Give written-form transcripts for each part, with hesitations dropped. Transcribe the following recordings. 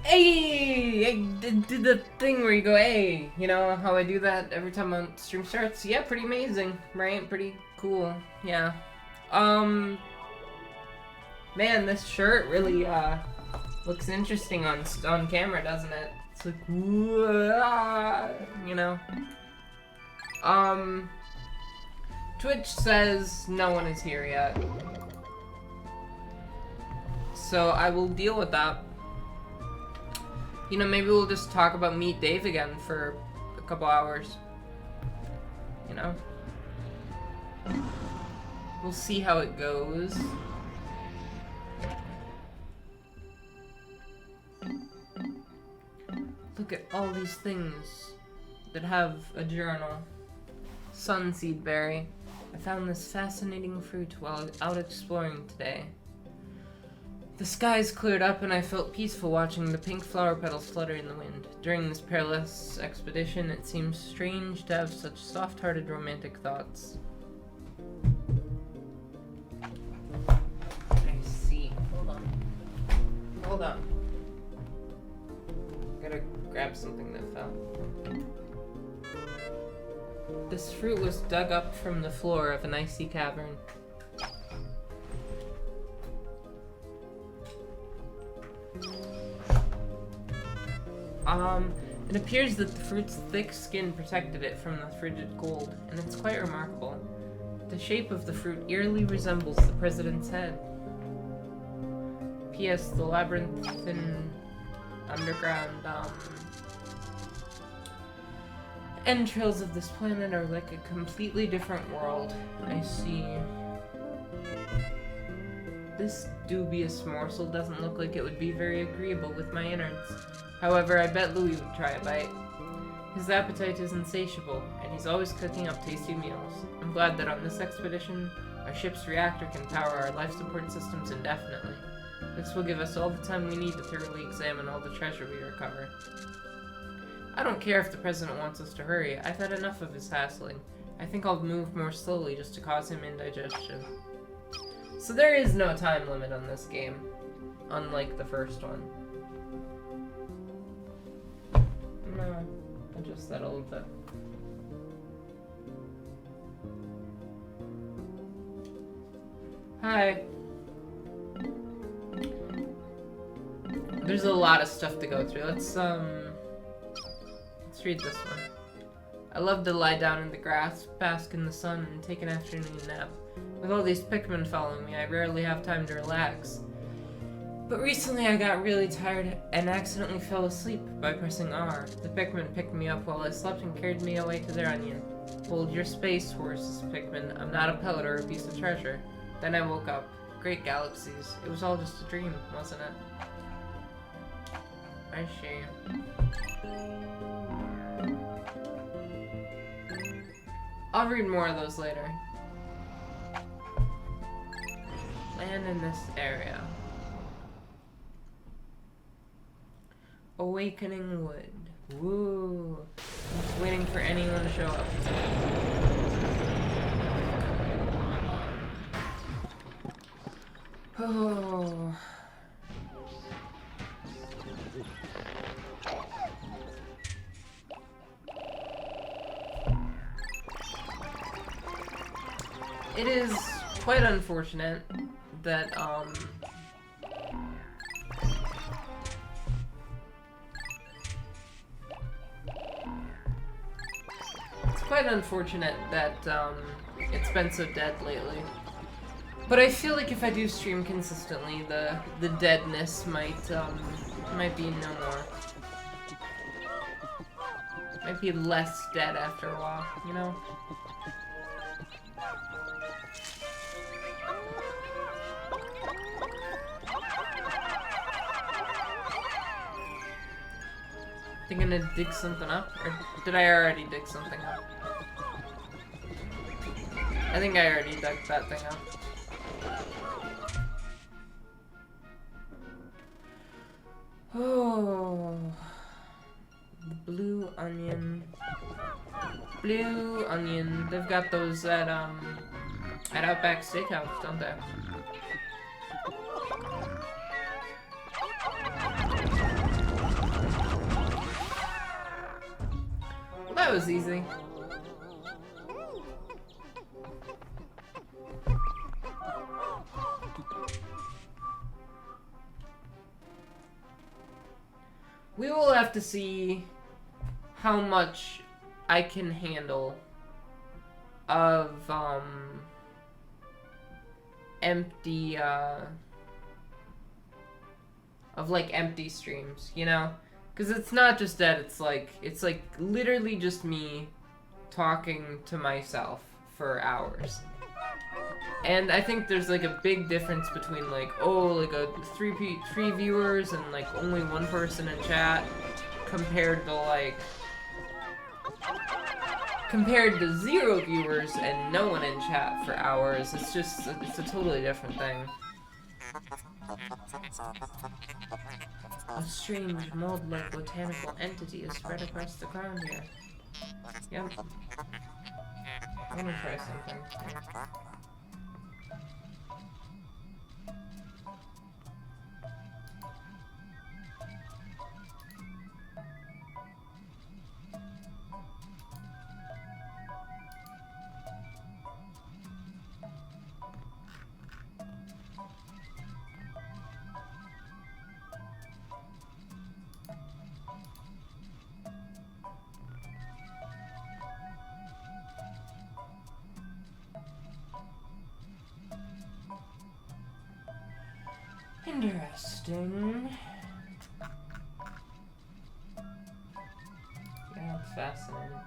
Hey, I did the thing where you go, hey, you know how I do that every time a stream starts? Yeah, pretty amazing, right? Pretty cool, yeah. Man, this shirt really, looks interesting on camera, doesn't it? It's like, you know. Twitch says no one is here yet. So I will deal with that. You know, maybe we'll just talk about Meet Dave again for a couple hours. You know? We'll see how it goes. Look at all these things that have a journal. Sunseed berry. I found this fascinating fruit while out exploring today. The skies cleared up and I felt peaceful watching the pink flower petals flutter in the wind. During this perilous expedition, it seems strange to have such soft-hearted romantic thoughts. I see. Hold on. Hold on. Gotta grab something that fell. This fruit was dug up from the floor of an icy cavern. It appears that the fruit's thick skin protected it from the frigid cold, and it's quite remarkable. The shape of the fruit eerily resembles the president's head. P.S. The labyrinthine underground, entrails of this planet are like a completely different world. I see. This dubious morsel doesn't look like it would be very agreeable with my innards. However, I bet Louis would try a bite. His appetite is insatiable, and he's always cooking up tasty meals. I'm glad that on this expedition, our ship's reactor can power our life support systems indefinitely. This will give us all the time we need to thoroughly examine all the treasure we recover. I don't care if the president wants us to hurry. I've had enough of his hassling. I think I'll move more slowly just to cause him indigestion. So there is no time limit on this game, unlike the first one. No, adjust that a little bit. Hi. There's a lot of stuff to go through. Let's read this one. I love to lie down in the grass, bask in the sun, and take an afternoon nap. With all these Pikmin following me, I rarely have time to relax. But recently I got really tired and accidentally fell asleep by pressing R. The Pikmin picked me up while I slept and carried me away to their onion. Hold your space, horses, Pikmin. I'm not a pellet or a piece of treasure. Then I woke up. Great galaxies. It was all just a dream, wasn't it? I see. I'll read more of those later. Land in this area. Awakening Wood. Woo! I'm just waiting for anyone to show up. Oh. It is quite unfortunate that, it's quite unfortunate that, it's been so dead lately. But I feel like if I do stream consistently, the deadness might be no more. Might be less dead after a while, you know? Think I'm gonna dig something up? Or did I already dig something up? I think I already dug that thing up. Oh, the blue onion. Blue onion. They've got those at Outback Steakhouse, don't they? Well, that was easy. We will have to see how much I can handle of, empty, empty streams, you know? Because it's not just that, it's like literally just me talking to myself for hours. And I think there's like a big difference between like, oh, like a three viewers and like only one person in chat compared to 0 viewers and no one in chat for hours. It's just, it's a totally different thing. A strange mold-like botanical entity is spread across the ground here. Yep. I'm gonna try something. Interesting. Yeah, it's fascinating.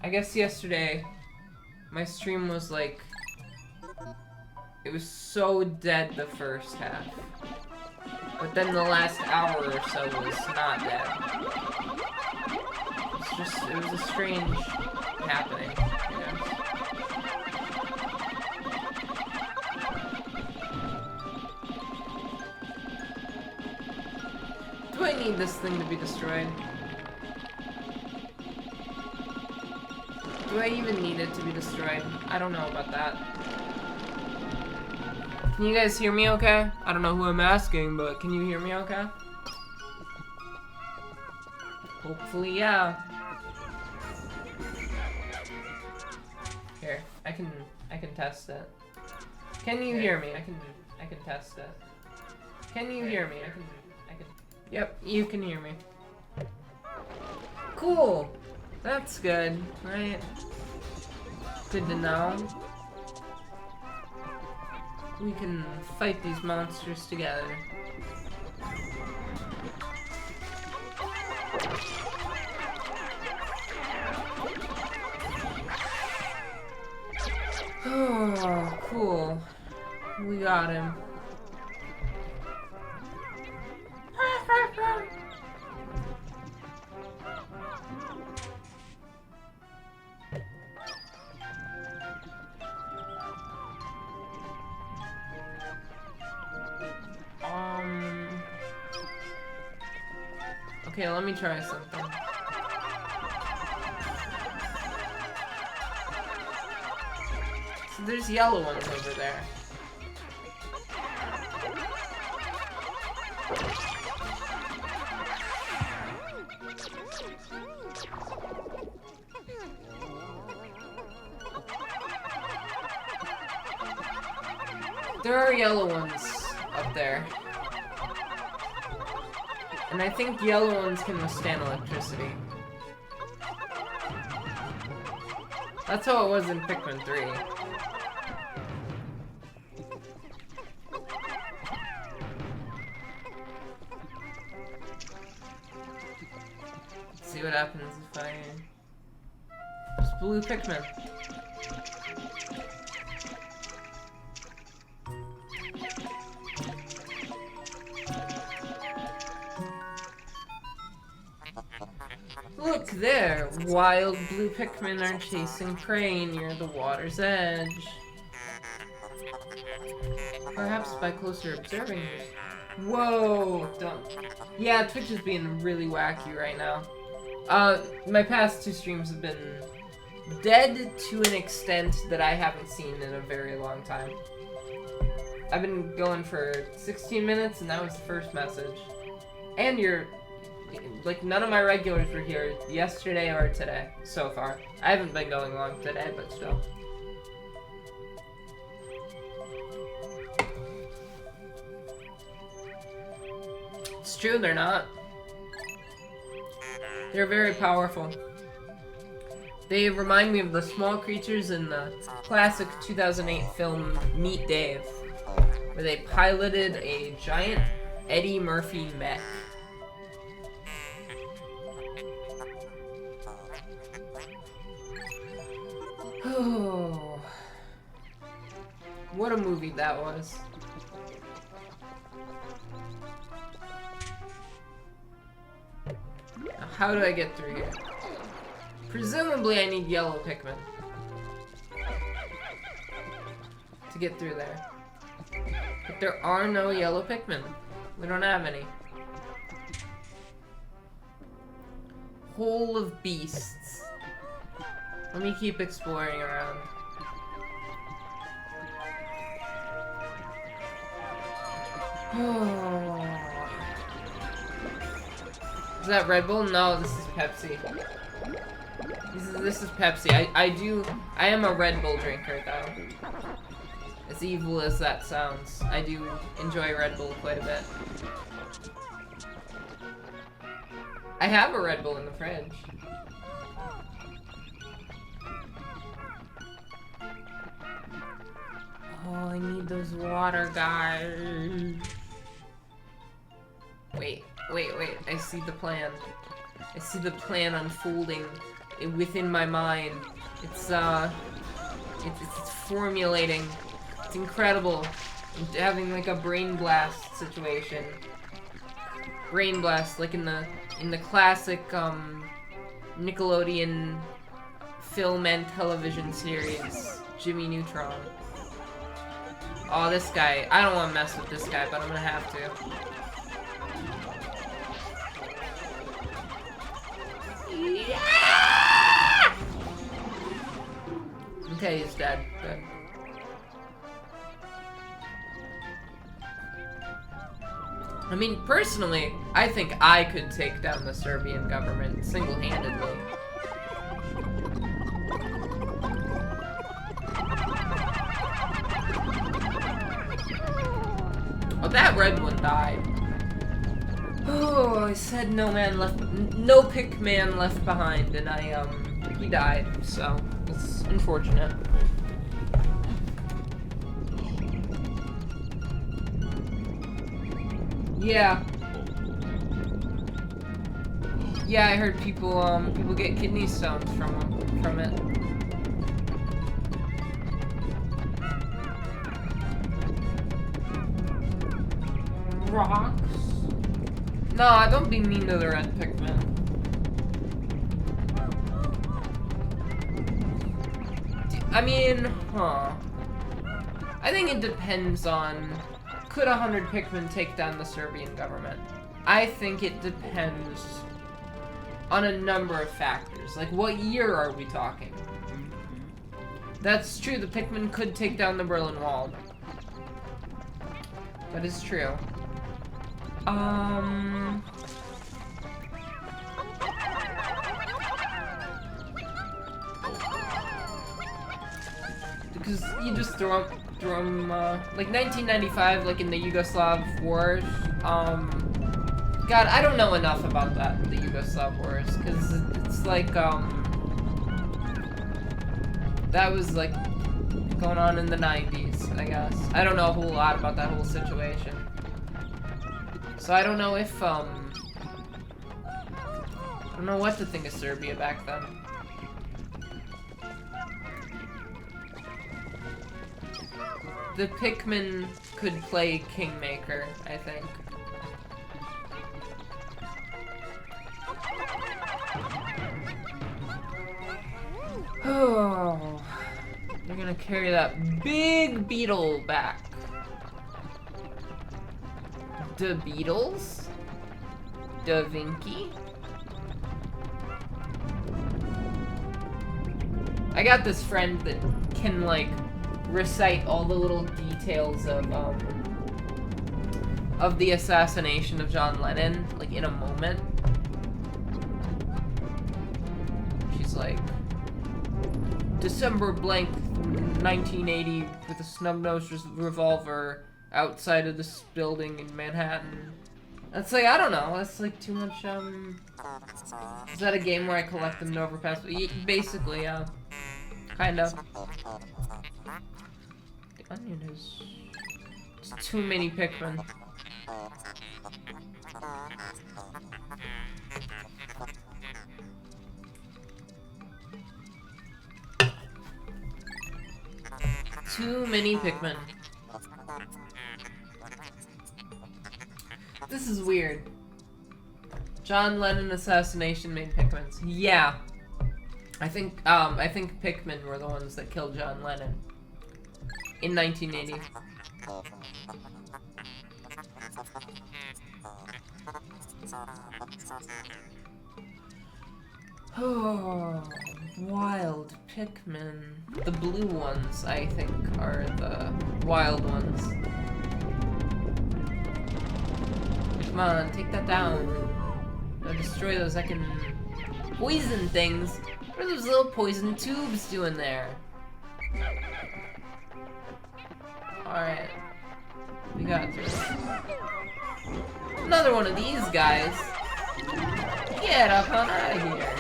I guess yesterday my stream was like It was so dead the first half. But then the last hour or so was not dead. It was a strange happening, I guess. Do I need this thing to be destroyed? Do I even need it to be destroyed? I don't know about that. Can you guys hear me okay? I don't know who I'm asking, but can you hear me okay? Hopefully, yeah. Here, I can test it. Can you hear me? I can test it. Can you hear me? I can. Yep, you can hear me. Cool. That's good, right? Good to know. We can fight these monsters together. Oh, cool. We got him. Okay, let me try something. So there's yellow ones over there. There are yellow ones up there. And I think yellow ones can withstand electricity. That's how it was in Pikmin 3. Let's see what happens if I... Just blue Pikmin. Look there! Wild blue Pikmin are chasing prey near the water's edge. Perhaps by closer observing. Whoa! Don't. Yeah, Twitch is being really wacky right now. My past 2 streams have been dead to an extent that I haven't seen in a very long time. I've been going for 16 minutes and that was the first message. And like, none of my regulars were here yesterday or today, so far. I haven't been going long today, but still. It's true, they're not. They're very powerful. They remind me of the small creatures in the classic 2008 film Meet Dave, where they piloted a giant Eddie Murphy mech. Oh, what a movie that was. Now, how do I get through here? Presumably I need yellow Pikmin to get through there. But there are no yellow Pikmin. We don't have any. Hole of Beasts. Let me keep exploring around. Oh. Is that Red Bull? No, this is Pepsi. This is Pepsi. I am a Red Bull drinker though. As evil as that sounds, I do enjoy Red Bull quite a bit. I have a Red Bull in the fridge. Oh, I need those water guys. Wait. I see the plan. I see the plan unfolding within my mind. It's formulating. It's incredible. I'm having like a brain blast situation. Brain blast, like in the classic Nickelodeon film and television series, Jimmy Neutron. Oh, this guy. I don't want to mess with this guy, but I'm gonna have to. Yeah! Okay, he's dead. Good. I mean, personally, I think I could take down the Serbian government single-handedly. Oh, that red one died. Oh, I said no Pikmin left behind, and he died, so it's unfortunate. Yeah. Yeah, I heard people get kidney stones from it. Rocks? No, don't be mean to the red Pikmin. I mean, I think it depends on... Could 100 Pikmin take down the Serbian government? I think it depends on a number of factors. Like, what year are we talking? That's true, the Pikmin could take down the Berlin Wall. That is true. Because you just throw them, like 1995, like in the Yugoslav Wars, God, I don't know enough about the Yugoslav Wars, because it's like, that was like going on in the 90s, I guess. I don't know a whole lot about that whole situation. So I don't know if, I don't know what to think of Serbia back then. The Pikmin could play Kingmaker, I think. Oh, they're gonna carry that big beetle back. The Beatles? Da Vinci? I got this friend that can, like, recite all the little details of the assassination of John Lennon, like, in a moment. She's like, December blank 1980 with a snub-nosed revolver outside of this building in Manhattan. That's like, I don't know, that's like too much, is that a game where I collect them to overpass? Basically, yeah. Kind of. The onion is... It's too many Pikmin. Too many Pikmin. This is weird. John Lennon assassination made Pikmins. Yeah. I think Pikmin were the ones that killed John Lennon. In 1980. Oh, wild Pikmin. The blue ones, I think, are the wild ones. Come on, take that down. I'll destroy those. I can poison things. What are those little poison tubes doing there? Alright. We got this. Another one of these guys. Get up on out of here.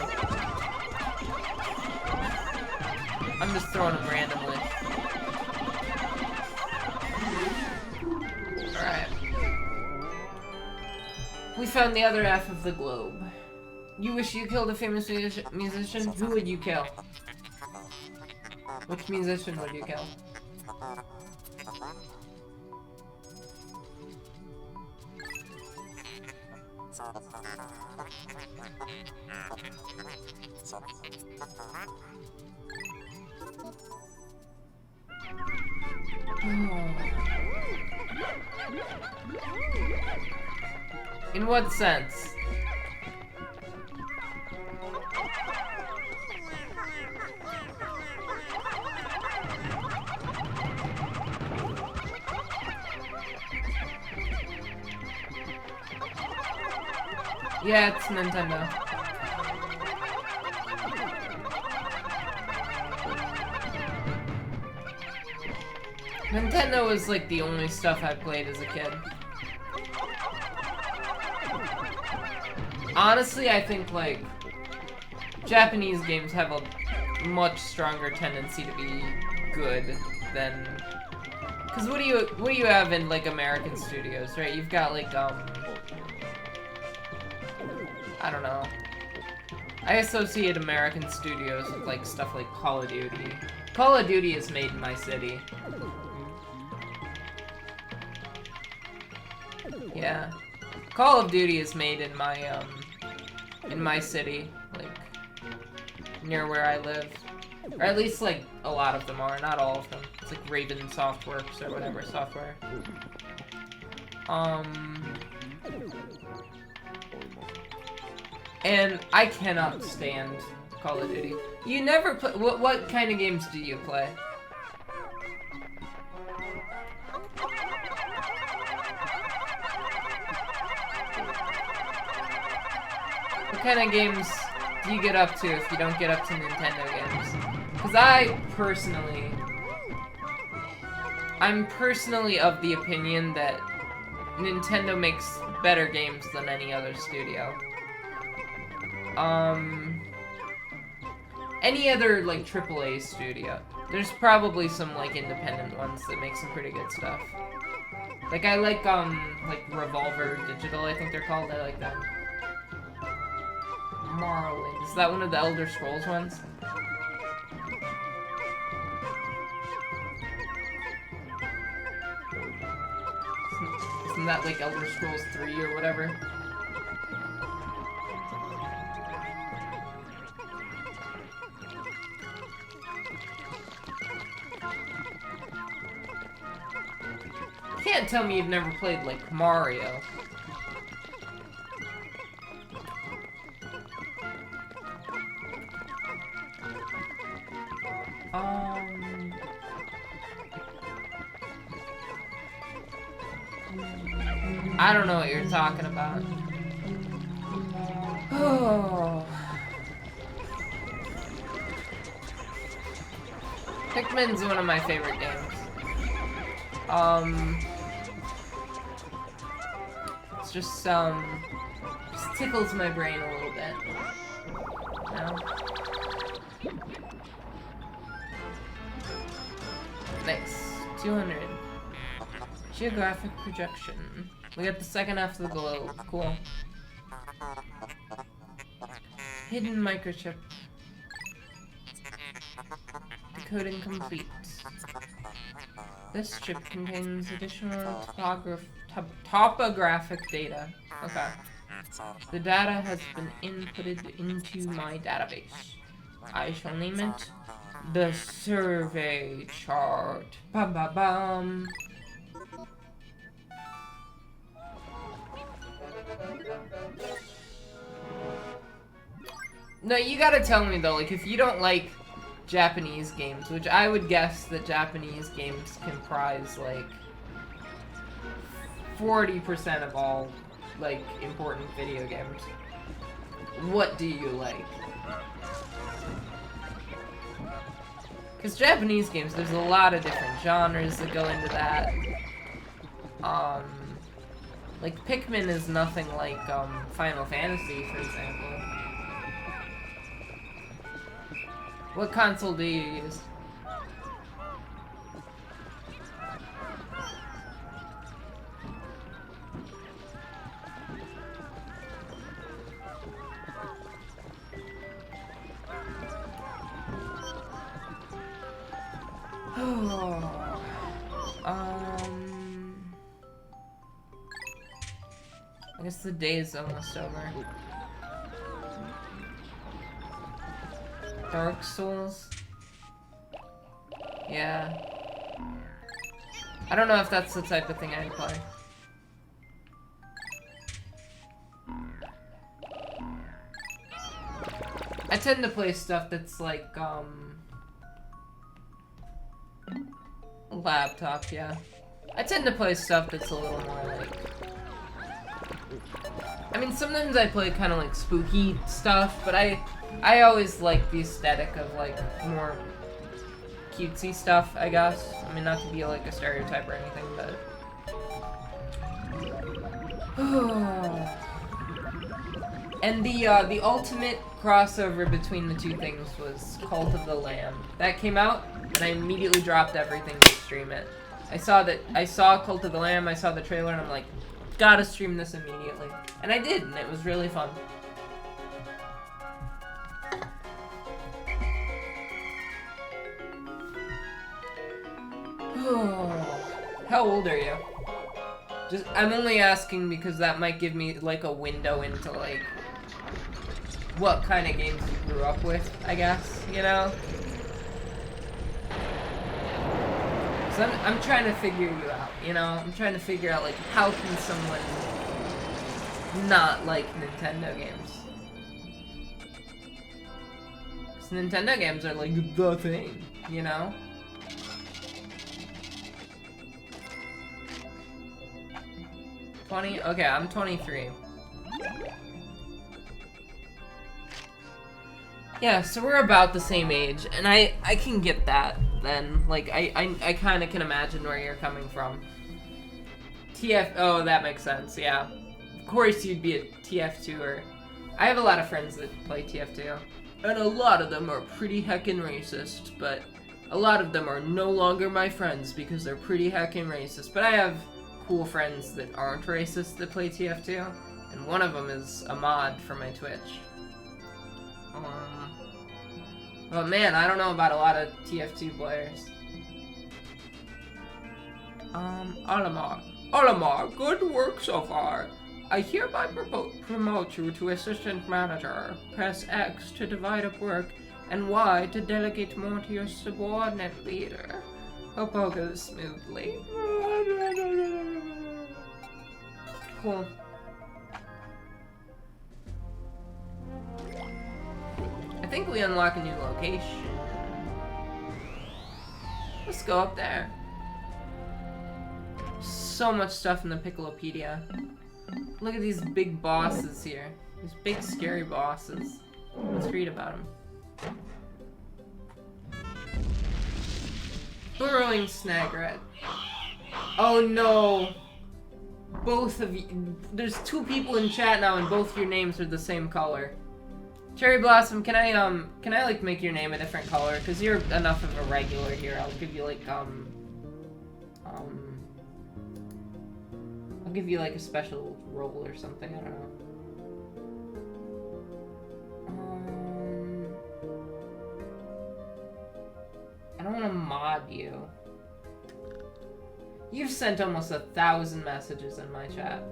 I'm just throwing them randomly. Alright. We found the other half of the globe. You wish you killed a famous musician? Who would you kill? Which musician would you kill? In what sense? Yeah, it's Nintendo. Nintendo was like the only stuff I played as a kid. Honestly, I think like Japanese games have a much stronger tendency to be good than, because what do you have in like American studios, right? You've got like I don't know. I associate American studios with like stuff like Call of Duty. Call of Duty is made in my city. Yeah. Call of Duty is made in my city, like near where I live. Or at least like a lot of them are, not all of them. It's like Raven Softworks or whatever software. And I cannot stand Call of Duty. You never play. What kind of games do you play? What kind of games do you get up to if you don't get up to Nintendo games? Because I'm personally of the opinion that Nintendo makes better games than any other studio. Any other, like, AAA studio. There's probably some, like, independent ones that make some pretty good stuff. Like, I like Revolver Digital, I think they're called. I like them. Morrowind. Is that one of the Elder Scrolls ones? Isn't that, like, Elder Scrolls 3 or whatever? You can't tell me you've never played, like, Mario. I don't know what you're talking about. Oh. Pikmin's one of my favorite games. It's just tickles my brain a little bit. No? Nice. 200. Geographic projection. We got the second half of the globe. Cool. Hidden microchip. Decoding complete. This chip contains additional topographic data. Okay. The data has been inputted into my database. I shall name it the survey chart. Bum bum bum. No, you gotta tell me though, like, if you don't like Japanese games, which I would guess that Japanese games comprise, like, 40% of all, like, important video games. What do you like? Because Japanese games, there's a lot of different genres that go into that. Like, Pikmin is nothing like, Final Fantasy, for example. What console do you use? I guess the day is almost over. Dark Souls? Yeah. I don't know if that's the type of thing I'd play. I tend to play stuff that's like, laptop, yeah. I tend to play stuff that's a little more like... I mean, sometimes I play kind of like spooky stuff, but I always like the aesthetic of like more cutesy stuff, I guess. I mean, not to be like a stereotype or anything, but... And the ultimate crossover between the two things was Cult of the Lamb. That came out, and I immediately dropped everything to stream it. I saw Cult of the Lamb, I saw the trailer, and I'm like, gotta stream this immediately. And I did, and it was really fun. How old are you? I'm only asking because that might give me like a window into like what kind of games you grew up with, I guess, you know? So I'm trying to figure you out, you know? I'm trying to figure out like how can someone not like Nintendo games? Because Nintendo games are like the thing, you know? Okay, I'm 23. Yeah, so we're about the same age, and I can get that then. Like, I kind of can imagine where you're coming from. Oh, that makes sense, yeah. Of course you'd be a TF2er. I have a lot of friends that play TF2, and a lot of them are pretty heckin' racist, but a lot of them are no longer my friends because they're pretty heckin' racist. But I have cool friends that aren't racist that play TF2, and one of them is a mod for my Twitch. But man, I don't know about a lot of TF2 players. Olimar, good work so far. I hereby promote you to assistant manager. Press X to divide up work, and Y to delegate more to your subordinate leader. Hope all goes smoothly. Cool. I think we unlock a new location. Let's go up there. So much stuff in the Piccolopedia. Look at these big bosses here. These big scary bosses. Let's read about them. Burrowing Snagret. Oh no! Both of you. There's two people in chat now, and both your names are the same color. Cherry Blossom, can I like make your name a different color? Cause you're enough of a regular here. I'll give you like I'll give you like a special role or something. I don't know. I don't want to mod you. You've sent almost 1,000 messages in my chat,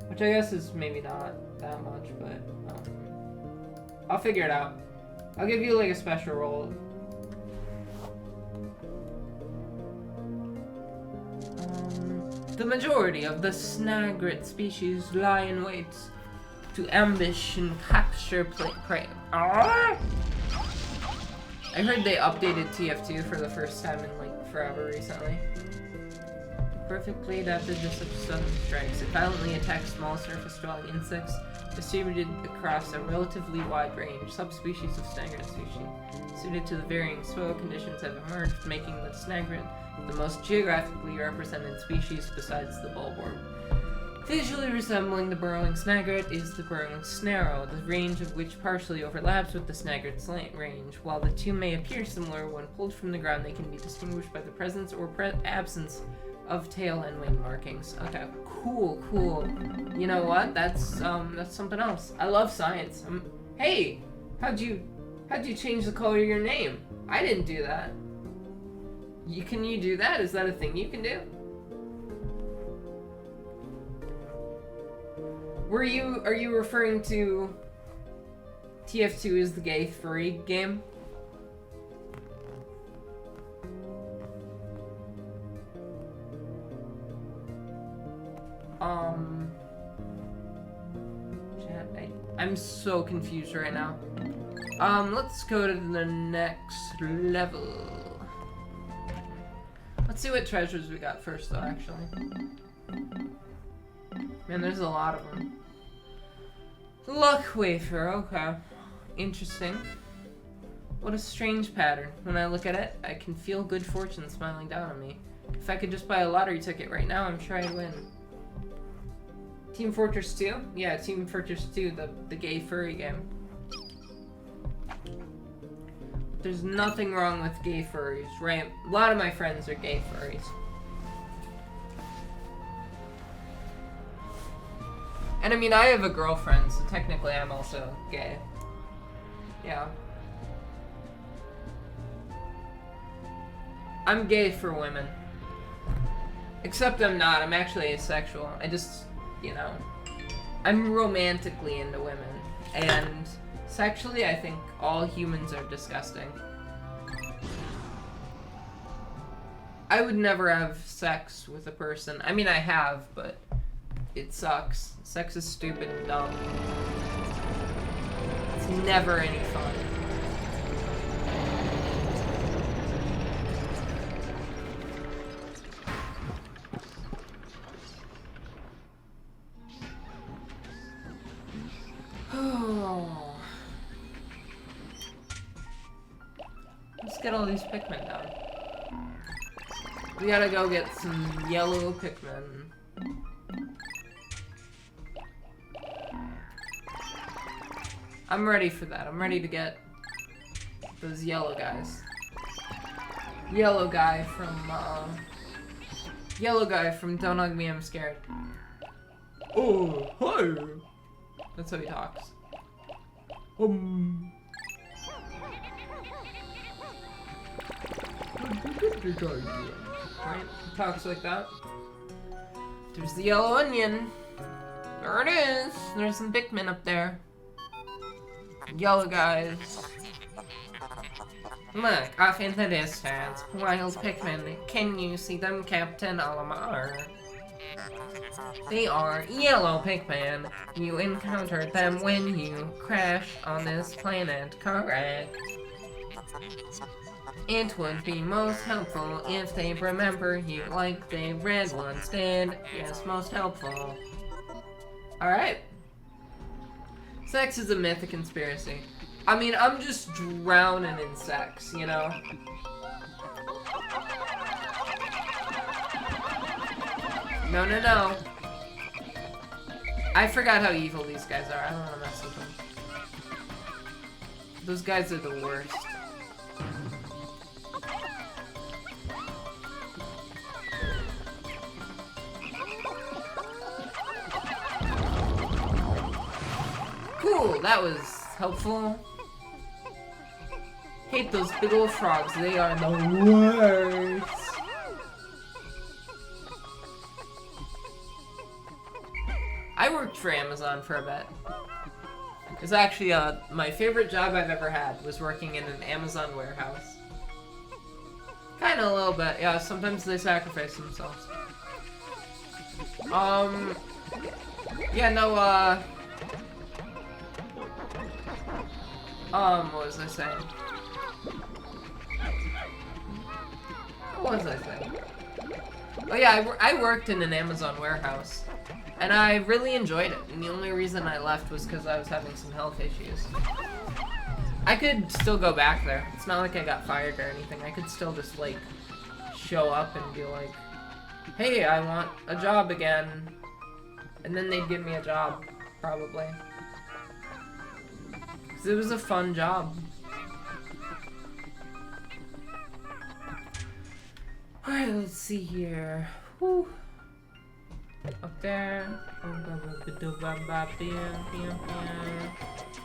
which I guess is maybe not that much, but I'll figure it out. I'll give you like a special role. The majority of the Snagret species lie in wait to ambush and capture prey. I heard they updated TF2 for the first time in like forever recently. Perfectly adapted to such sudden strikes. It violently attacks small surface-dwelling insects distributed across a relatively wide range. Subspecies of Snagret species suited to the varying soil conditions have emerged, making the Snagret the most geographically represented species besides the bulborb. Visually resembling the burrowing Snagret is the burrowing Snarrow, the range of which partially overlaps with the Snagret's range. While the two may appear similar, when pulled from the ground they can be distinguished by the presence or absence of tail and wing markings. Okay, cool. You know what? That's something else. I love science. Hey, how'd you change the color of your name? I didn't do that. Can you do that? Is that a thing you can do? Are you referring to TF2 is the gay furry game? Chat, I'm so confused right now. Let's go to the next level. Let's see what treasures we got first, though, actually. Man, there's a lot of them. Luck wafer, okay. Interesting. What a strange pattern. When I look at it, I can feel good fortune smiling down on me. If I could just buy a lottery ticket right now, I'm sure I'd win. Team Fortress 2? Yeah, Team Fortress 2, the gay furry game. There's nothing wrong with gay furries, right? A lot of my friends are gay furries. And I mean, I have a girlfriend, so technically I'm also gay. Yeah. I'm gay for women. Except I'm not. I'm actually asexual. I just, you know, I'm romantically into women. And sexually, I think all humans are disgusting. I would never have sex with a person. I mean, I have, but it sucks. Sex is stupid and dumb. It's never any fun. Let's get all these Pikmin down. We gotta go get some yellow Pikmin. I'm ready for that. I'm ready to get those yellow guys. Yellow guy from Don't Hug Me, I'm Scared. Oh, hi! That's how he talks. Right? He talks like that. There's the yellow onion. There it is. There's some Pikmin up there. Yellow guys. Look, off in the distance. Wild Pikmin. Can you see them, Captain Olimar? They are yellow Pikmin. You encountered them when you crashed on this planet, correct? It would be most helpful if they remember you like the red ones did. Yes, most helpful. Alright. Sex is a myth, a conspiracy. I mean, I'm just drowning in sex, you know? No, no, no. I forgot how evil these guys are. I don't want to mess with them. Those guys are the worst. Cool, that was helpful. Hate those big old frogs. They are the worst. I worked for Amazon for a bit. It's actually my favorite job I've ever had was working in an Amazon warehouse. Kinda a little bit, yeah, sometimes they sacrifice themselves. Yeah, no, what was I saying? What was I saying? Oh yeah, I worked in an Amazon warehouse. And I really enjoyed it, and the only reason I left was because I was having some health issues. I could still go back there. It's not like I got fired or anything. I could still just, like, show up and be like, hey, I want a job again. And then they'd give me a job, probably. Because it was a fun job. Alright, let's see here. Whew. Up there.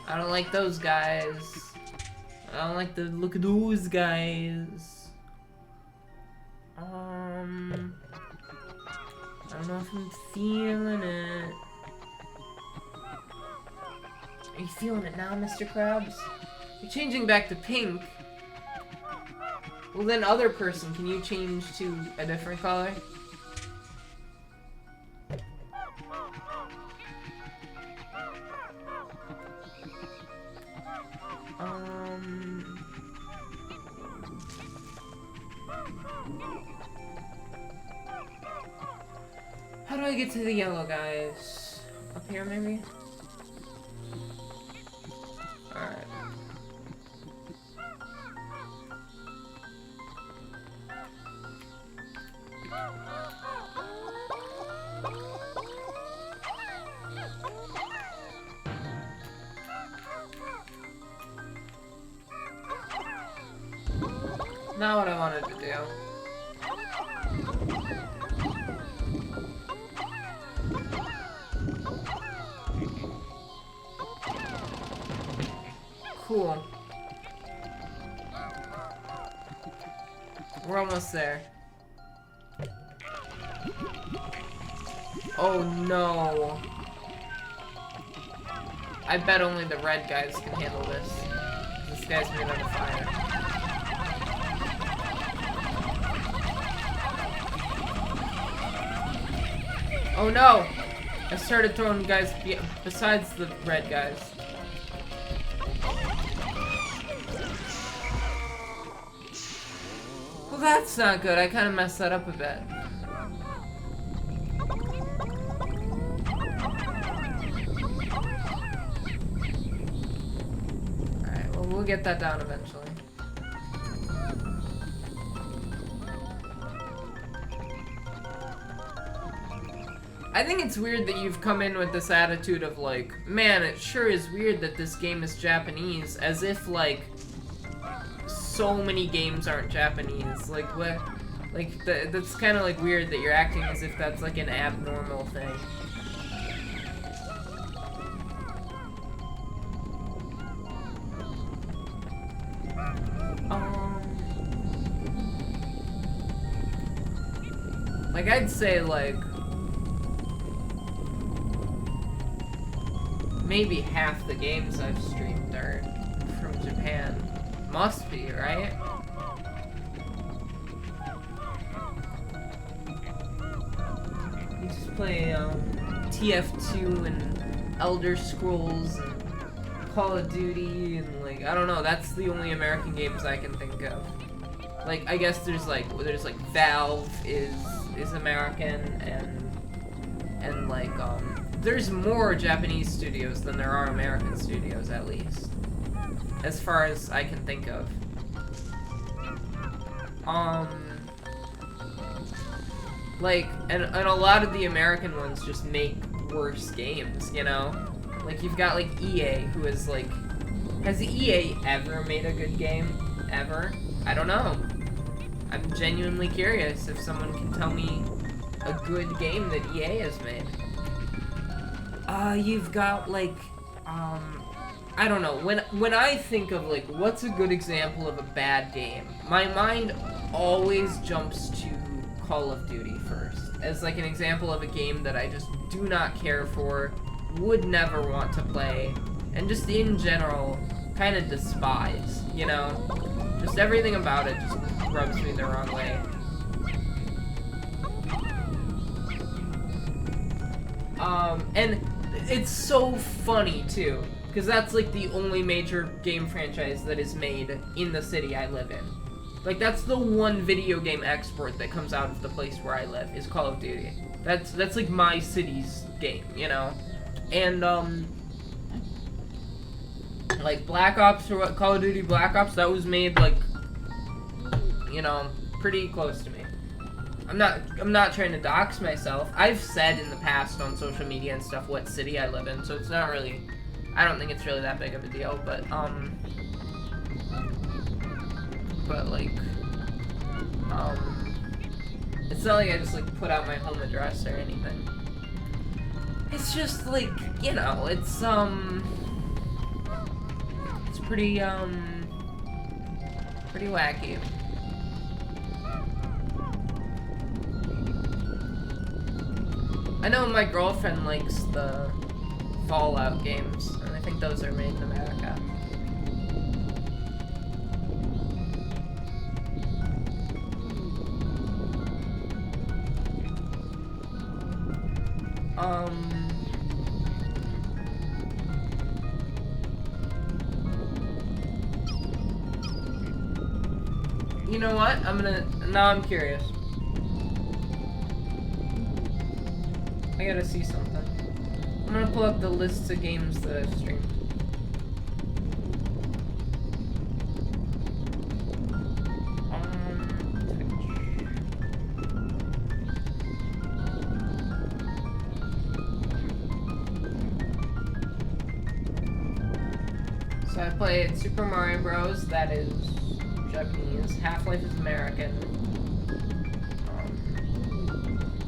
I don't like those guys. I don't like the look of those guys. I don't know if I'm feeling it. Are you feeling it now, Mr. Krabs? You're changing back to pink. Well then, other person, can you change to a different color? How do I get to the yellow guys? Up here, maybe? Alright. Not what I wanted to do. Cool. We're almost there. Oh no. I bet only the red guys can handle this. This guy's made out of fire. Oh no! I started throwing guys besides the red guys. Well, that's not good. I kind of messed that up a bit. Alright, well, we'll get that down eventually. I think it's weird that you've come in with this attitude of like, man, it sure is weird that this game is Japanese, as if like so many games aren't Japanese. Like what? Like that's kind of like weird that you're acting as if that's like an abnormal thing. Like I'd say like maybe half the games I've streamed are from Japan. Must be, right? You just play TF2 and Elder Scrolls and Call of Duty and like I don't know, that's the only American games I can think of. Like I guess there's like Valve is American and like there's more Japanese studios than there are American studios, at least. As far as I can think of. Like, and a lot of the American ones just make worse games, you know? Like, you've got, like, EA, who is, like... Has EA ever made a good game? Ever? I don't know. I'm genuinely curious if someone can tell me a good game that EA has made. You've got, like, I don't know, when I think of, like, what's a good example of a bad game, my mind always jumps to Call of Duty first, as, like, an example of a game that I just do not care for, would never want to play, and just in general, kind of despise, you know? Just everything about it just rubs me the wrong way. And it's so funny, too. Because that's, like, the only major game franchise that is made in the city I live in. Like, that's the one video game export that comes out of the place where I live, is Call of Duty. That's like, my city's game, you know? And, like, Black Ops, or what, Call of Duty Black Ops, that was made, like, you know, pretty close to me. I'm not trying to dox myself. I've said in the past on social media and stuff what city I live in, so it's not really... I don't think it's really that big of a deal, but like, it's not like I just, like, put out my home address or anything. It's just, like, you know, it's pretty, pretty wacky. I know my girlfriend likes the Fallout games, and I think those are made in America. You know what? Now I'm curious. I gotta see something. I'm gonna pull up the lists of games that I've streamed. So I played Super Mario Bros. That is Japanese. Half-Life is American.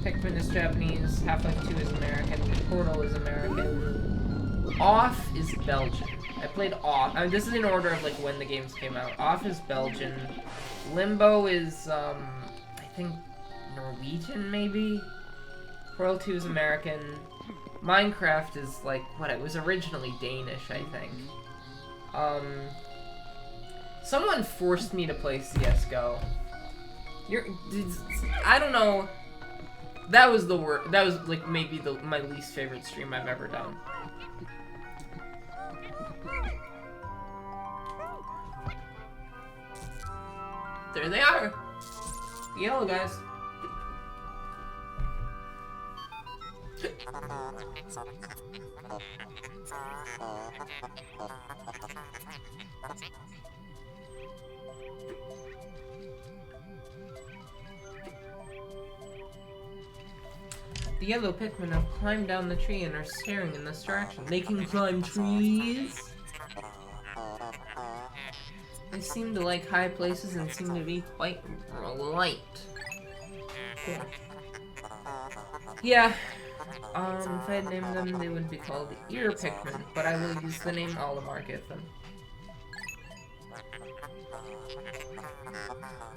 Pikmin is Japanese. Half-Life 2 is American. Portal is American. Off is Belgian. I played Off. This is in order of like when the games came out. Off is Belgian. Limbo is I think Norwegian maybe. Portal 2 is American. Minecraft is like what it was originally Danish, I think. Someone forced me to play CS:GO. I don't know. That was the worst. That was like maybe my least favorite stream I've ever done. There they are. The yellow guys. The yellow Pikmin have climbed down the tree and are staring in this direction. They can climb trees? They seem to like high places and seem to be quite light. Cool. Yeah. If I had named them, they would be called Ear Pikmin, but I will use the name Olimar give them.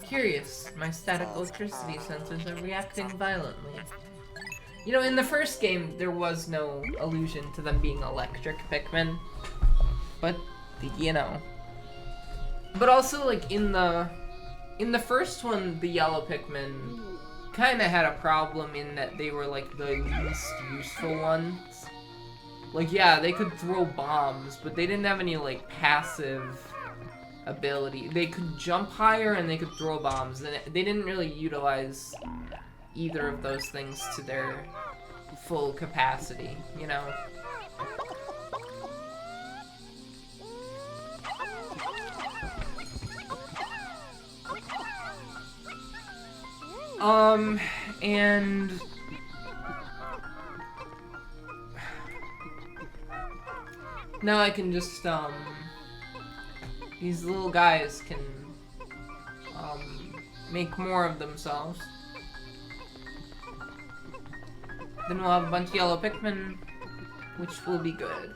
Curious, my static electricity sensors are reacting violently. You know, in the first game, there was no allusion to them being electric Pikmin. But, you know. But also, like, in the first one, the yellow Pikmin kind of had a problem in that they were, like, the least useful ones. Like, yeah, they could throw bombs, but they didn't have any, like, passive ability. They could jump higher and they could throw bombs, and they didn't really utilize either of those things to their full capacity, you know? And now I can just, these little guys can, make more of themselves. Then we'll have a bunch of yellow Pikmin, which will be good.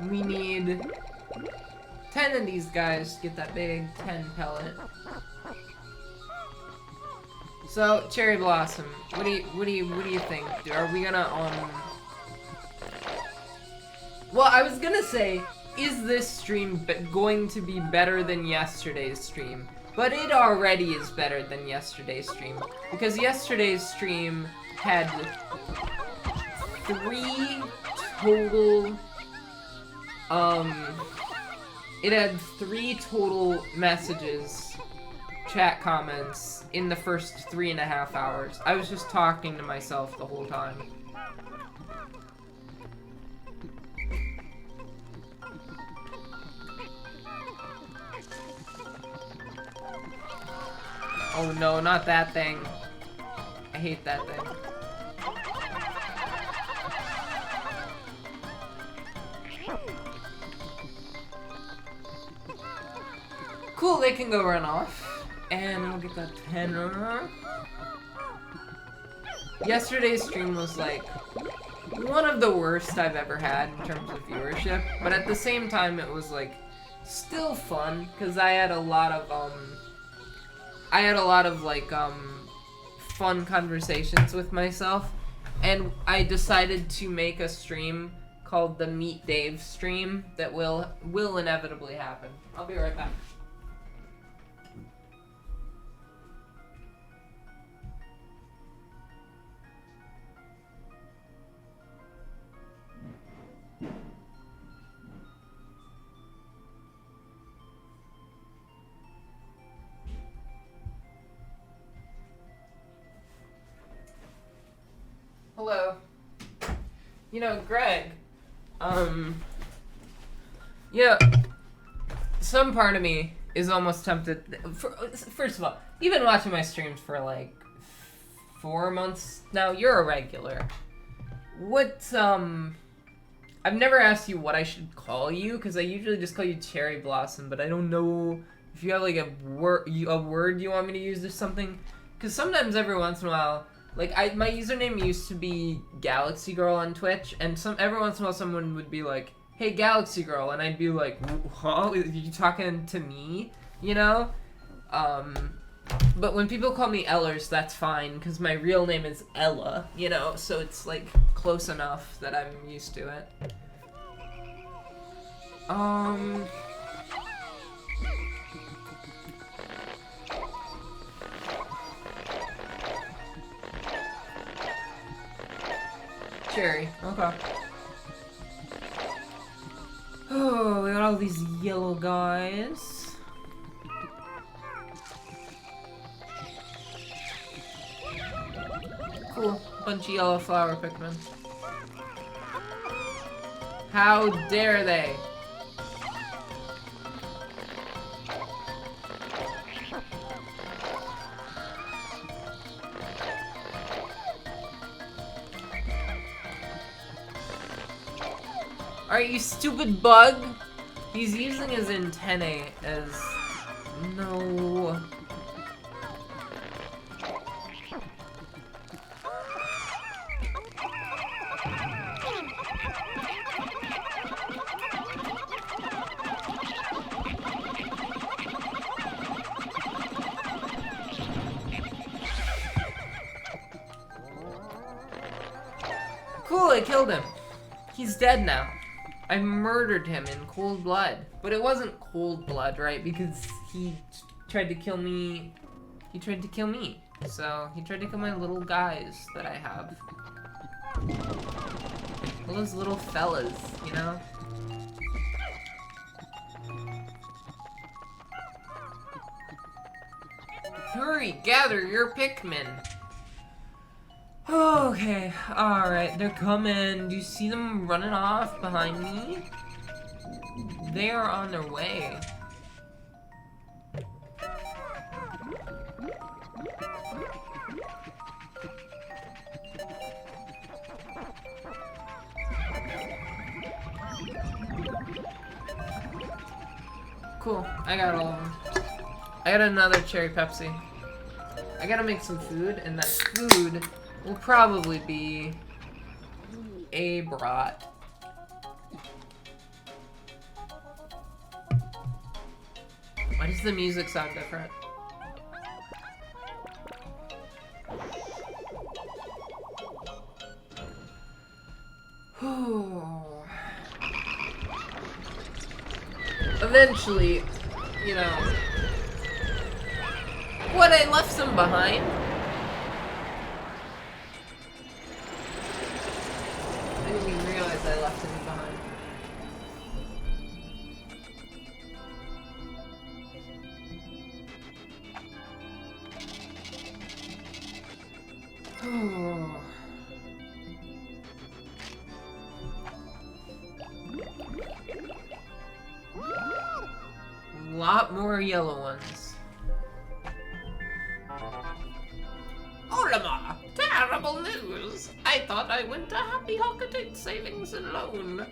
We need 10 of these guys to get that big 10 pellet. So, Cherry Blossom, what do you think? Are we gonna Well, I was gonna say, is this stream going to be better than yesterday's stream? But it already is better than yesterday's stream, because yesterday's stream had 3 total, it had 3 total messages, chat comments, in the first 3.5 hours. I was just talking to myself the whole time. Oh no, not that thing. I hate that thing. Cool, they can go run off. And we'll get that 10. Yesterday's stream was like one of the worst I've ever had in terms of viewership, but at the same time it was like still fun because I had a lot of like fun conversations with myself, and I decided to make a stream called the Meet Dave stream that will inevitably happen. I'll be right back. Hello. You know, Greg, yeah, some part of me is almost tempted. First of all, you've been watching my streams for like 4 months now. You're a regular. I've never asked you what I should call you, because I usually just call you Cherry Blossom, but I don't know if you have like a word you want me to use or something. Because sometimes every once in a while, like, my username used to be Galaxy Girl on Twitch, and every once in a while someone would be like, "Hey, Galaxy Girl," and I'd be like, "Huh? Are you talking to me?" You know? But when people call me Ellers, that's fine, because my real name is Ella, you know? So it's, like, close enough that I'm used to it. Cherry. Okay. Oh, we got all these yellow guys. Cool. Bunch of yellow flower Pikmin. How dare they? Alright, you stupid bug! He's using his antennae as... No... Cool, I killed him. He's dead now. I murdered him in cold blood. But it wasn't cold blood, right? Because he tried to kill me. He tried to kill me. So, he tried to kill my little guys that I have. All those little fellas, you know? Hurry, gather your Pikmin. Okay, alright, they're coming. Do you see them running off behind me? They are on their way. Cool, I got all of them. I got another cherry Pepsi. I gotta make some food, and that food will probably be a brat. Why does the music sound different? Eventually, you know. What, I left some behind? I didn't even realize I left him behind. Oh. A lot more yellow ones. Olimar! Terrible news! I thought I went to Happy Hockatate Savings and Loan.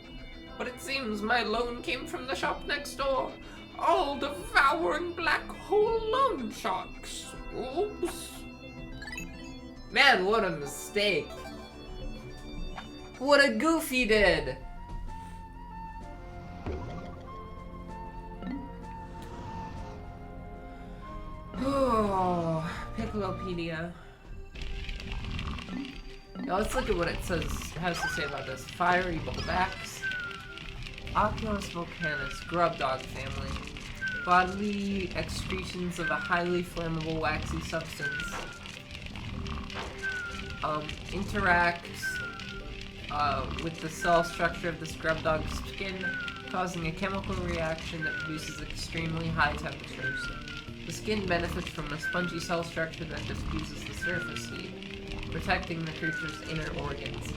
But it seems my loan came from the shop next door. All devouring black hole loan sharks. Oops. Man, what a mistake. What a goof he did! Oh, Piccolopedia. Now let's look at what it has to say about this. Fiery bullbacks. Oculus volcanus, grub dog family. Bodily excretions of a highly flammable waxy substance. Interacts with the cell structure of this grub dog's skin, causing a chemical reaction that produces extremely high temperatures. The skin benefits from a spongy cell structure that diffuses the surface heat, protecting the creature's inner organs.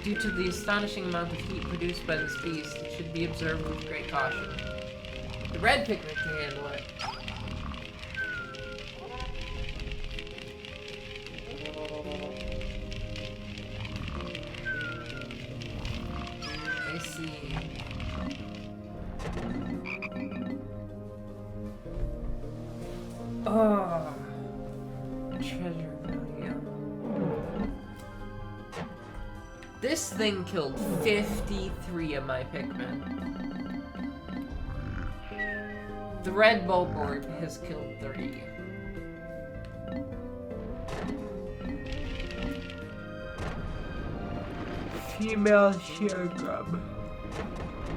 Due to the astonishing amount of heat produced by this beast, it should be observed with great caution. The red Pikmin can handle it. I see. Oh, treasure value. This thing killed 53 of my Pikmin. The red bulborb has killed 3. Female sheargrub.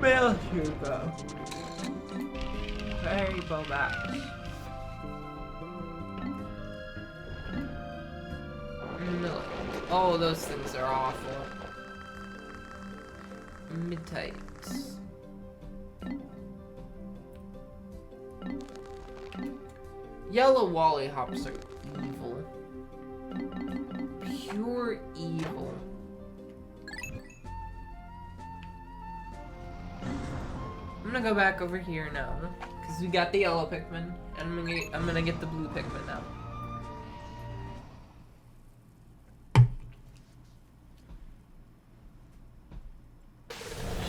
Male sheargrub. Very bulbats. No. Oh, those things are awful. Mid-tights. Yellow wallyhops are evil. Pure evil. I'm gonna go back over here now, because we got the yellow Pikmin, and I'm gonna get the blue Pikmin now.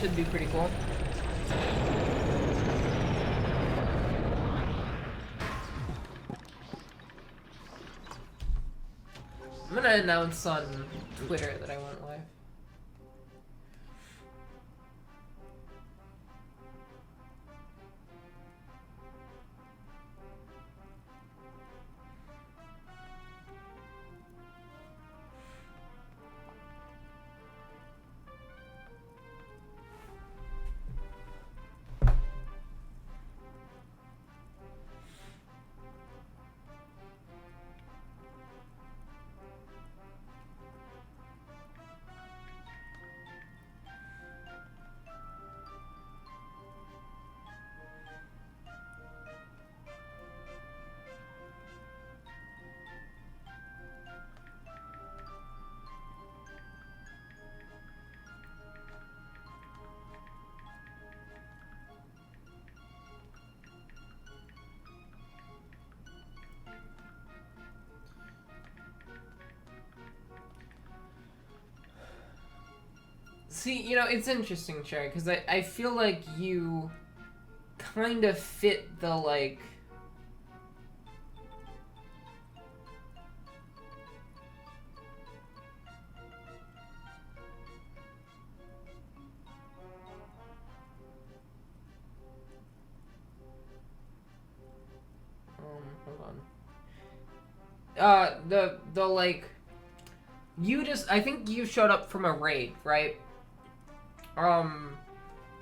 Should be pretty cool. I'm gonna announce on Twitter that I went live. See, you know, it's interesting, Cherry, because I feel like you kind of fit the, like... hold on. The, like... You just... I think you showed up from a raid, right?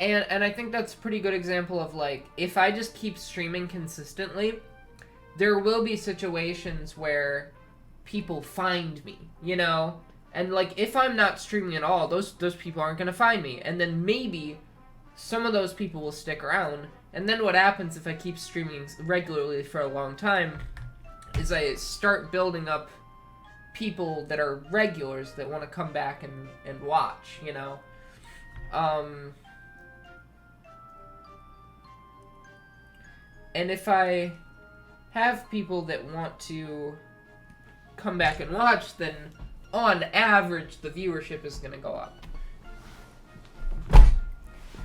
And I think that's a pretty good example of, like, if I just keep streaming consistently, there will be situations where people find me, you know? And, like, if I'm not streaming at all, those people aren't gonna find me. And then maybe some of those people will stick around. And then what happens if I keep streaming regularly for a long time is I start building up people that are regulars that want to come back and watch, you know? And if I have people that want to come back and watch, then on average the viewership is going to go up.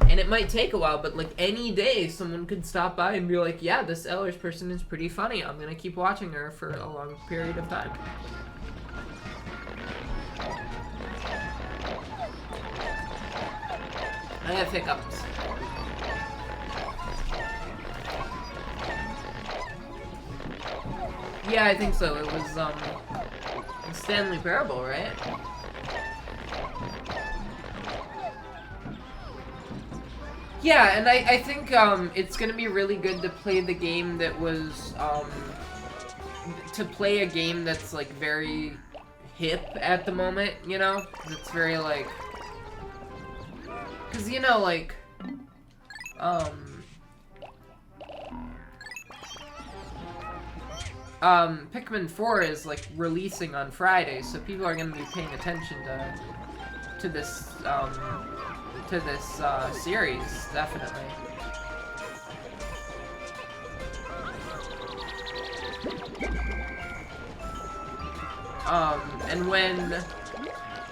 And it might take a while, but like any day someone could stop by and be like, yeah, this Ellers person is pretty funny. I'm going to keep watching her for a long period of time. I have hiccups. Yeah, I think so. It was Stanley Parable, right? Yeah, and I think it's gonna be really good to play the game that was to play a game that's like very hip at the moment, you know? That's very like, cause you know like Pikmin 4 is like releasing on Friday, so people are gonna be paying attention to this series, definitely. And when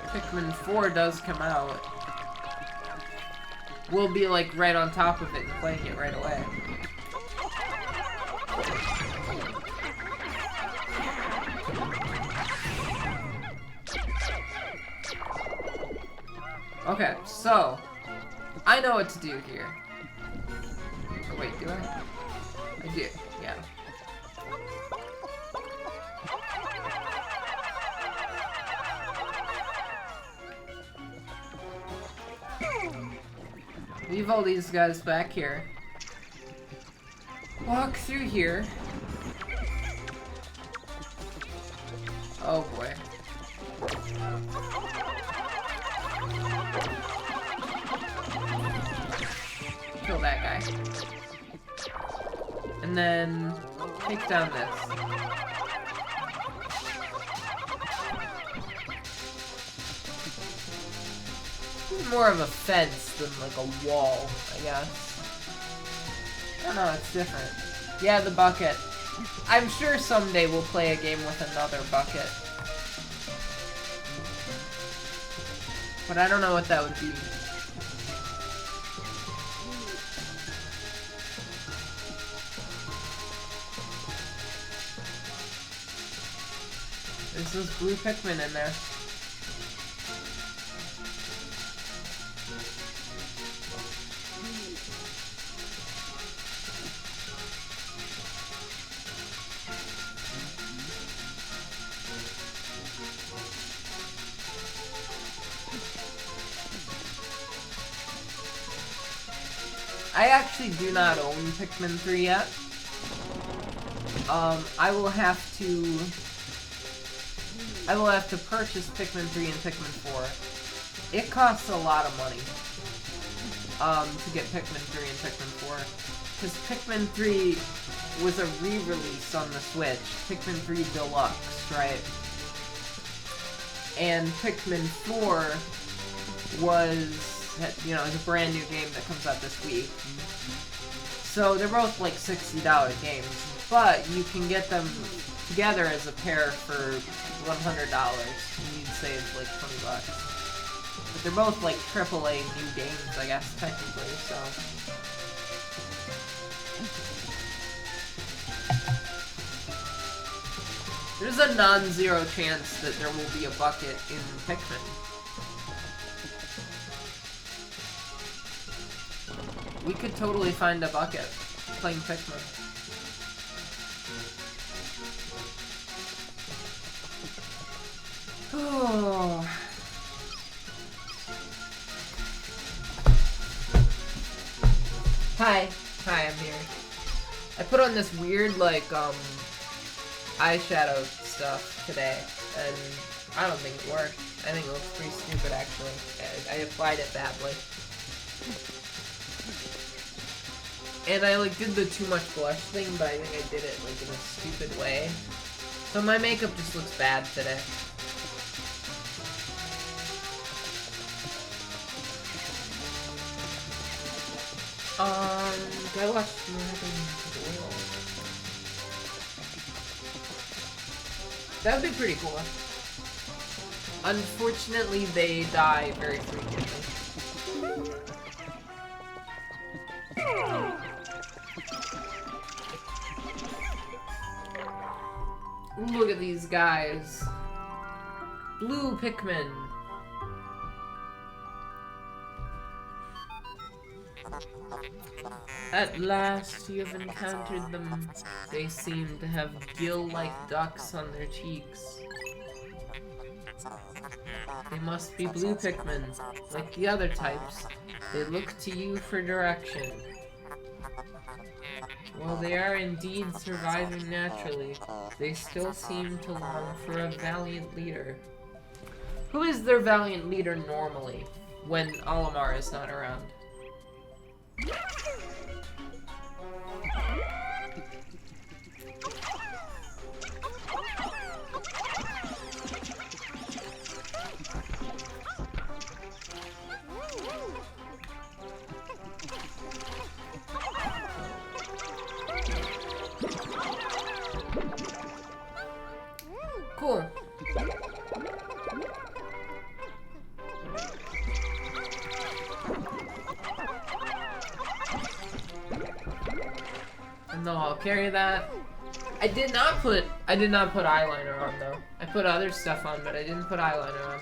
Pikmin 4 does come out, we'll be like right on top of it and playing it right away. Okay, so I know what to do here. Oh wait, do I? I do, yeah. Leave all these guys back here. Walk through here. Oh boy. Kill that guy. And then take down this. More of a fence than like a wall, I guess. I don't know, it's different. Yeah, the bucket. I'm sure someday we'll play a game with another bucket. But I don't know what that would be. There's those blue Pikmin in there. I actually do not own Pikmin 3 yet. I will have to purchase Pikmin 3 and Pikmin 4. It costs a lot of money to get Pikmin 3 and Pikmin 4. Because Pikmin 3 was a re-release on the Switch. Pikmin 3 Deluxe, right? And Pikmin 4 was, you know, it's a brand new game that comes out this week. So they're both like $60 games, but you can get them together as a pair for $100, and you'd save like $20. But they're both like AAA new games, I guess, technically, so. There's a non-zero chance that there will be a bucket in Pikmin. We could totally find a bucket playing Pikmin. Oh. Hi, I'm here. I put on this weird, like, eyeshadow stuff today, and I don't think it worked. I think it looks pretty stupid, actually. I applied it badly. And I, like, did the too much blush thing, but I think I did it, like, in a stupid way. So my makeup just looks bad today. Do I watch more? That would be pretty cool. Unfortunately, they die very frequently. Look at these guys. Blue Pikmin. At last, you have encountered them. They seem to have gill-like ducts on their cheeks. They must be blue Pikmin. Like the other types, they look to you for direction. While they are indeed surviving naturally, they still seem to long for a valiant leader. Who is their valiant leader normally, when Olimar is not around? Cool. No, I'll carry that. I did not put eyeliner on though. I put other stuff on, but I didn't put eyeliner on.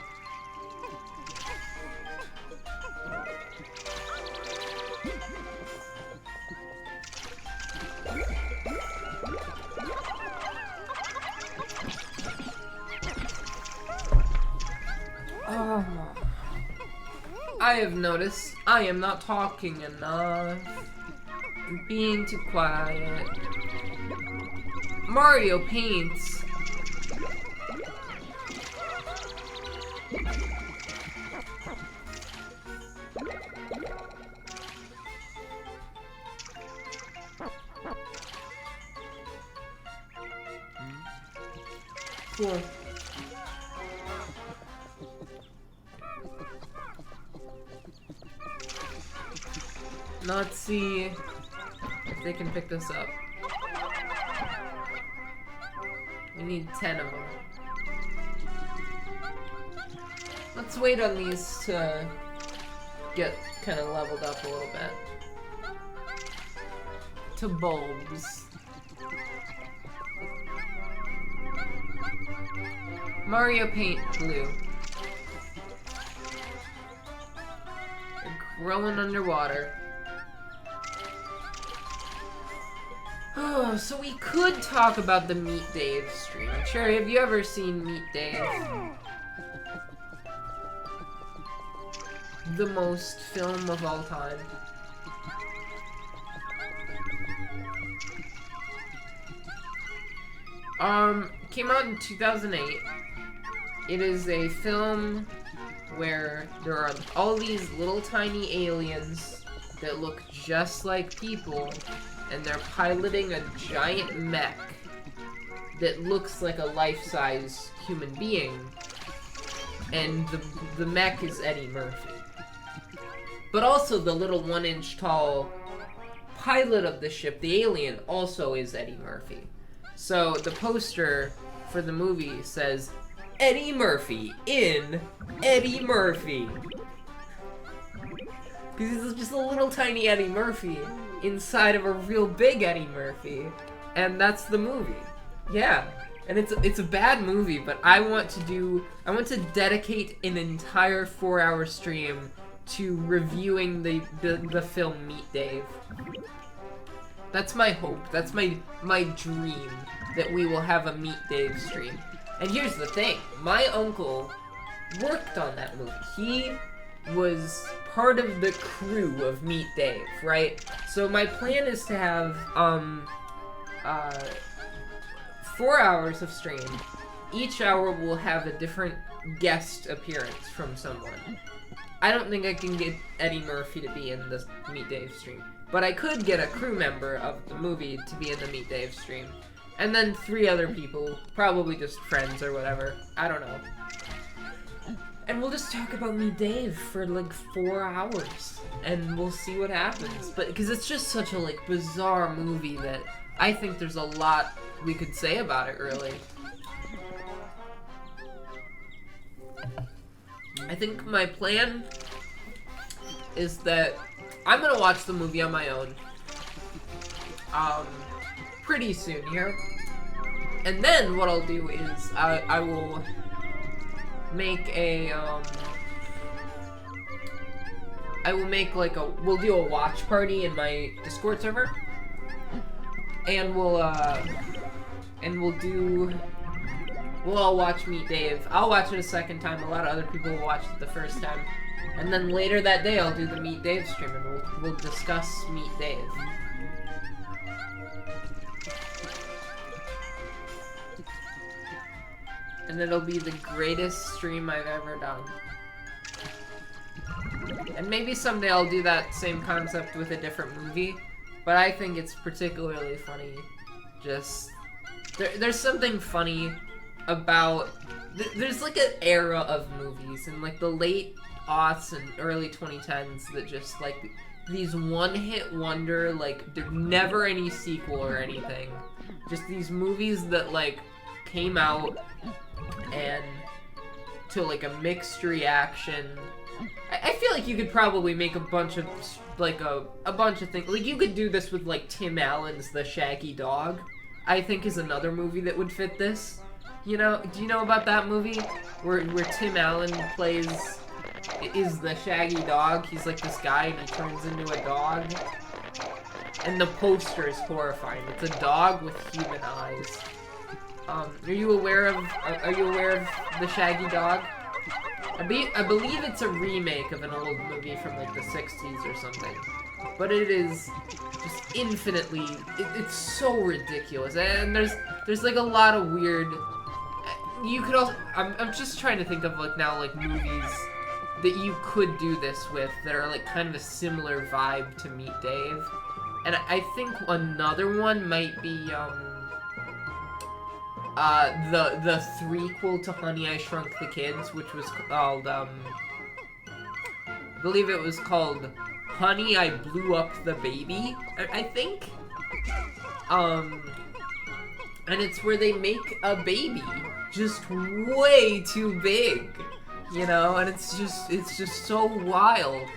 Oh. I have noticed I am not talking enough. I'm being too quiet. Mario paints. Cool. Let's see if they can pick this up. We need 10 of them. Let's wait on these to get kind of leveled up a little bit. To bulbs. Mario paint blue. They're growing underwater. Oh, so we could talk about the Meet Dave stream. Cherry, have you ever seen Meet Dave? The most film of all time. Came out in 2008. It is a film where there are all these little tiny aliens that look just like people, and they're piloting a giant mech that looks like a life-size human being, and the mech is Eddie Murphy. But also the little 1-inch tall pilot of the ship, the alien, also is Eddie Murphy. So the poster for the movie says, Eddie Murphy in Eddie Murphy. Because he's just a little tiny Eddie Murphy inside of a real big Eddie Murphy. And that's the movie. Yeah. And it's a bad movie, but I want to dedicate an entire 4-hour stream to reviewing the film Meet Dave. That's my hope. That's my dream, that we will have a Meet Dave stream. And here's the thing. My uncle worked on that movie. He was part of the crew of Meet Dave, right? So my plan is to have 4 hours of stream. Each hour will have a different guest appearance from someone. I don't think I can get Eddie Murphy to be in the Meet Dave stream, but I could get a crew member of the movie to be in the Meet Dave stream. And then 3 other people, probably just friends or whatever. I don't know. And we'll just talk about Meet Dave for like 4 hours, and we'll see what happens. But because it's just such a like bizarre movie that I think there's a lot we could say about it, really. I think my plan is that I'm gonna watch the movie on my own pretty soon here, and then what I'll do is I will make a we'll do a watch party in my Discord server, and we'll do we'll all watch Meet Dave. I'll watch it a second time. A lot of other people will watch it the first time. And then later that day, I'll do the Meet Dave stream, and we'll discuss Meet Dave. And it'll be the greatest stream I've ever done. And maybe someday I'll do that same concept with a different movie, but I think it's particularly funny. Just, there's something funny about, there's like an era of movies in like the late aughts and early 2010s that just like, these one-hit wonder, like, there's never any sequel or anything. Just these movies that like, came out and to like a mixed reaction. I feel like you could probably make a bunch of like a bunch of things. Like you could do this with like Tim Allen's The Shaggy Dog. I think is another movie that would fit this. You know, do you know about that movie where Tim Allen is the Shaggy Dog? He's like this guy and he turns into a dog. And the poster is horrifying. It's a dog with human eyes. Are you aware of The Shaggy Dog? I believe it's a remake of an old movie from like the 60s or something. But it is just infinitely, it's so ridiculous. And there's like a lot of weird, you could also, I'm just trying to think of like now like movies that you could do this with that are like kind of a similar vibe to Meet Dave. And I think another one might be, the threequel to Honey, I Shrunk the Kids, which was called, I believe it was called Honey, I Blew Up the Baby, I think? And it's where they make a baby just way too big, you know, and it's just so wild.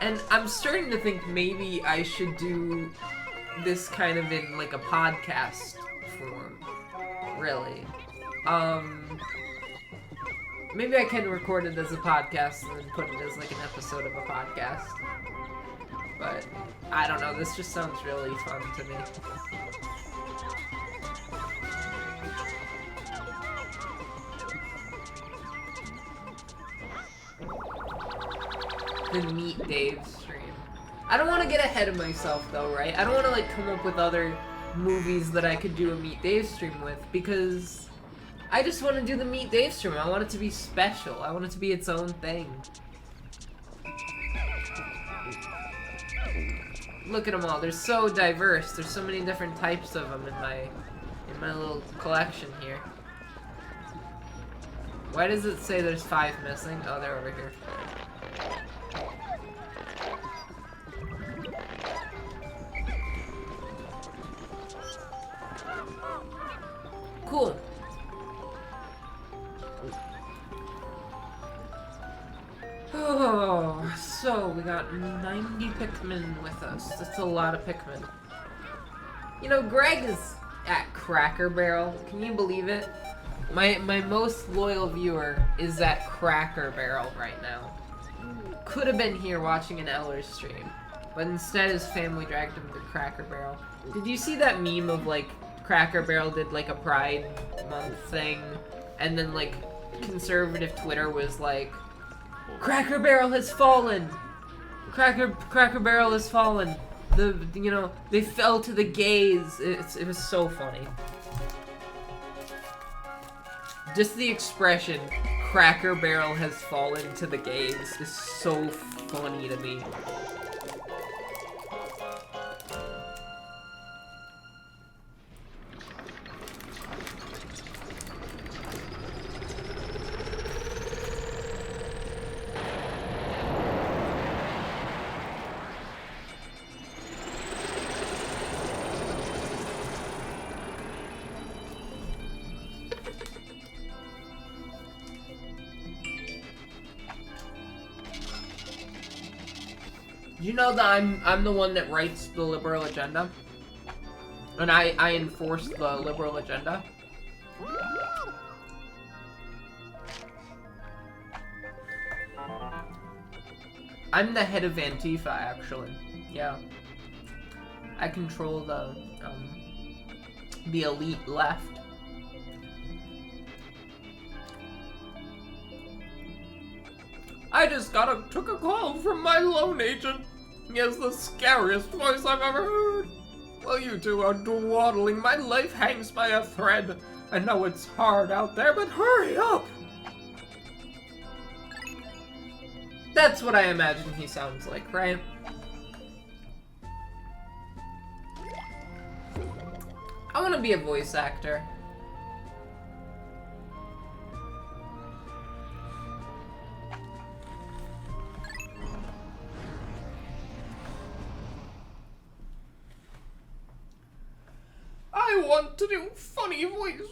And I'm starting to think maybe I should do this kind of in, like, a podcast form. Really. Maybe I can record it as a podcast and then put it as like an episode of a podcast. But, I don't know, this just sounds really fun to me. The Meet Dave stream. I don't want to get ahead of myself though, right? I don't want to like come up with other movies that I could do a Meet Dave stream with, because I just want to do the Meet Dave stream. I want it to be special. I want it to be its own thing. Look at them all. They're so diverse. There's so many different types of them in my little collection here. Why does it say there's 5 missing? Oh, they're over here. Cool. Oh, so we got 90 Pikmin with us. That's a lot of Pikmin. You know, Greg is at Cracker Barrel. Can you believe it? My most loyal viewer is at Cracker Barrel right now. Could have been here watching an Ellers stream, but instead his family dragged him to Cracker Barrel. Did you see that meme of like Cracker Barrel did like a Pride Month thing, and then like conservative Twitter was like, Cracker Barrel has fallen. Cracker Barrel has fallen. They fell to the gays. It was so funny. Just the expression, Cracker Barrel has fallen to the gays, is so funny to me. You know that I'm the one that writes the liberal agenda? And I enforce the liberal agenda? I'm the head of Antifa, actually. Yeah. I control the elite left. I just took a call from my loan agent. He has the scariest voice I've ever heard. Well, you two are dawdling. My life hangs by a thread. I know it's hard out there, but hurry up! That's what I imagine he sounds like, right? I want to be a voice actor. I want to do funny voices.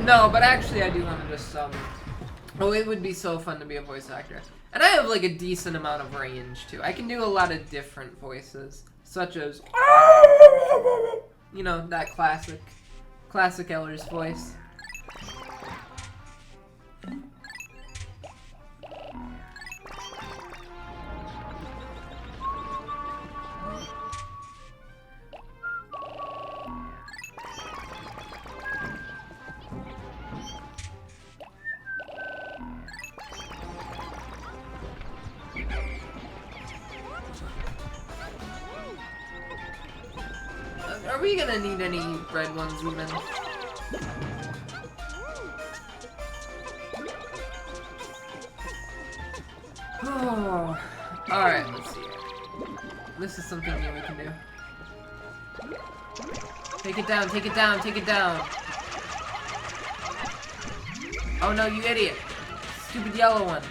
No, but actually I do want to just, oh, it would be so fun to be a voice actor. And I have, like, a decent amount of range, too. I can do a lot of different voices, such as, you know, that classic Ellers voice. Are we gonna need any red ones even? Oh, alright, let's see. This is something new we can do. Take it down, take it down, take it down. Oh no, you idiot. Stupid yellow one.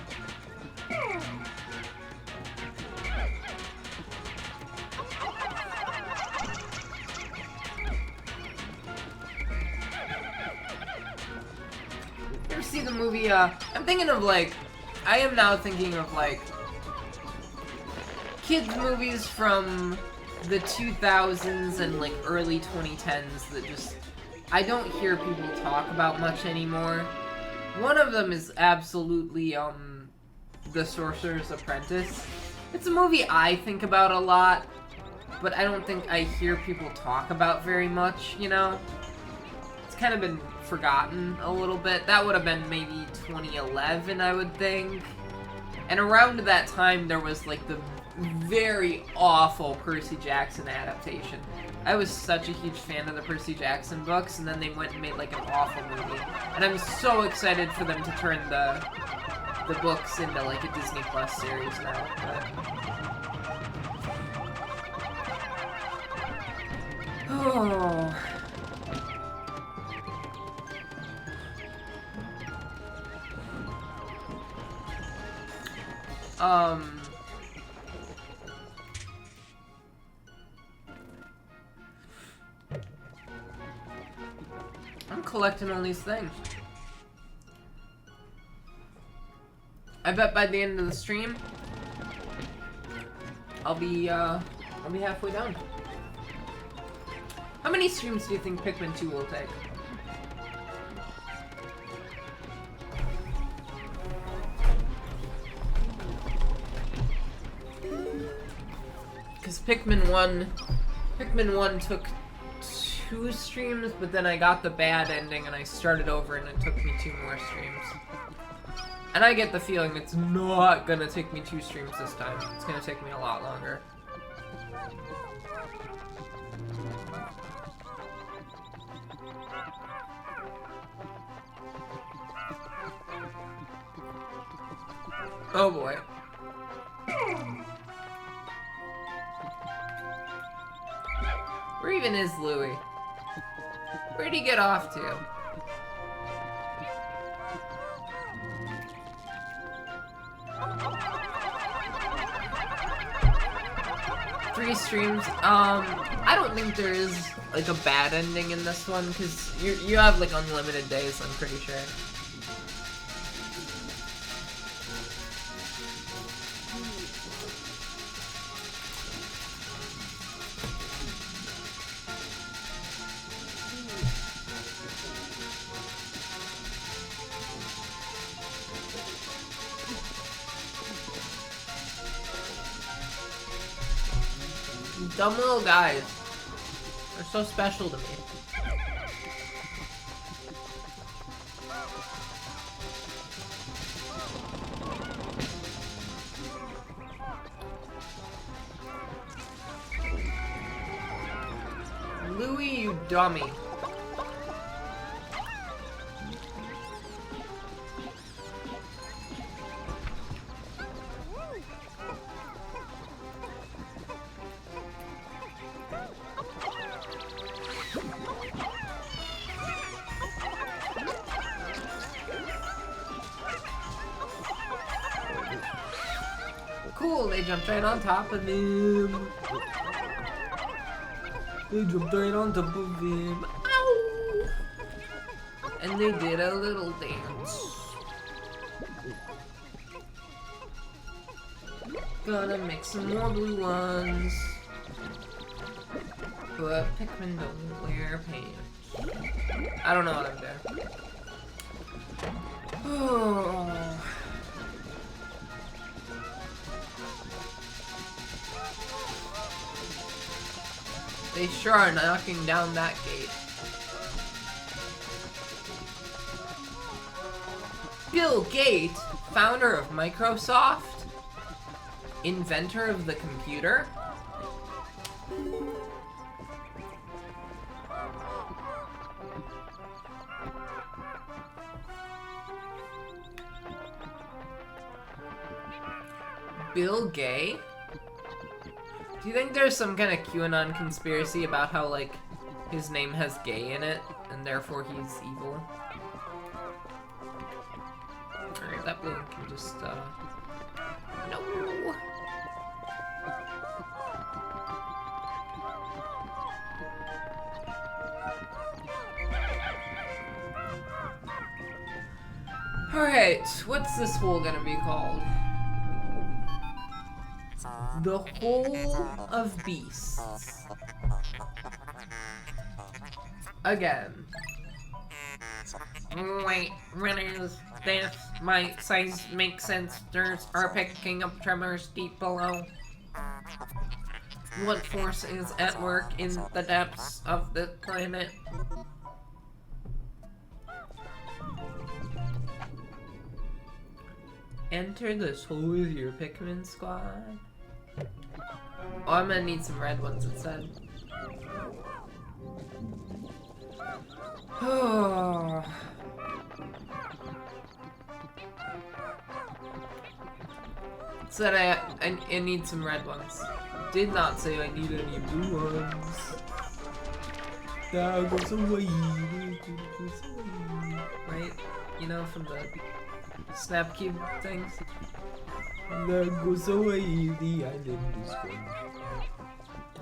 See the movie, I'm thinking of, like, I am now thinking of, like, kids movies from the 2000s and, like, early 2010s that just, I don't hear people talk about much anymore. One of them is absolutely, The Sorcerer's Apprentice. It's a movie I think about a lot, but I don't think I hear people talk about very much, you know? It's kind of been forgotten a little bit. That would have been maybe 2011, I would think. And around that time, there was, like, the very awful Percy Jackson adaptation. I was such a huge fan of the Percy Jackson books, and then they went and made, like, an awful movie. And I'm so excited for them to turn the books into, like, a Disney Plus series now. But... oh... I'm collecting all these things. I bet by the end of the stream, I'll be halfway done. How many streams do you think Pikmin 2 will take? Because Pikmin 1 took 2 streams, but then I got the bad ending and I started over and it took me 2 more streams. And I get the feeling it's not gonna take me 2 streams this time. It's gonna take me a lot longer. Oh boy. Where even is Louie? Where'd he get off to? Three streams. I don't think there is like a bad ending in this one because you have like unlimited days. I'm pretty sure. Dumb little guys. They're so special to me. Wee, you dummy. Cool, they jumped right on top of him. They jumped right on top of him. Ow! And they did a little dance. Gonna make some more blue ones. But Pikmin don't wear pants. I don't know what I'm doing. Oh. They sure are knocking down that gate. Bill Gates, founder of Microsoft, inventor of the computer. Bill Gates? Do you think there's some kind of QAnon conspiracy about how, like, his name has gay in it, and therefore he's evil? Alright, that balloon can just, no! Alright, what's this hole gonna be called? The Hole of Beasts. Again. Wait, really is this? My size makes sense. Stars are picking up tremors deep below. What force is at work in the depths of the planet? Enter this hole with your Pikmin squad. Oh, I'm gonna need some red ones instead. Oh. Said I need some red ones. Did not say I need any blue ones. That goes away. Right? You know, from the Snap Cube things. That goes away, the island is gone.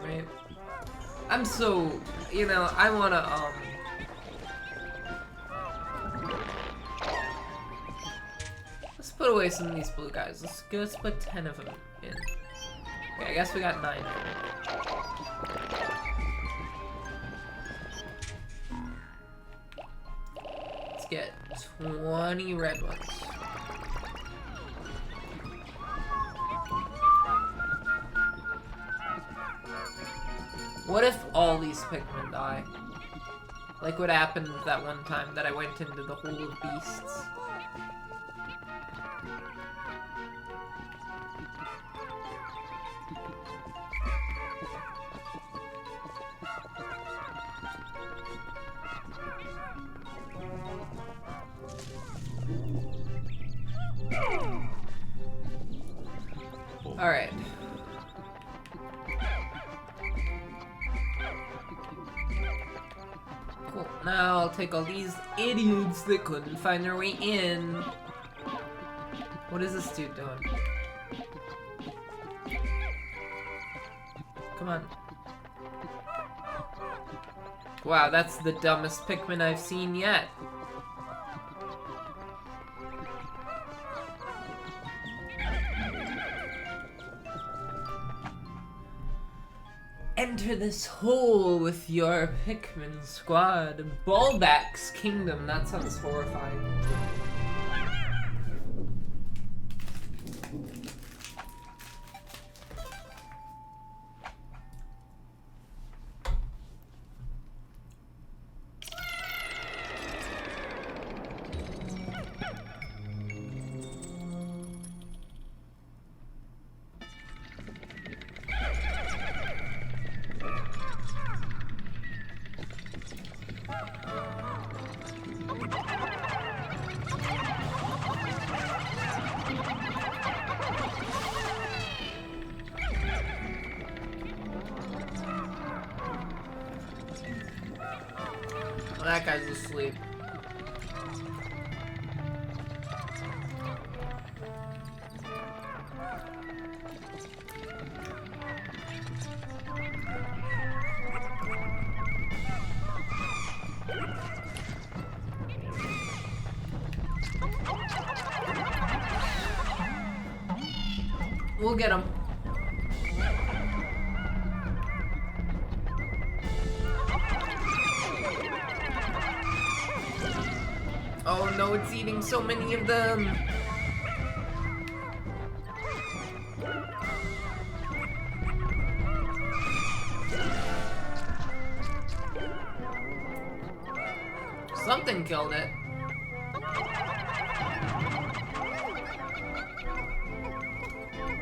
Right? I'm so, you know, I wanna, let's put away some of these blue guys. Let's put 10 of them in. Okay, I guess we got 9. Let's get 20 red ones. What if all these Pikmin die? Like what happened that one time that I went into the Hole of Beasts? Alright. Cool. Now I'll take all these idiots that couldn't find their way in. What is this dude doing? Come on. Wow, that's the dumbest Pikmin I've seen yet. Enter this hole with your Pikmin squad. Ballback's Kingdom. That sounds horrifying. that guy's asleep. We'll get him. Oh no, it's eating so many of them. Something killed it.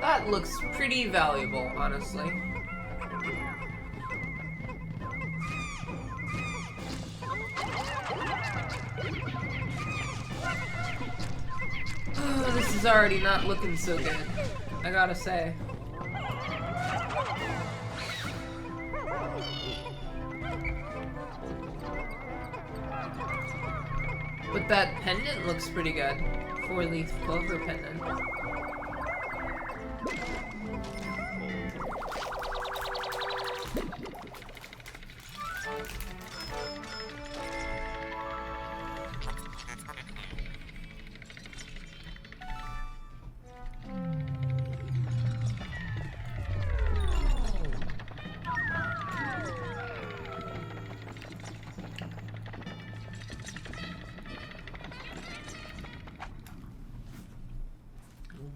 That looks pretty valuable, honestly. Oh, this is already not looking so good, I gotta say. But that pendant looks pretty good. 4-leaf clover pendant.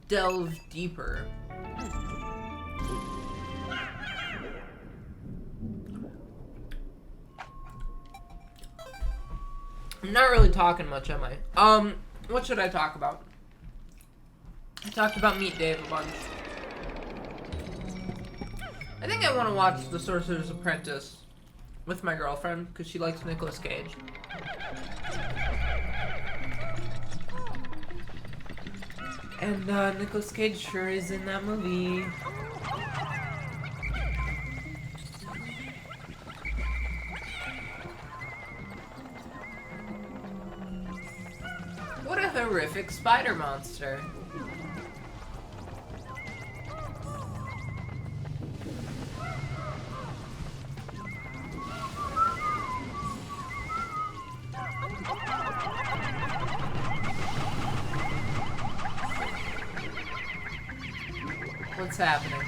Delve deeper. I'm not really talking much, am I? What should I talk about? I talked about Meet Dave a bunch. I think I want to watch The Sorcerer's Apprentice with my girlfriend, because she likes Nicolas Cage. And Nicolas Cage sure is in that movie. What a horrific spider monster. What's happening?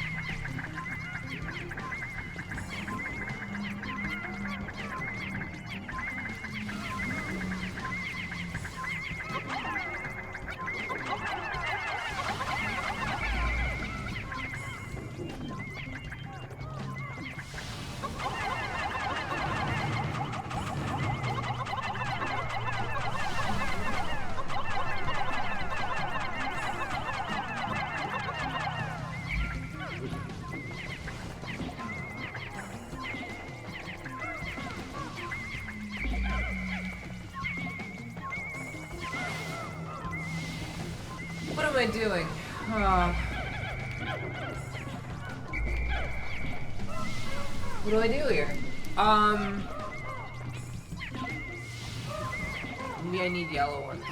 What am I doing? What do I do here? Maybe I need yellow ones.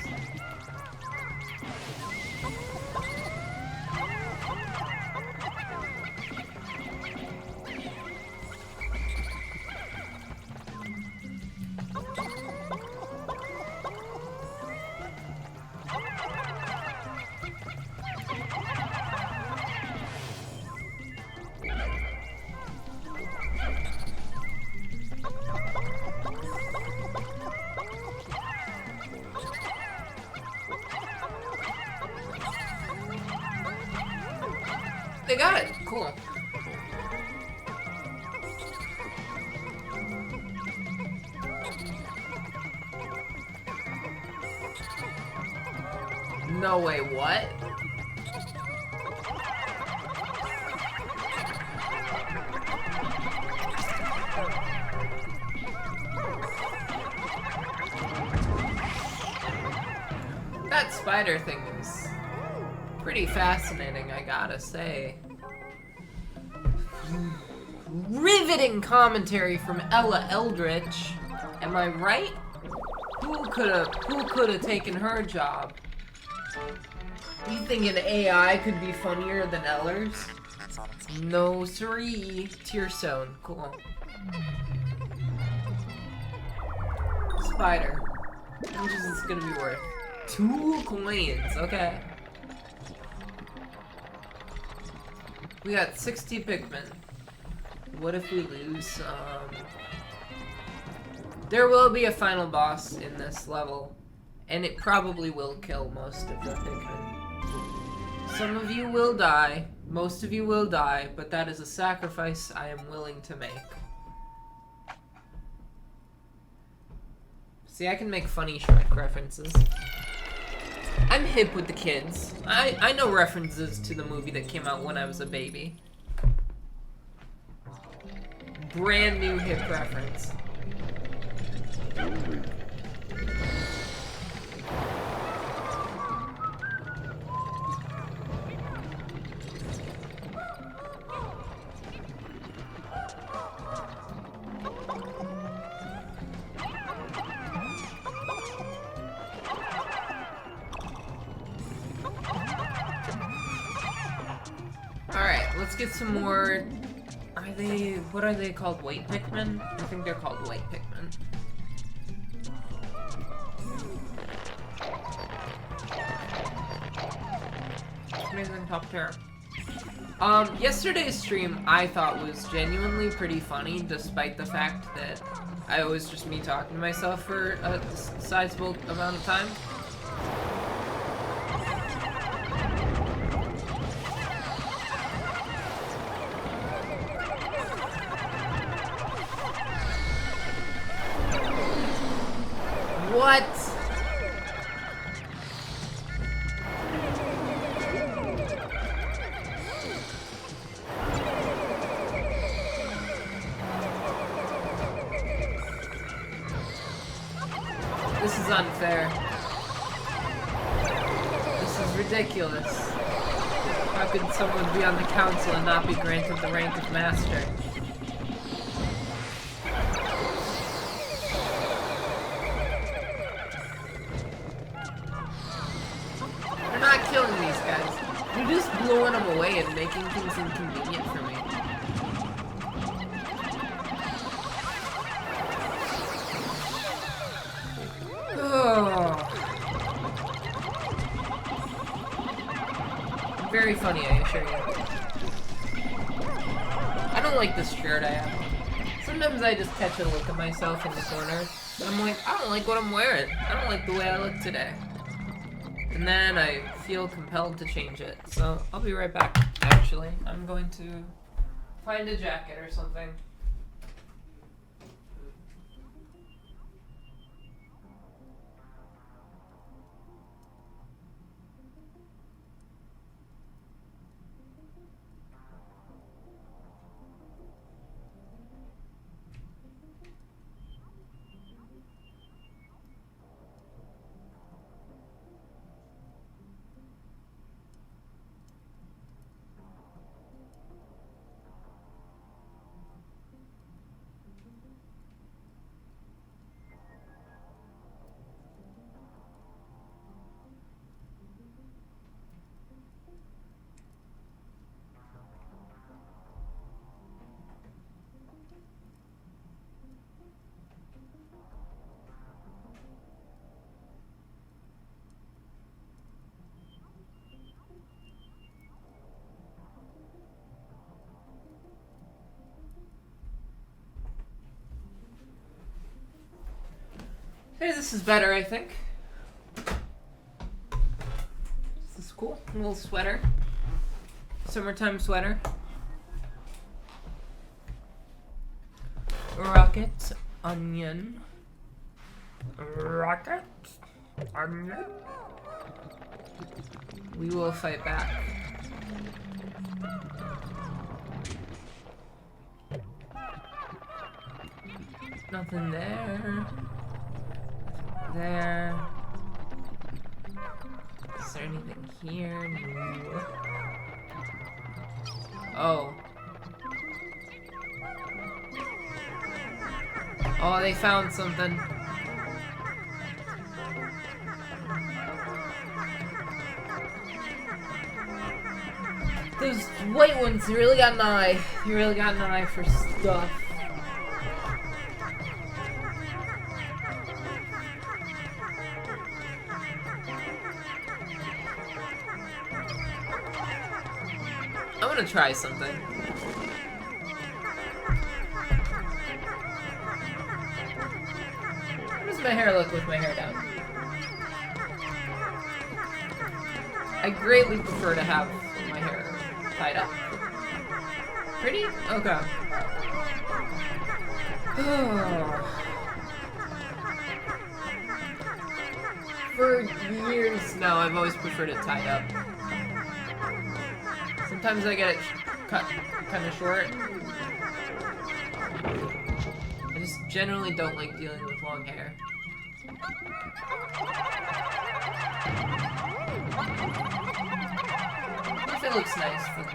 They got it. Cool. No way, what? That spider thing is pretty fascinating, I gotta say. Riveting commentary from Ella Eldritch. Am I right? Who coulda taken her job? You think an AI could be funnier than Ellers? No siree. Tear stone. Cool. Spider. How much is this gonna be worth? 2 coins. Okay. We got 60 Pikmin. What if we lose some? There will be a final boss in this level, and it probably will kill most of the Pikmin. Some of you will die, most of you will die, but that is a sacrifice I am willing to make. See, I can make funny Shrek references. I'm hip with the kids. I know references to the movie that came out when I was a baby. Brand new hip reference. Alright, let's get some more. What are they called? White Pikmin? I think they're called White Pikmin. Amazing top tier. Yesterday's stream I thought was genuinely pretty funny, despite the fact that it was just me talking to myself for a sizable amount of time. What? This is unfair. This is ridiculous. How could someone be on the council and not be granted the rank of master? They're not killing these guys. You're just blowing them away and making things inconvenient for me. Oh. Very funny, I assure you. I don't like this shirt I have. Sometimes I just catch a look at myself in the corner, and I'm like, I don't like what I'm wearing. I don't like the way I look today. And then I feel compelled to change it. So I'll be right back, actually. I'm going to find a jacket or something. Hey, this is better, I think. This is cool. A little sweater. Summertime sweater. Rocket, onion. Rocket, onion. We will fight back. Nothing there. There. Is there anything here? No. Oh. Oh, they found something. Those white ones really got an eye. They really got an eye for stuff. I want to try something. How does my hair look with my hair down? I greatly prefer to have my hair tied up. Pretty? Okay. For years now, I've always preferred it tied up. Sometimes I get it cut kind of short. I just generally don't like dealing with long hair. If it looks nice, then...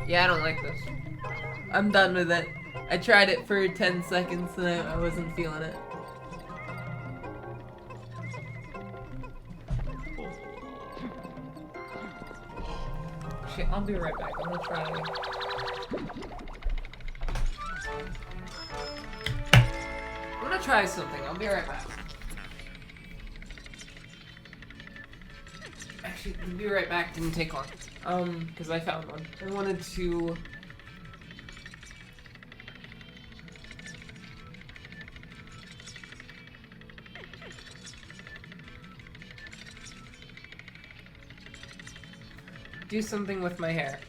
Yeah, I don't like this. I'm done with it. I tried it for 10 seconds and I wasn't feeling it. Shit, I'll be right back. I'm gonna try it. I'm gonna try something. I'll be right back. Actually, be right back didn't take long. Because I found one. I wanted to... do something with my hair.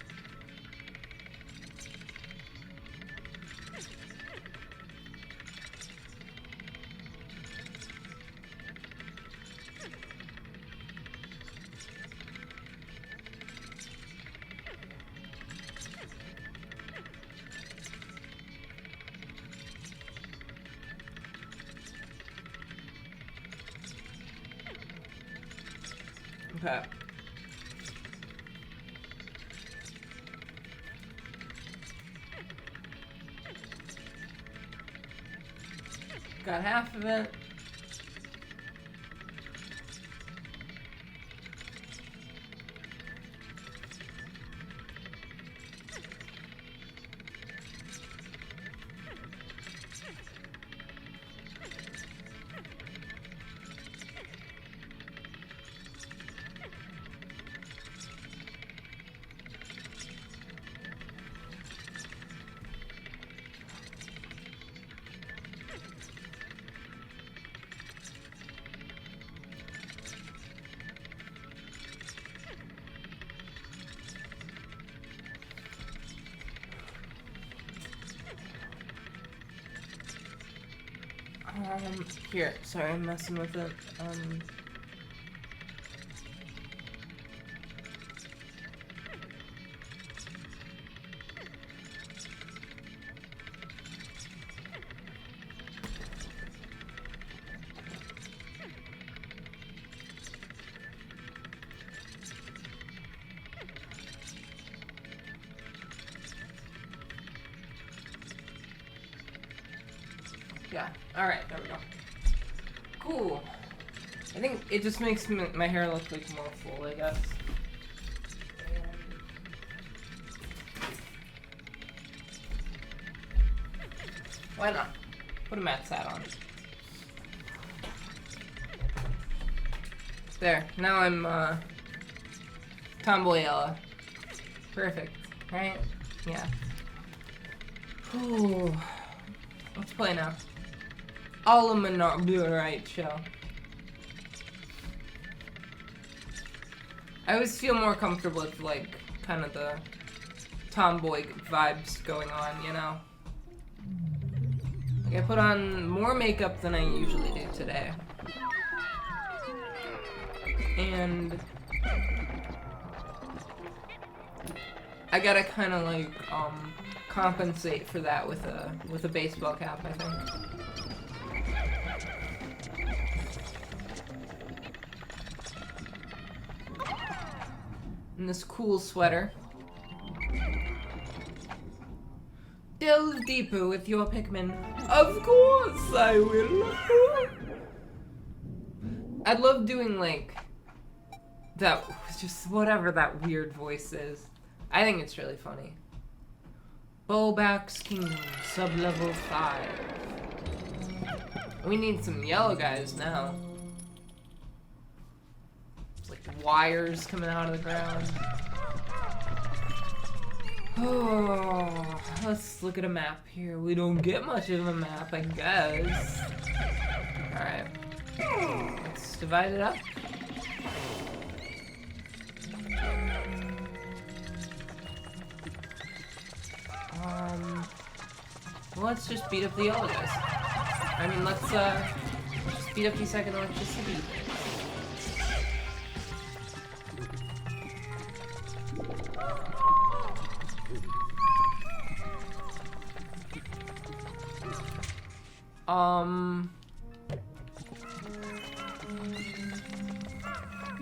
Okay. Got half of it. Here, sorry, I'm messing with it. Yeah, alright, there we go. Cool. I think it just makes my hair look like more full, I guess. Why not? Put a matte hat on. There, now I'm Tomboy Ella. Perfect, right? Yeah. Ooh. Let's play now. Alright, show. I always feel more comfortable with, like, kind of the tomboy vibes going on, you know? Like, I put on more makeup than I usually do today. And I gotta kind of, like, compensate for that with a baseball cap, I think. And this cool sweater. delve deeper with your Pikmin? Of course I will. I love doing like that, just whatever that weird voice is. I think it's really funny. Bowback's Kingdom, sub-level 5. We need some yellow guys now. It's like wires coming out of the ground. Oh, let's look at a map here. We don't get much of a map, I guess. Alright. Let's divide it up. Well, let's just beat up the yellow guys. I mean, let's just beat up these second electricity.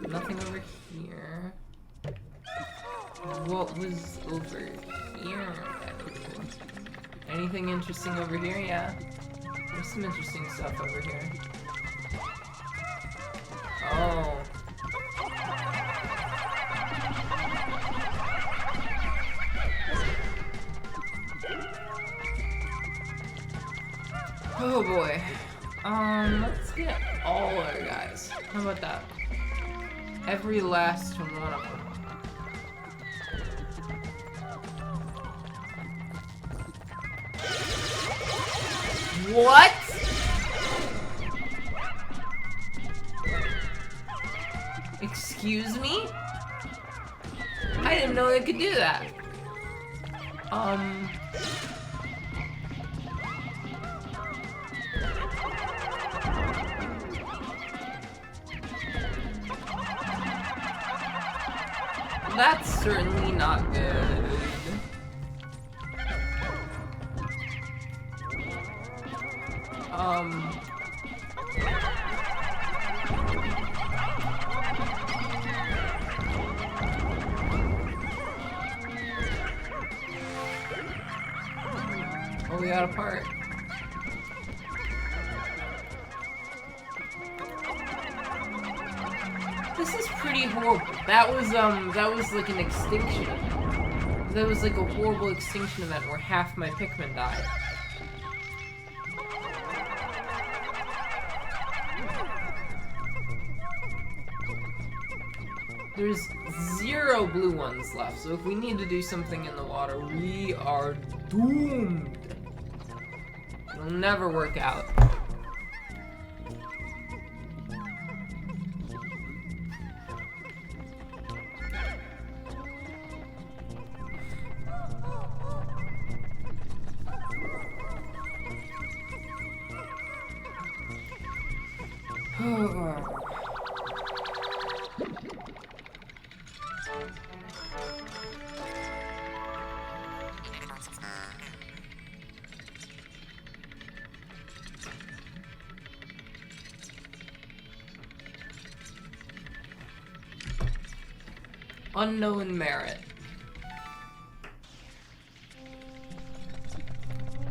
Nothing over here. What was over here? Anything interesting over here? Yeah. There's some interesting stuff over here. Oh. Oh boy. Let's get all our guys. How about that? Every last one of them. What? Excuse me? I didn't know they could do that. That's certainly not good. Oh, we got a part. This is pretty horrible. That was like an extinction event. That was like a horrible extinction event where half my Pikmin died. There's 0 blue ones left, so if we need to do something in the water, we are doomed. It'll never work out. Unknown merit.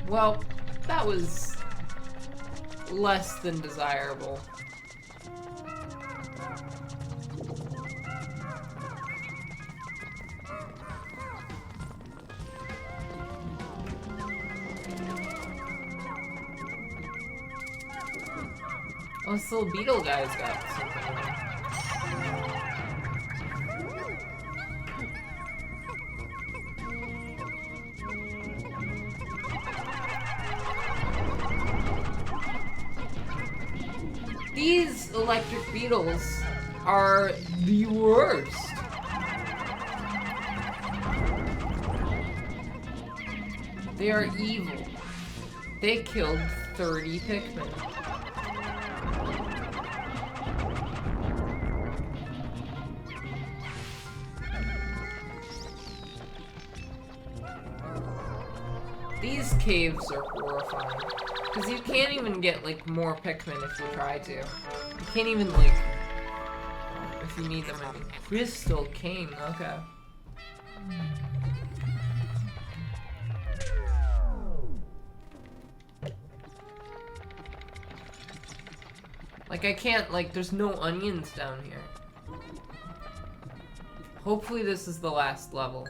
Well, that was less than desirable. Oh, this little beetle guy's got something. These electric beetles are the worst. They are evil. They killed 30 Pikmin. These caves are horrifying. Because you can't even get, like, more Pikmin if you try to. You can't even, like, if you need them. Crystal King, okay. Like, I can't, like, there's no onions down here. Hopefully this is the last level.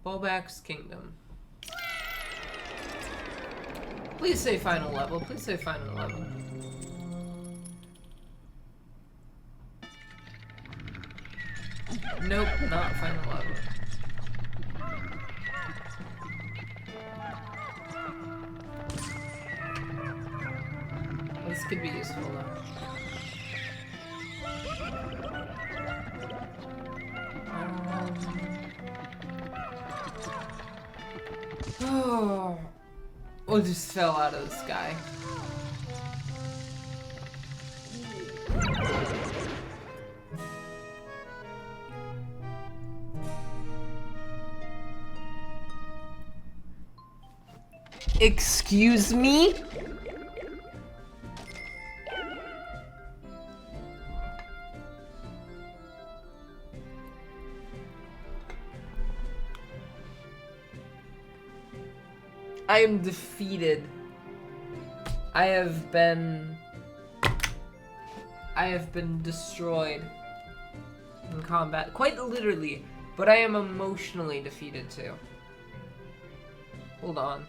Bulback's Kingdom. Please say final level. Please say final level. Nope, not final level. This could be useful though. Oh, it just fell out of the sky. Excuse me? I am defeated. I have been destroyed in combat, quite literally, but I am emotionally defeated too. Hold on.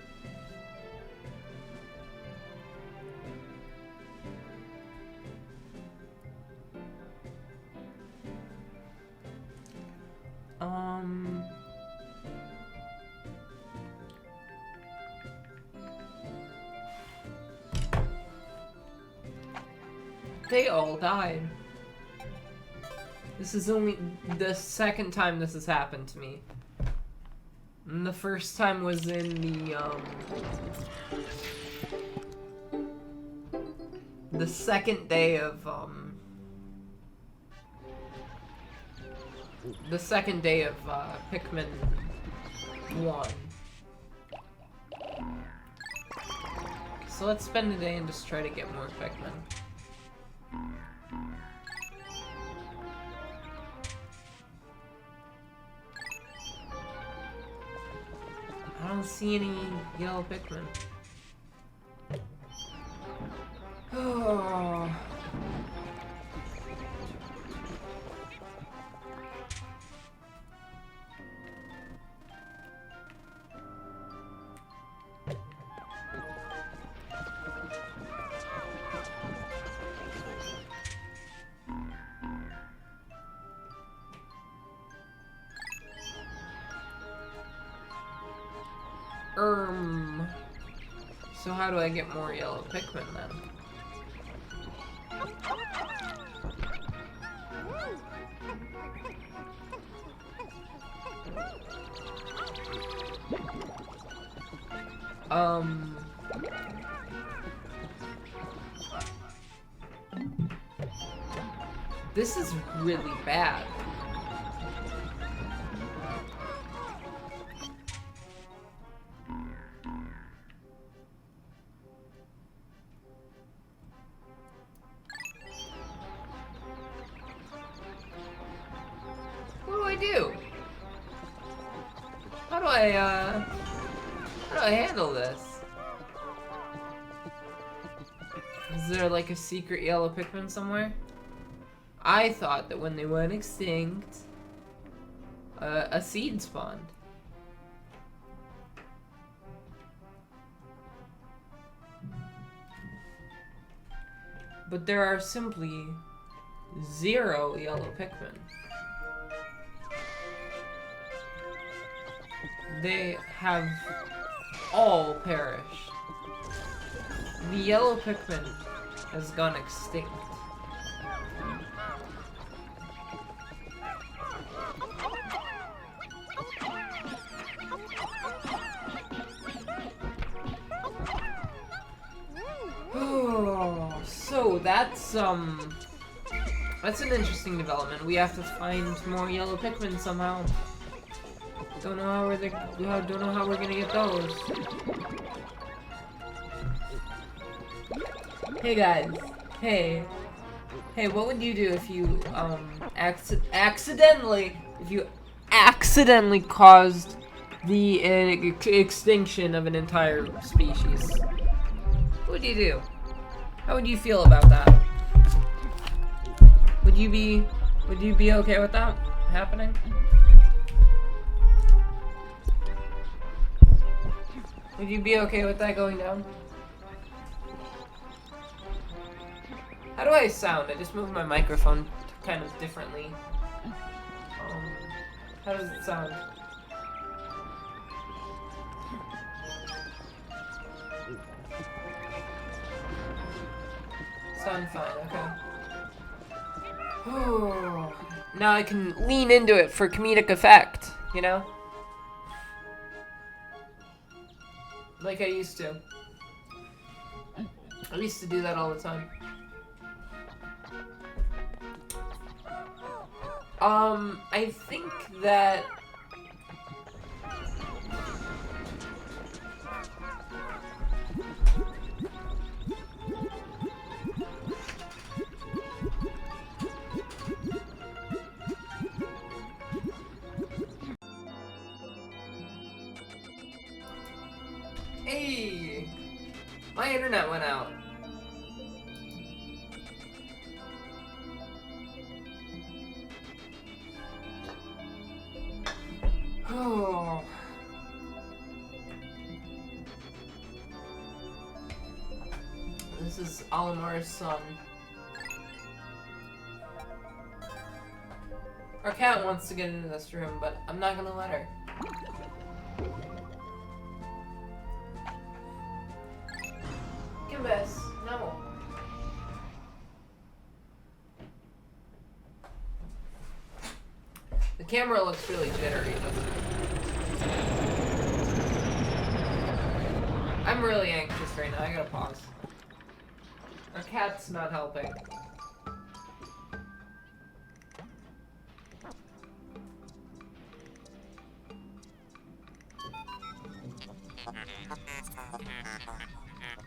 They all died. This is only the second time this has happened to me. And the first time was in the second day of Pikmin 1. So let's spend a day and just try to get more Pikmin. I don't see any yellow Pikmin. Oh. So how do I get more yellow Pikmin then? This is really bad. How do I handle this? Is there like a secret yellow Pikmin somewhere? I thought that when they went extinct, a seed spawned. But there are simply 0 yellow Pikmin. They have all perished. The yellow Pikmin has gone extinct. Oh, so that's an interesting development. We have to find more yellow Pikmin somehow. Don't know how we're gonna get those. Hey guys. Hey, what would you do if you Accidentally, if you accidentally caused the extinction of an entire species, what would you do? How would you feel about that? Would you be okay with that happening? Would you be okay with that going down? How do I sound? I just moved my microphone kind of differently. How does it sound? Sound fine, okay. Oh, now I can lean into it for comedic effect, you know? Like I used to. I used to do that all the time. I think that... Hey! My internet went out. Oh. This is Alimar's son. Our cat wants to get into this room, but I'm not gonna let her. Kimbus, no. The camera looks really jittery, doesn't it? I'm really anxious right now. I gotta pause. Our cat's not helping.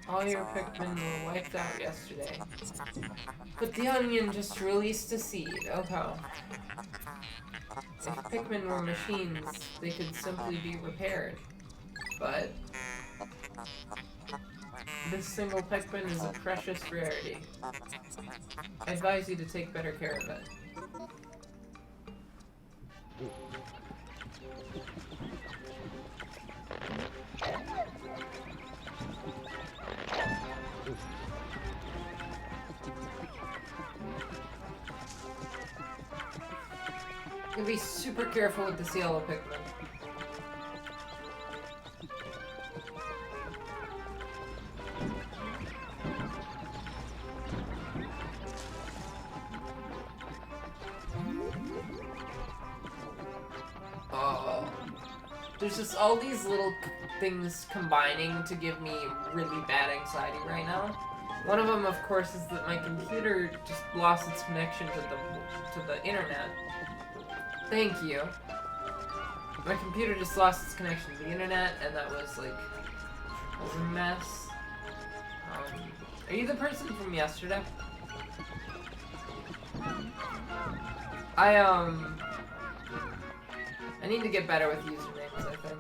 All your Pikmin were wiped out yesterday. But the onion just released a seed. Okay. If Pikmin were machines, they could simply be repaired. But this single Pikmin is a precious rarity. I advise you to take better care of it. You gotta be super careful with this yellow Pikmin. There's just all these little things combining to give me really bad anxiety right now. One of them, of course, is that my computer just lost its connection to the internet. Thank you. My computer just lost its connection to the internet, and that was like a mess. Are you the person from yesterday? I need to get better with usernames, I think.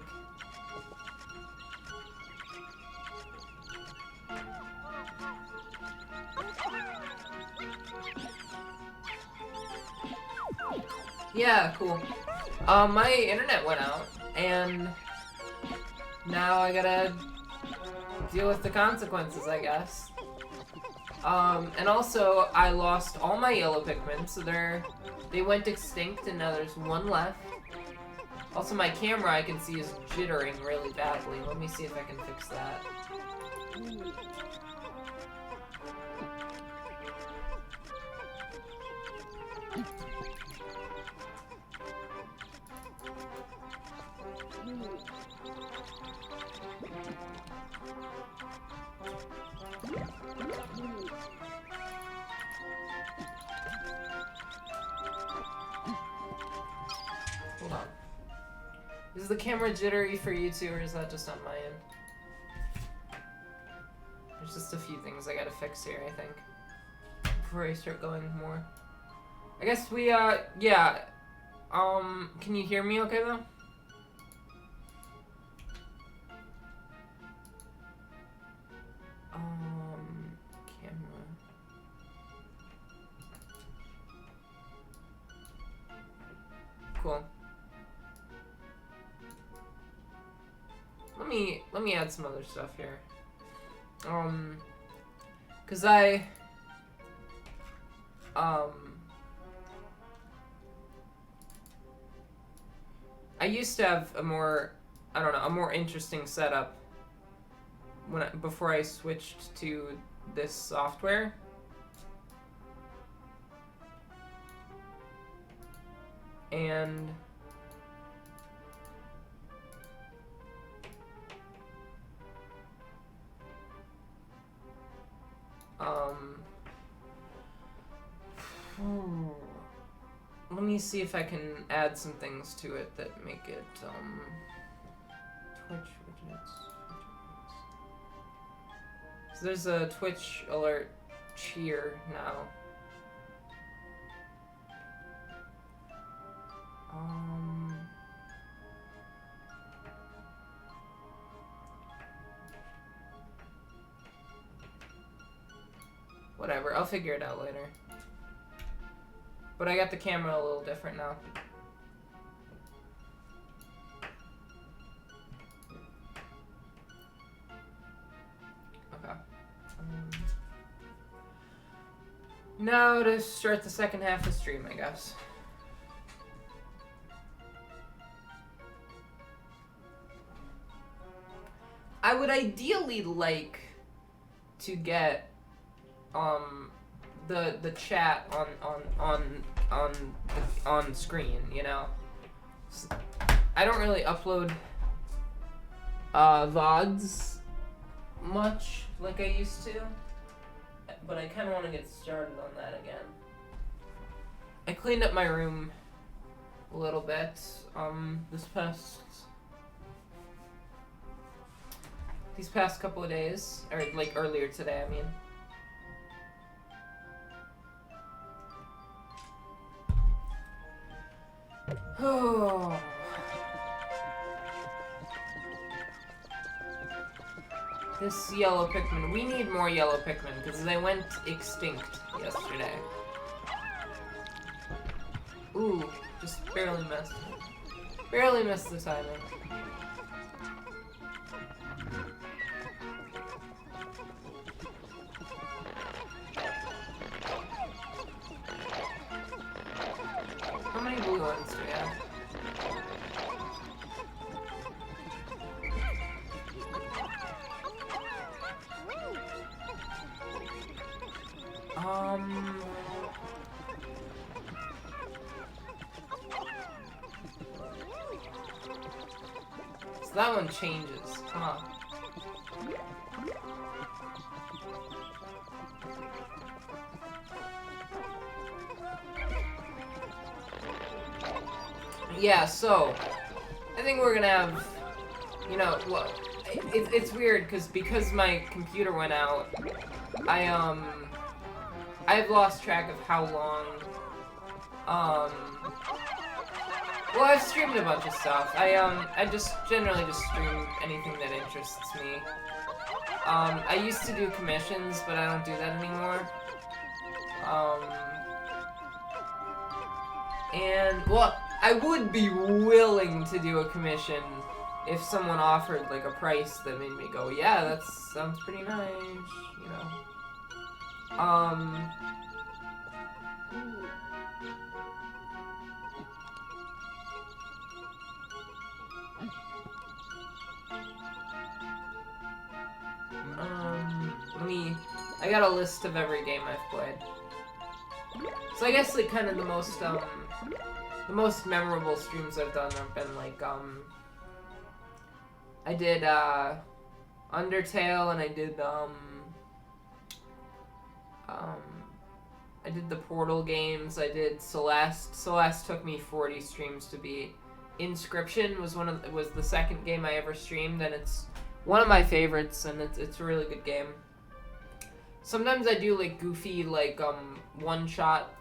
Yeah, cool. My internet went out, and now I gotta deal with the consequences, I guess. And also, I lost all my yellow Pikmin, so they went extinct, and now there's one left. Also, my camera, I can see, is jittering really badly. Let me see if I can fix that. Hold on. Is the camera jittery for you too, or is that just on my end? There's just a few things I gotta fix here, I think, before I start going more. I guess we, yeah. Can you hear me okay, though? Camera. Cool. Let me add some other stuff here. Cause I used to have a more, I don't know, a more interesting setup before I switched to this software. And let me see if I can add some things to it that make it Twitch widgets. So there's a Twitch alert cheer now. Whatever, I'll figure it out later. But I got the camera a little different now. Okay. Now to start the second half of the stream, I guess. I would ideally like to get the chat on screen, you know. I don't really upload VODs much like I used to, but I kind of want to get started on that again. I cleaned up my room a little bit these past couple of days, or like earlier today, I mean. Oh. This yellow Pikmin. We need more yellow Pikmin because they went extinct yesterday. Ooh, just barely missed. Barely missed the timing. How many blue ones do we have? So that one changes, huh? Yeah, so I think we're gonna have, you know, well, it's weird because my computer went out. I've lost track of how long. Well, I've streamed a bunch of stuff. I just generally just stream anything that interests me. I used to do commissions, but I don't do that anymore. And well, I would be willing to do a commission if someone offered like a price that made me go, yeah, that sounds pretty nice, you know. I got a list of every game I've played. So I guess like kind of the most memorable streams I've done have been like I did Undertale, and I did the Portal games. I did Celeste. Celeste took me 40 streams to beat. Inscription was was the second game I ever streamed, and it's one of my favorites, and it's a really good game. Sometimes I do like goofy like one-shot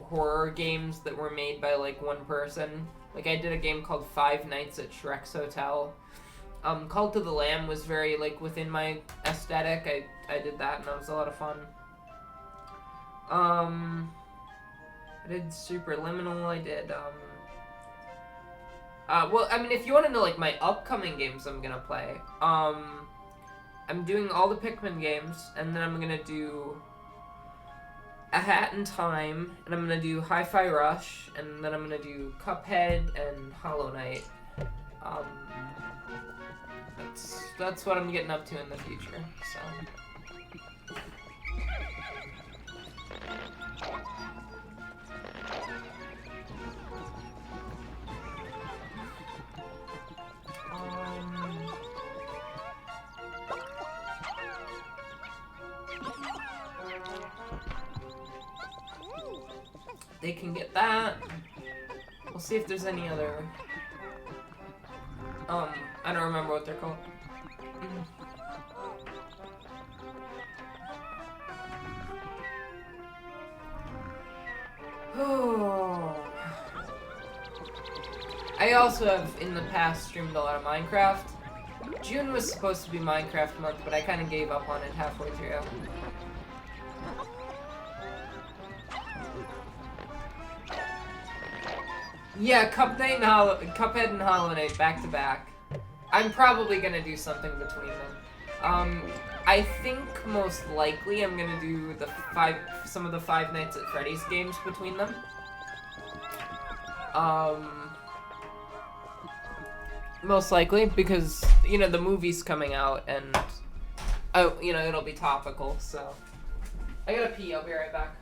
horror games that were made by like one person. Like I did a game called Five Nights at Shrek's Hotel. Cult of the Lamb was very like within my aesthetic. I did that and that was a lot of fun. I did Superliminal. I did well, I mean, if you want to know like my upcoming games I'm gonna play, I'm doing all the Pikmin games, and then I'm gonna do A Hat in Time, and I'm gonna do Hi-Fi Rush, and then I'm gonna do Cuphead and Hollow Knight. That's what I'm getting up to in the future. So. They can get that. We'll see if there's any other. I don't remember what they're called. Oh. I also have in the past streamed a lot of Minecraft. June was supposed to be Minecraft month, but I kind of gave up on it halfway through. Yeah, Cuphead and Hollow Knight back to back. I'm probably gonna do something between them. I think most likely I'm gonna do some of the Five Nights at Freddy's games between them. Most likely because you know the movie's coming out and you know it'll be topical. So I gotta pee. I'll be right back.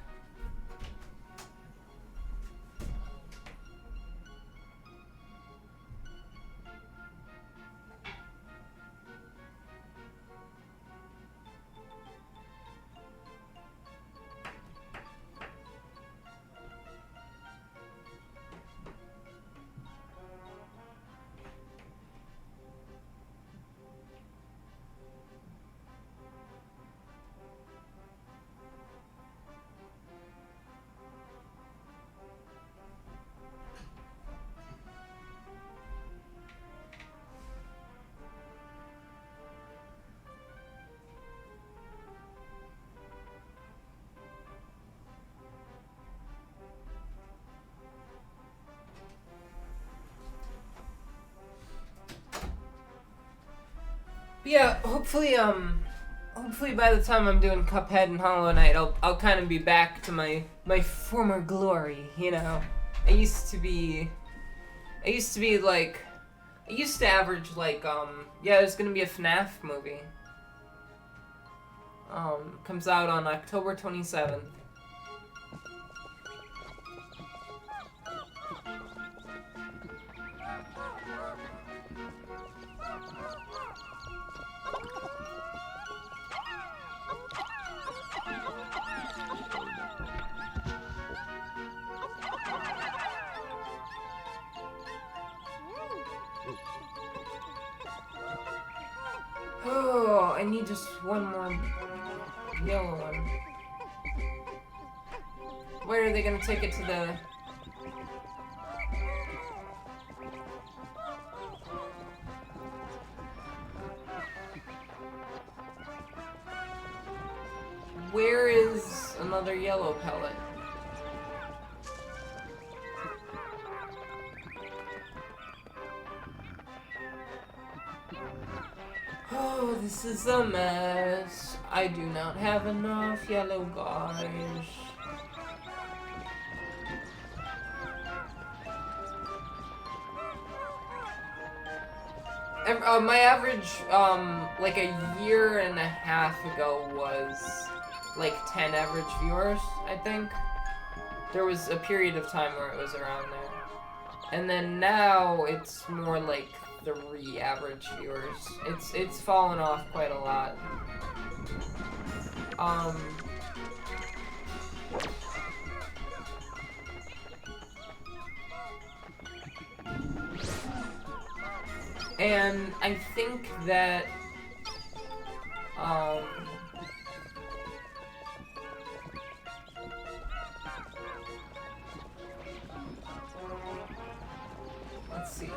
Yeah, hopefully by the time I'm doing Cuphead and Hollow Knight, I'll kind of be back to my former glory, you know. I used to average like yeah, there's gonna be a FNAF movie. Comes out on October 27th. Oh, I need just one more yellow one. Where are they gonna take it to the... Where is another yellow pellet? Oh, this is a mess. I do not have enough yellow guys. My average, like a year and a half ago was like 10 average viewers, I think. There was a period of time where it was around there. And then now it's more like 3 average viewers. It's fallen off quite a lot. And I think that see.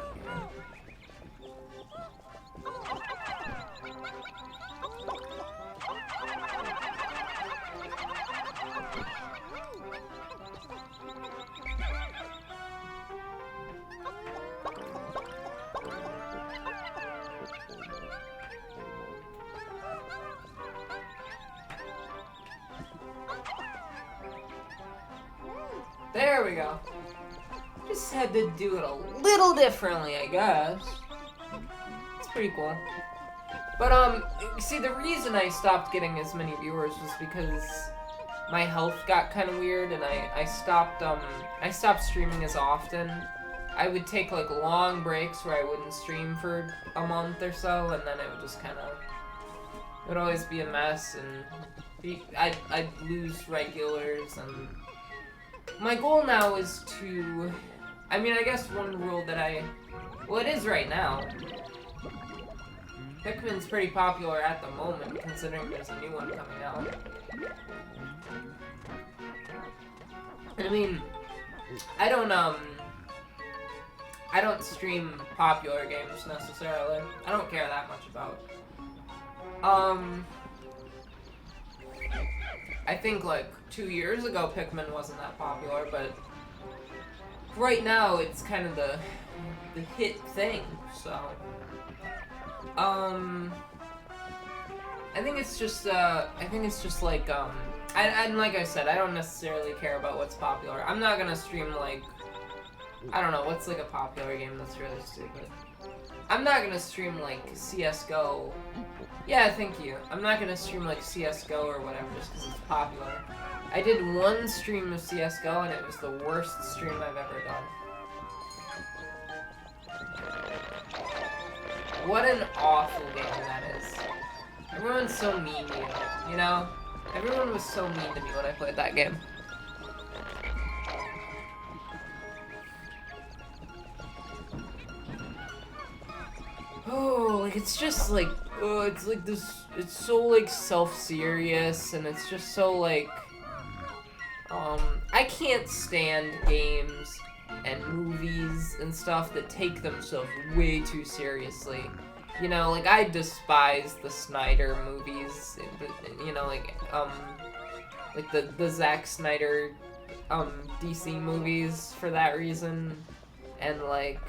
There we go. Just had to do it a little differently, I guess. It's pretty cool. But, see, the reason I stopped getting as many viewers was because my health got kind of weird, and I stopped streaming as often. I would take, like, long breaks where I wouldn't stream for a month or so, and then it would just kind of... It would always be a mess, and I'd lose regulars, and... My goal now is to... I mean, I guess one rule that well, it is right now. Pikmin's pretty popular at the moment, considering there's a new one coming out. I mean, I don't stream popular games, necessarily. I don't care that much about. I think, like, 2 years ago, Pikmin wasn't that popular, but right now, it's kind of the hit thing, so... I think it's just like, and like I said, I don't necessarily care about what's popular. I'm not gonna stream, like, I don't know, what's, like, a popular game that's really stupid? I'm not gonna stream, like, CSGO. Yeah, thank you. I'm not gonna stream, like, CSGO or whatever just because it's popular. I did one stream of CSGO, and it was the worst stream I've ever done. What an awful game that is. Everyone's so mean to you, you know? Everyone was so mean to me when I played that game. Oh, like, it's just, like, it's, like, this, it's so, like, self-serious, and it's just so, like, I can't stand games and movies and stuff that take themselves way too seriously. You know, like, I despise the Snyder movies, you know, like the Zack Snyder, DC movies for that reason, and, like,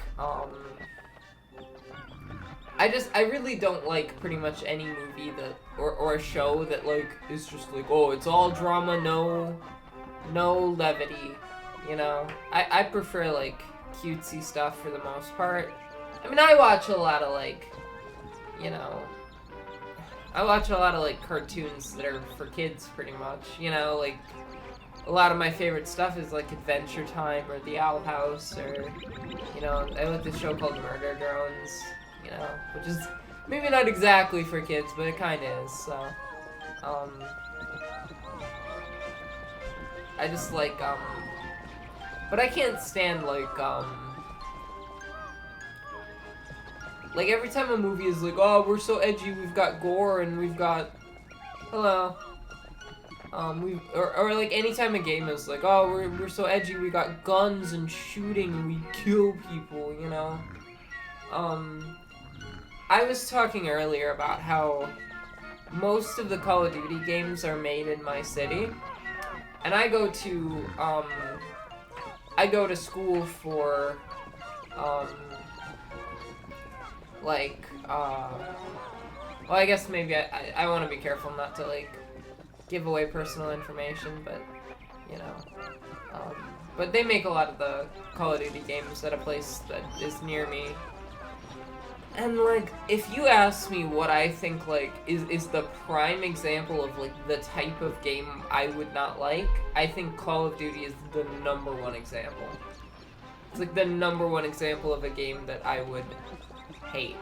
I really don't like pretty much any movie that, or a show that, like, is just like, oh, it's all drama, no levity, you know? I prefer, like, cutesy stuff for the most part. I mean, I watch a lot of, like, you know, I watch a lot of, like, cartoons that are for kids, pretty much, you know, like, a lot of my favorite stuff is, like, Adventure Time, or The Owl House, or, you know, I like this show called Murder Drones, you know, which is maybe not exactly for kids, but it kinda is, so, I just, like, but I can't stand, like, every time a movie is like, oh, we're so edgy, we've got gore, and we've got, hello, or like, anytime a game is like, oh, we're so edgy, we got guns and shooting, and we kill people, you know, I was talking earlier about how most of the Call of Duty games are made in my city, and I go to school for, like, well, I guess maybe I want to be careful not to, like, give away personal information, but, you know, but they make a lot of the Call of Duty games at a place that is near me. And, like, if you ask me what I think, like, is the prime example of, like, the type of game I would not like, I think Call of Duty is the #1 example. It's, like, the #1 example of a game that I would hate.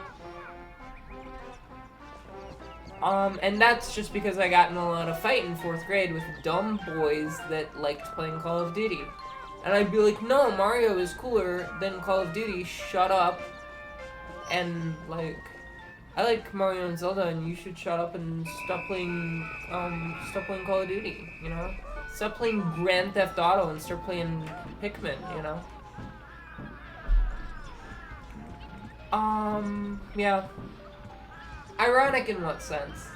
And that's just because I got in a lot of fight in 4th grade with dumb boys that liked playing Call of Duty. And I'd be like, no, Mario is cooler than Call of Duty, shut up. And, like, I like Mario and Zelda, and you should shut up and stop playing Call of Duty, you know? Stop playing Grand Theft Auto and start playing Pikmin, you know? Yeah. Ironic in what sense?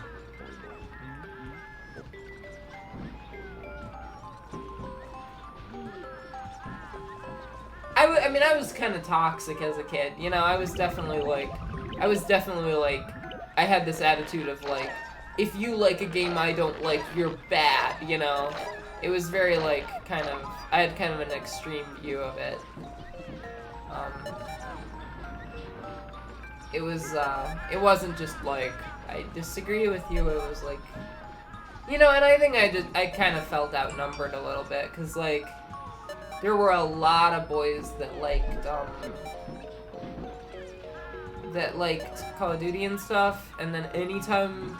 I mean, I was kind of toxic as a kid. You know, I was definitely like, I had this attitude of like, if you like a game I don't like, you're bad, you know? It was very like, I had kind of an extreme view of it. It wasn't just like, I disagree with you, it was like, you know, and I think I kind of felt outnumbered a little bit, because like, there were a lot of boys that liked Call of Duty and stuff, and then anytime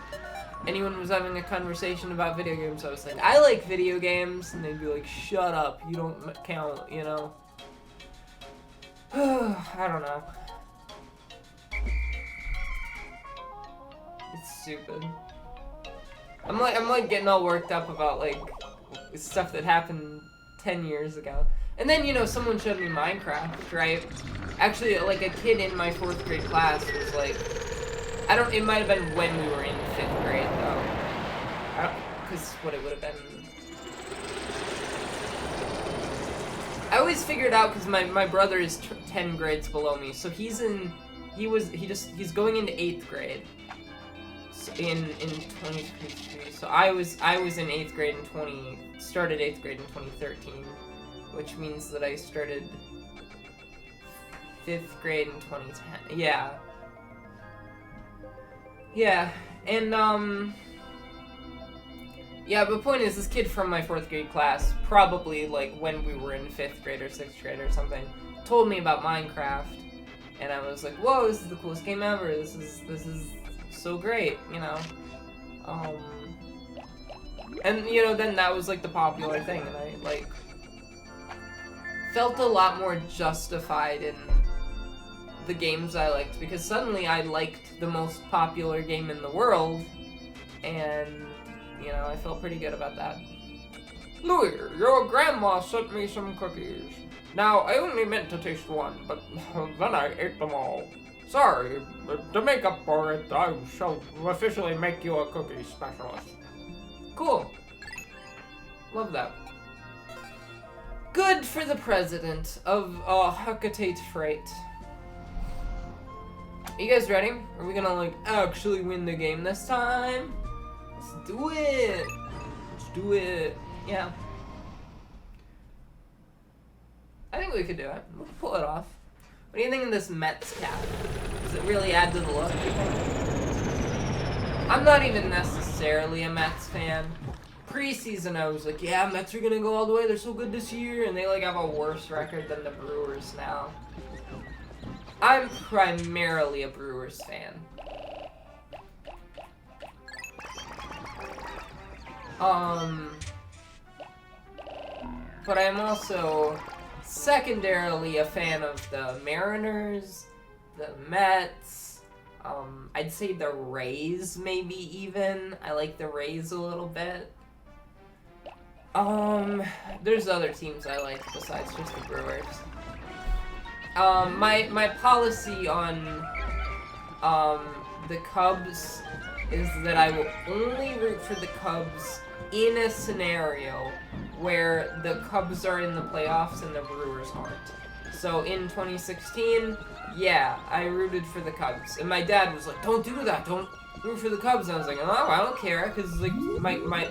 anyone was having a conversation about video games, I was like, I like video games, and they'd be like, shut up, you don't count, you know? I don't know. It's stupid. I'm like getting all worked up about like stuff that happened 10 years ago. And then, you know, someone showed me Minecraft, right? Actually, like, a kid in my 4th grade class was like, it might have been when we were in 5th grade, though. Because what it would have been. I always figured out, because my brother is 10 grades below me, so he's going into 8th grade. In 2023. So I was in 8th grade started 8th grade in 2013, which means that I started 5th grade in 2010. Yeah. Yeah, and yeah, but point is, this kid from my 4th grade class, probably like when we were in 5th grade or 6th grade or something, told me about Minecraft, and I was like, whoa, this is the coolest game ever, this is so great, you know. And you know, then that was like the popular thing, and I like felt a lot more justified in the games I liked, because suddenly I liked the most popular game in the world, and you know, I felt pretty good about that. Louis, your grandma sent me some cookies. Now, I only meant to taste one, but then I ate them all. Sorry, but to make up for it, I shall officially make you a cookie specialist. Cool. Love that. Good for the president of Hecate Freight. Are you guys ready? Are we gonna, like, actually win the game this time? Let's do it! Let's do it. Yeah. I think we could do it. We'll pull it off. What do you think of this Mets cap? Does it really add to the look, do you think? I'm not even necessarily a Mets fan. Preseason, I was like, yeah, Mets are gonna go all the way, they're so good this year, and they, like, have a worse record than the Brewers now. I'm primarily a Brewers fan. But I'm also secondarily a fan of the Mariners, the Mets, I'd say the Rays maybe even. I like the Rays a little bit. There's other teams I like besides just the Brewers. My policy on, the Cubs is that I will only root for the Cubs in a scenario where the Cubs are in the playoffs and the Brewers aren't. So in 2016, yeah, I rooted for the Cubs. And my dad was like, don't do that, don't root for the Cubs. And I was like, oh, I don't care, because like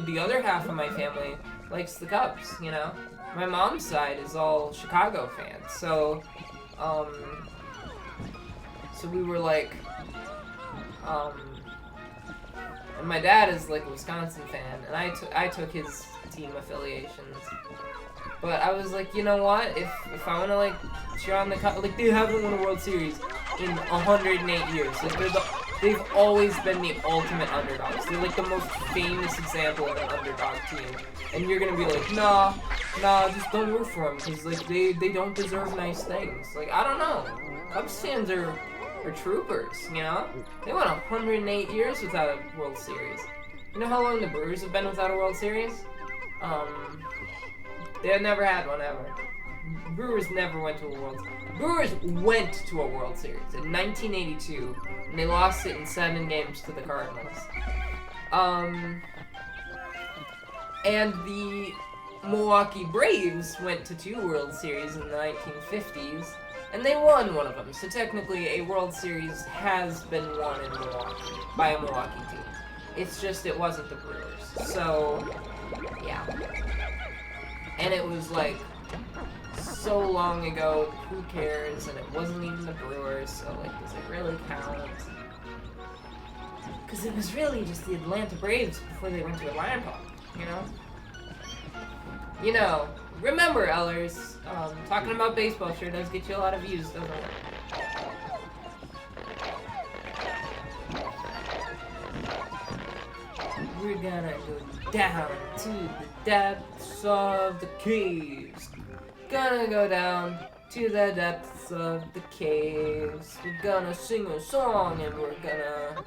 the other half of my family likes the Cubs, you know? My mom's side is all Chicago fans, so we were like, and my dad is like a Wisconsin fan, and I took his team affiliations. But I was like, you know what? If I want to like cheer on the like they haven't won a World Series in 108 years. Like they've always been the ultimate underdogs. They're like the most famous example of an underdog team. And you're gonna be like, nah, just don't root for them because like they don't deserve nice things. Like I don't know. Cubs fans are troopers, you know? They went 108 years without a World Series. You know how long the Brewers have been without a World Series? They had never had one ever. Brewers never went to a World Series. Brewers went to a World Series in 1982, and they lost it in 7 games to the Cardinals. And the Milwaukee Braves went to 2 World Series in the 1950s, and they won one of them. So technically, a World Series has been won in Milwaukee by a Milwaukee team. It's just it wasn't the Brewers. So, yeah. And it was like so long ago, who cares? And it wasn't even the Brewers, so like, does it really count? Because it was really just the Atlanta Braves before they went to Atlanta, you know? You know, remember, Ellers, talking about baseball sure does get you a lot of views, doesn't it? We're gonna go down to the depths of the caves. Gonna go down to the depths of the caves. We're gonna sing a song and we're gonna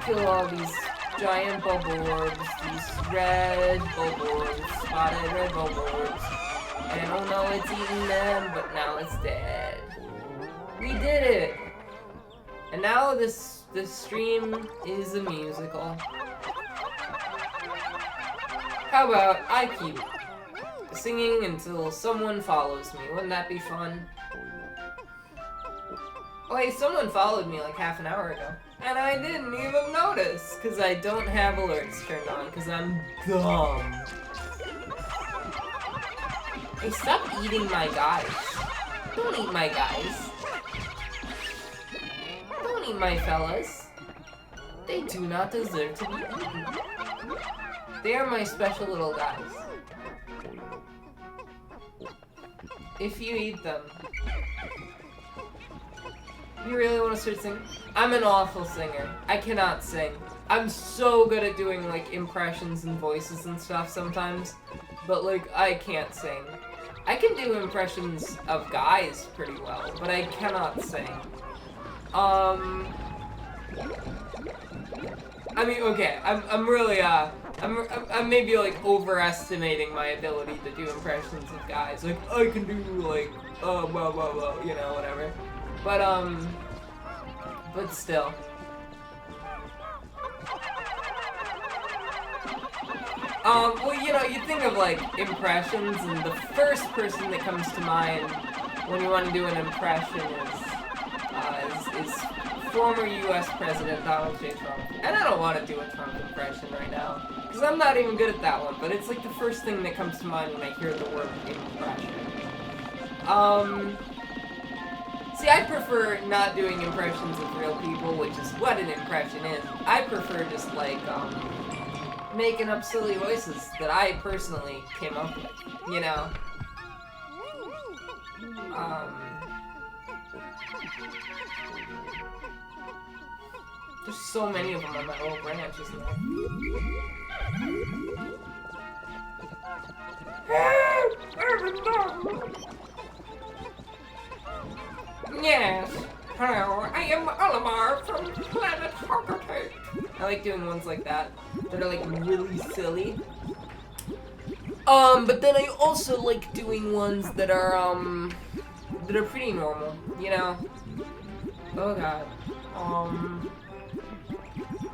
kill all these giant bubble orbs, these red bubble orbs, spotted red bubble orbs. And oh no, it's eating them, but now it's dead. We did it! And now this stream is a musical. How about I keep singing until someone follows me? Wouldn't that be fun? Oh hey, someone followed me like half an hour ago. And I didn't even notice, because I don't have alerts turned on, because I'm dumb. Hey, stop eating my guys. Don't eat my guys. Don't eat my fellas. They do not deserve to be eaten. They are my special little guys. If you eat them. You really want to start singing? I'm an awful singer. I cannot sing. I'm so good at doing, like, impressions and voices and stuff sometimes, but, like, I can't sing. I can do impressions of guys pretty well, but I cannot sing. I mean, okay, I'm really, I'm maybe, like, overestimating my ability to do impressions of guys. Like, I can do, like, blah, blah, blah, you know, whatever. But still. Well, you know, you think of, like, impressions, and the first person that comes to mind when you want to do an impression is former U.S. President Donald J. Trump. And I don't want to do a Trump impression right now, because I'm not even good at that one, but it's, like, the first thing that comes to mind when I hear the word impression. See, I prefer not doing impressions of real people, which is what an impression is. I prefer just, like, making up silly voices that I personally came up with, you know? There's so many of them on that little branch, isn't there? Yes. Hello, I am Olimar from Planet Harkertate. I like doing ones like that that are like really silly. But then I also like doing ones that are pretty normal, you know? Oh god.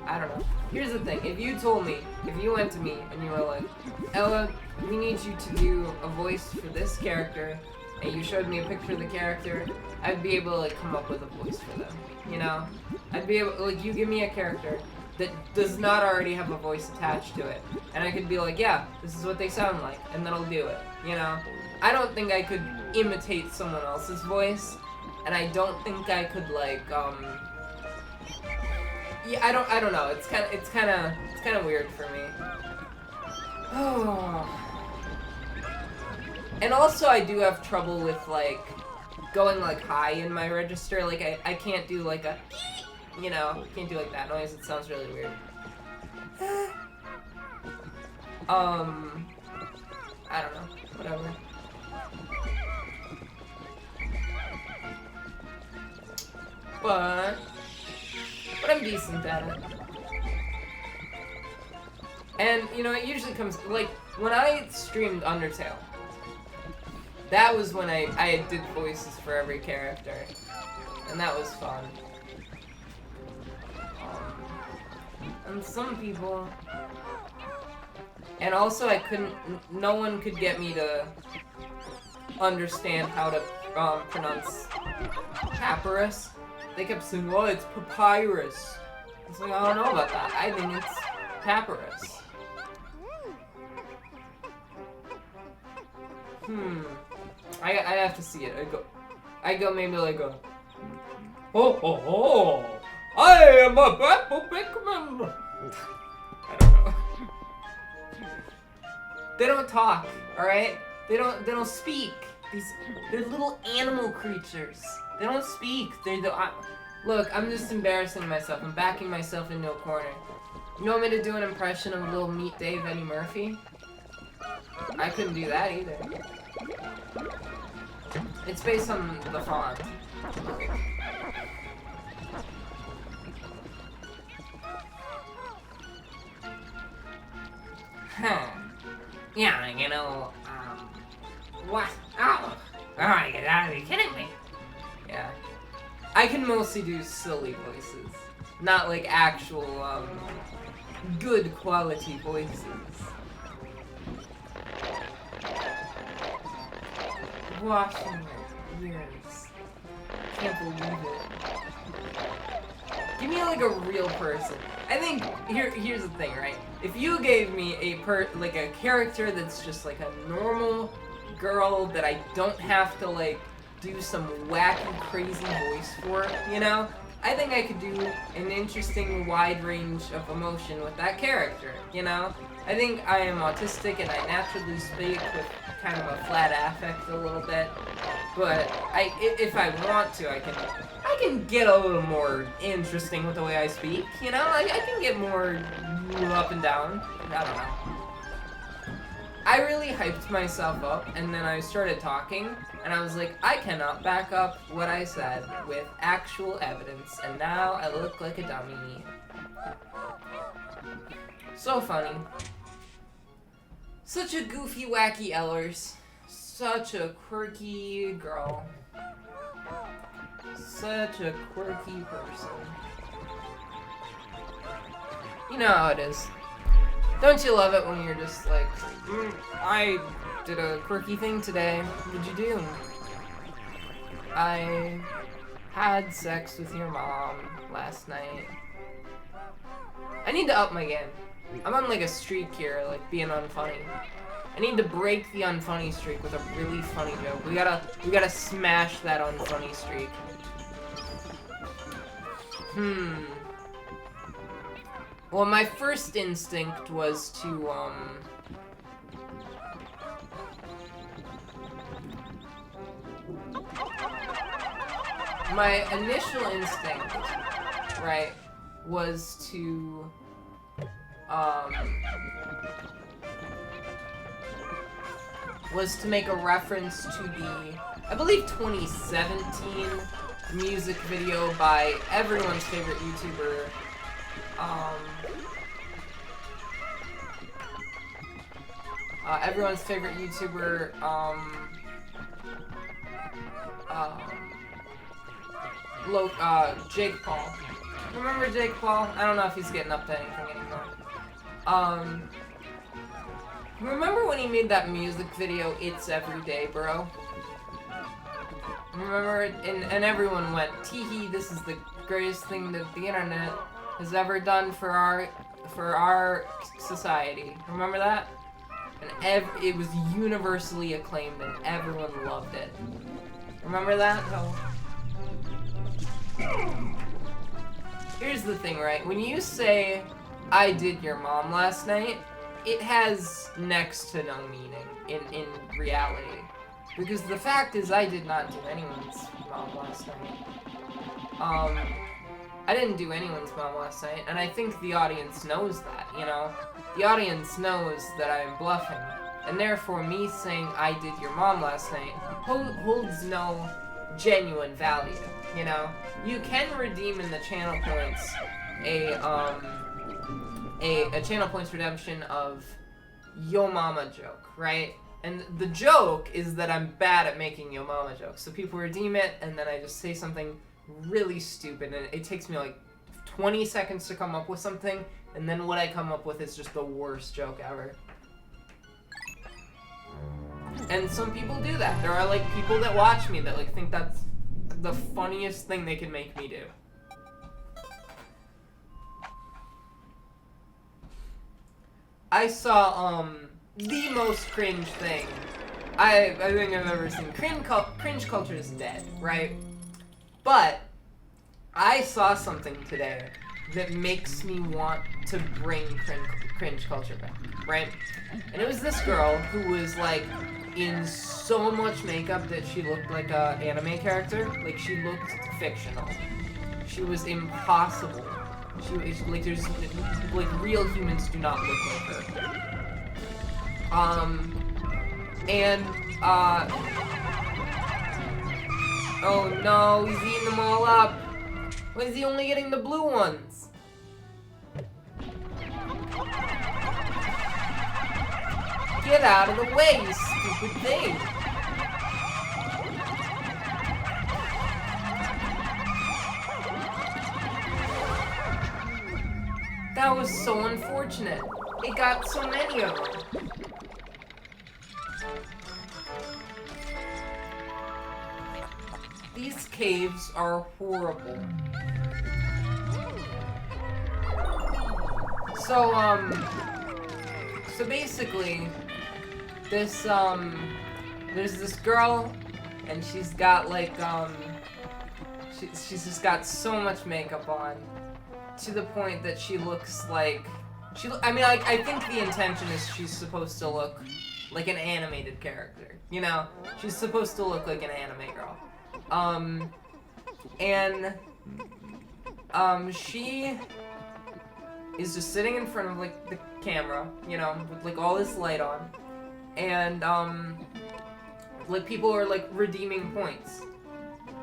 I don't know. Here's the thing, if you went to me and you were like, Ella, we need you to do a voice for this character, and you showed me a picture of the character, I'd be able to like come up with a voice for them, you know? I'd be able, like, you give me a character that does not already have a voice attached to it, and I could be like, yeah, this is what they sound like, and then I'll do it, you know? I don't think I could imitate someone else's voice, and I don't think I could like, yeah, I don't know, it's kind of weird for me. Oh. And also I do have trouble with like going like high in my register. Like I can't do like a, you know, can't do like that noise. It sounds really weird. I don't know. Whatever. But I'm decent at it. And, you know, it usually comes, like, when I streamed Undertale, That was when I did voices for every character. And that was fun. And some people... And also no one could get me to understand how to pronounce papyrus. They kept saying, well, it's papyrus. It's like, I don't know about that. I think it's papyrus. I have to see it. I go maybe like go. Ho ho ho! I am a purple Pikmin. I don't know. They don't talk, all right? They don't speak. They're little animal creatures. They don't speak. Look, I'm just embarrassing myself. I'm backing myself into a corner. You want me to do an impression of little Meet Dave Eddie Murphy? I couldn't do that either. It's based on the font. Huh. Yeah, you know, what? Oh, are you kidding me? Yeah. I can mostly do silly voices. Not like actual, good quality voices. Washing your ears. Can't believe it. Give me like a real person. I think here's the thing, right? If you gave me a character that's just like a normal girl that I don't have to like do some wacky crazy voice for, you know? I think I could do an interesting wide range of emotion with that character, you know? I think I am autistic and I naturally speak with kind of a flat affect a little bit, but if I want to, I can get a little more interesting with the way I speak, you know? I can get more up and down. I don't know. I really hyped myself up, and then I started talking, and I was like, I cannot back up what I said with actual evidence, and now I look like a dummy. So funny. Such a goofy, wacky Ellers. Such a quirky girl. Such a quirky person. You know how it is. Don't you love it when you're just like, I did a quirky thing today. What did you do? I had sex with your mom last night. I need to up my game. I'm on like a streak here, like being unfunny. I need to break the unfunny streak with a really funny joke. We gotta smash that unfunny streak. Well, my first instinct was to, my initial instinct, right, was to, make a reference to the, I believe, 2017 music video by everyone's favorite YouTuber, Jake Paul. Remember Jake Paul? I don't know if he's getting up to anything anymore. Remember when he made that music video, It's Everyday, Bro? Remember, and everyone went, tee-hee, this is the greatest thing that the internet has ever done for our society. Remember that? And it was universally acclaimed and everyone loved it. Remember that? Here's the thing, right? When you say, I did your mom last night, it has next to no meaning in reality. Because the fact is, I did not do anyone's mom last night. I didn't do anyone's mom last night, and I think the audience knows that, you know? The audience knows that I'm bluffing, and therefore me saying I did your mom last night holds no genuine value, you know? You can redeem in the channel points a channel points redemption of yo mama joke, right? And the joke is that I'm bad at making yo mama jokes. So people redeem it, and then I just say something really stupid, and it takes me like 20 seconds to come up with something, and then what I come up with is just the worst joke ever. And some people do that. There are like people that watch me that like think that's the funniest thing they can make me do. I saw the most cringe thing I think I've ever seen. Cringe culture is dead, right? But I saw something today that makes me want to bring cringe culture back, right? And it was this girl who was like in so much makeup that she looked like a anime character. Like she looked fictional. She was impossible. She was like, there's like real humans do not look like her. Oh no, he's eating them all up. Why is he only getting the blue ones? Get out of the way, you stupid thing! That was so unfortunate. It got so many of them. These caves are horrible. So basically, there's this girl, and she's got like, she's just got so much makeup on, to the point that she looks like, I think the intention is she's supposed to look like an animated character, you know? She's supposed to look like an anime girl. She is just sitting in front of like the camera, you know, with like all this light on, and like people are like redeeming points.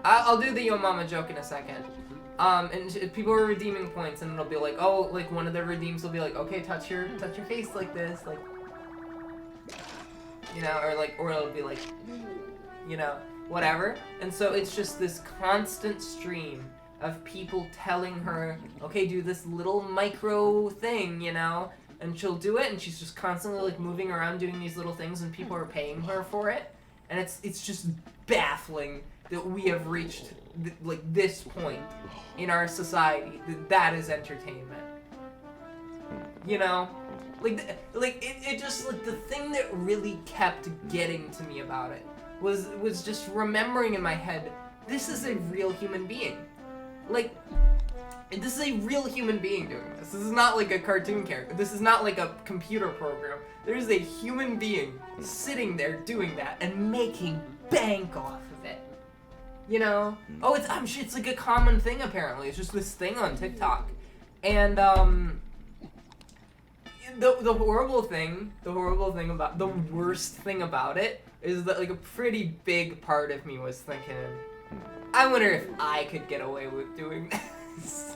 I'll do the yo mama joke in a second. And people are redeeming points, and it'll be like, oh, like one of the redeems will be like, okay, touch your face like this, like, you know, or it'll be like, you know, whatever. And so it's just this constant stream of people telling her, okay, do this little micro thing, you know, and she'll do it, and she's just constantly like moving around doing these little things, and people are paying her for it, and it's just baffling that we have reached like this point in our society that is entertainment, you know. It just like the thing that really kept getting to me about it was just remembering in my head, this is a real human being. Like, this is a real human being doing this. This is not like a cartoon character. This is not like a computer program. There is a human being sitting there doing that and making bank off of it. You know? Oh, it's like a common thing apparently. It's just this thing on TikTok. And the worst thing about it is that like a pretty big part of me was thinking, I wonder if I could get away with doing this.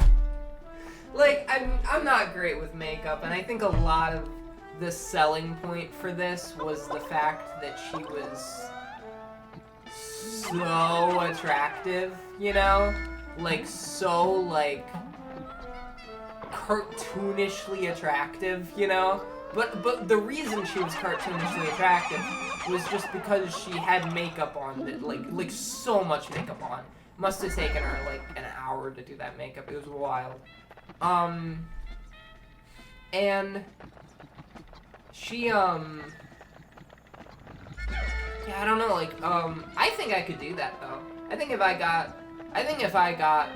Like, I'm not great with makeup, and I think a lot of the selling point for this was the fact that she was so attractive, you know? Like, so, like, cartoonishly attractive, you know? But the reason she was cartoonishly attractive was just because she had makeup on, that, like so much makeup on. Must have taken her like an hour to do that makeup. It was wild. And she yeah, I don't know, like I think I could do that though. I think if I got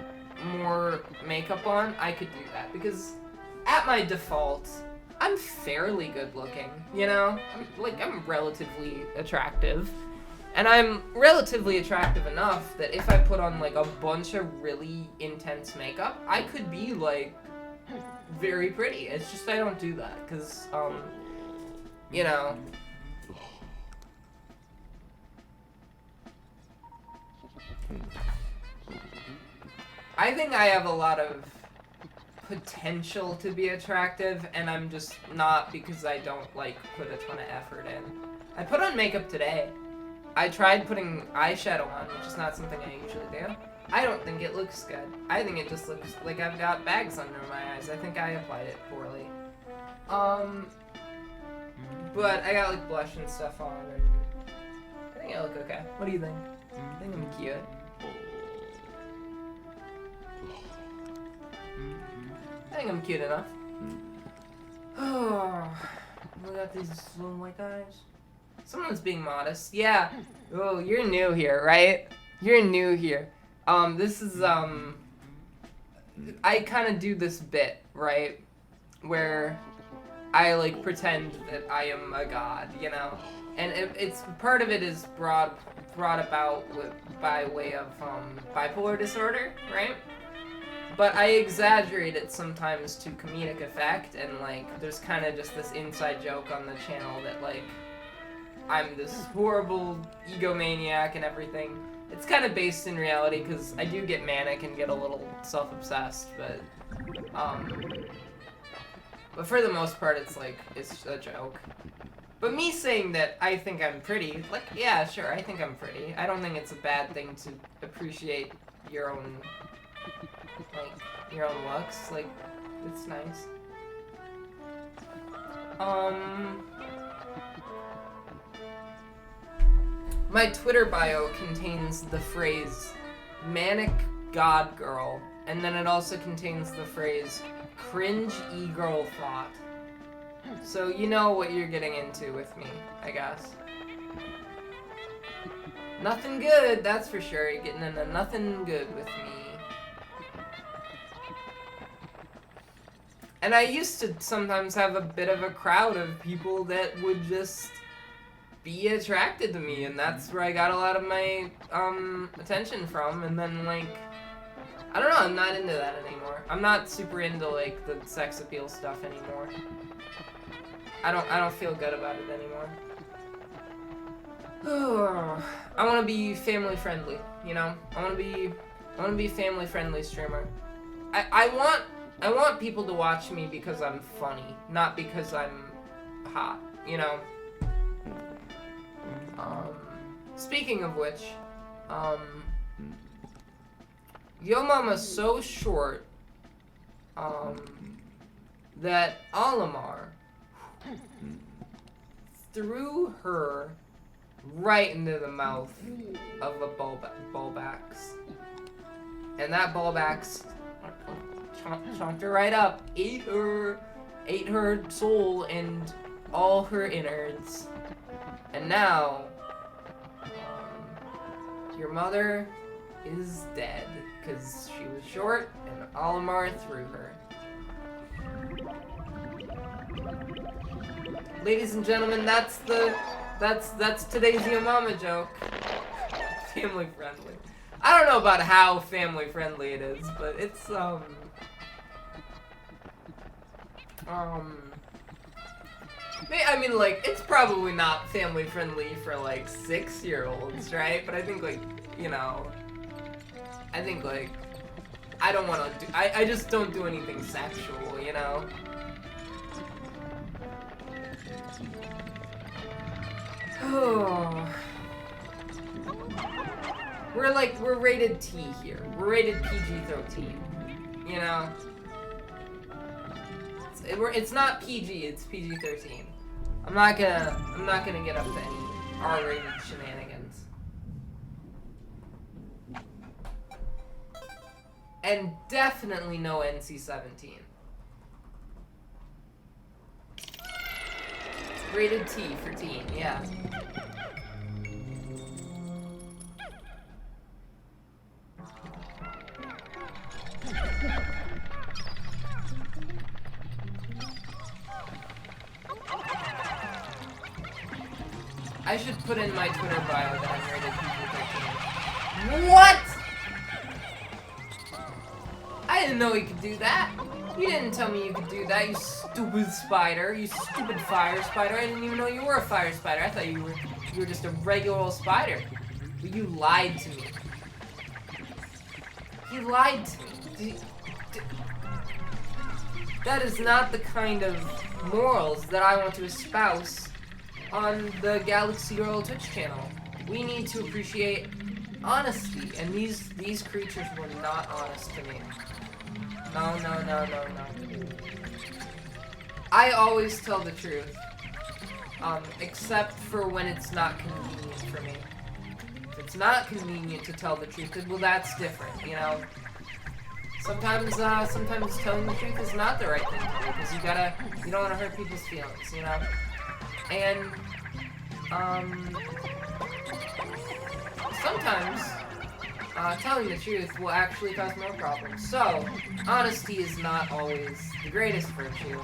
more makeup on, I could do that, because at my default, I'm fairly good looking, you know? I'm relatively attractive. And I'm relatively attractive enough that if I put on, like, a bunch of really intense makeup, I could be, like, very pretty. It's just I don't do that, because, you know... I think I have a lot of potential to be attractive, and I'm just not, because I don't like put a ton of effort in. I put on makeup today. I tried putting eyeshadow on, which is not something I usually do. I don't think it looks good. I think it just looks like I've got bags under my eyes. I think I applied it poorly. But I got like blush and stuff on, and I think I look okay. What do you think? I think I'm cute. I think I'm cute enough. Oh, we got these little white eyes. Someone's being modest. Yeah. Oh, you're new here, right? You're new here. This is, I kind of do this bit, right? Where I, like, pretend that I am a god, you know? And it's part of it is brought about by way of, bipolar disorder, right? But I exaggerate it sometimes to comedic effect, and, like, there's kind of just this inside joke on the channel that, like, I'm this horrible egomaniac and everything. It's kind of based in reality, because I do get manic and get a little self-obsessed, but for the most part, it's, like, it's a joke. But me saying that I think I'm pretty, like, yeah, sure, I think I'm pretty. I don't think it's a bad thing to appreciate your own, like, your own looks. Like, it's nice. My Twitter bio contains the phrase manic god girl, and then it also contains the phrase cringe e-girl thought. So you know what you're getting into with me, I guess. Nothing good, that's for sure. You're getting into nothing good with me. And I used to sometimes have a bit of a crowd of people that would just be attracted to me, and that's where I got a lot of my attention from. And then, like, I don't know, I'm not into that anymore. I'm not super into, like, the sex appeal stuff anymore. I don't feel good about it anymore. I want to be family friendly, you know? I want to be a family friendly streamer. I want people to watch me because I'm funny, not because I'm hot, you know? Speaking of which, Yo Mama's so short, that Olimar threw her right into the mouth of a Bulbax. And that Bulbax chomped her right up, ate her soul and all her innards. And now, your mother is dead because she was short and Olimar threw her. Ladies and gentlemen, that's today's Yo Mama joke. Family friendly. I don't know about how family friendly it is, but it's I mean, like, it's probably not family friendly for, like, 6-year-olds, right? But I think, like, you know, I think, like, I don't want to do, I just don't do anything sexual, you know? Oh. We're rated T here. We're rated PG-13, you know? It's not PG, it's PG-13. I'm not gonna get up to any R-rated shenanigans. And definitely no NC-17. Rated T for teen, yeah. I should put in my Twitter bio that I'm rated PG-13. What? I didn't know you could do that. You didn't tell me you could do that, you stupid spider. You stupid fire spider. I didn't even know you were a fire spider. I thought you were just a regular old spider. But you lied to me. You lied to me. That is not the kind of morals that I want to espouse on the Galaxy Royal Twitch channel. We need to appreciate honesty, and these creatures were not honest to me. No. I always tell the truth, except for when it's not convenient for me. If it's not convenient to tell the truth, well, that's different, you know? Sometimes telling the truth is not the right thing to do, because you don't want to hurt people's feelings, you know? And, sometimes, telling the truth will actually cause more problems. So, honesty is not always the greatest virtue.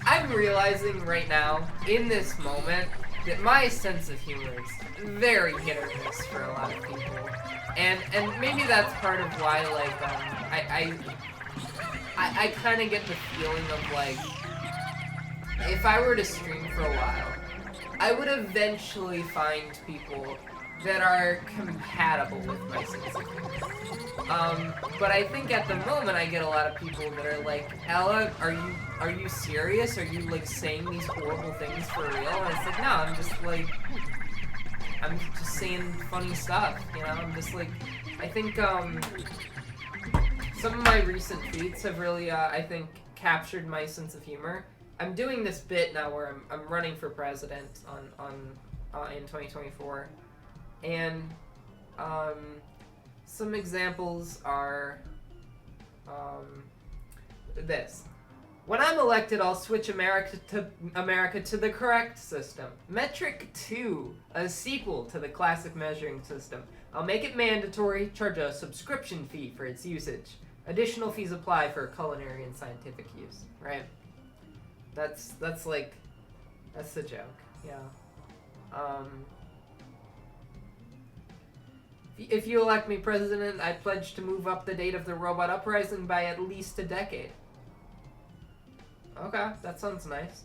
I'm realizing right now, in this moment, that my sense of humor is very hit or miss for a lot of people. And maybe that's part of why, like, I kind of get the feeling of, like, if I were to stream for a while, I would eventually find people that are compatible with my sense of humor. But I think at the moment I get a lot of people that are like, Ella, are you serious? Are you, like, saying these horrible things for real? And it's like, no, I'm just saying funny stuff, you know? I'm just like, I think, some of my recent tweets have really, I think, captured my sense of humor. I'm doing this bit now where I'm running for president in 2024, and some examples are this. When I'm elected, I'll switch America to the correct system. Metric 2, a sequel to the classic measuring system. I'll make it mandatory, charge a subscription fee for its usage. Additional fees apply for culinary and scientific use, right? That's the joke, yeah. If you elect me president, I pledge to move up the date of the robot uprising by at least a decade. Okay, that sounds nice.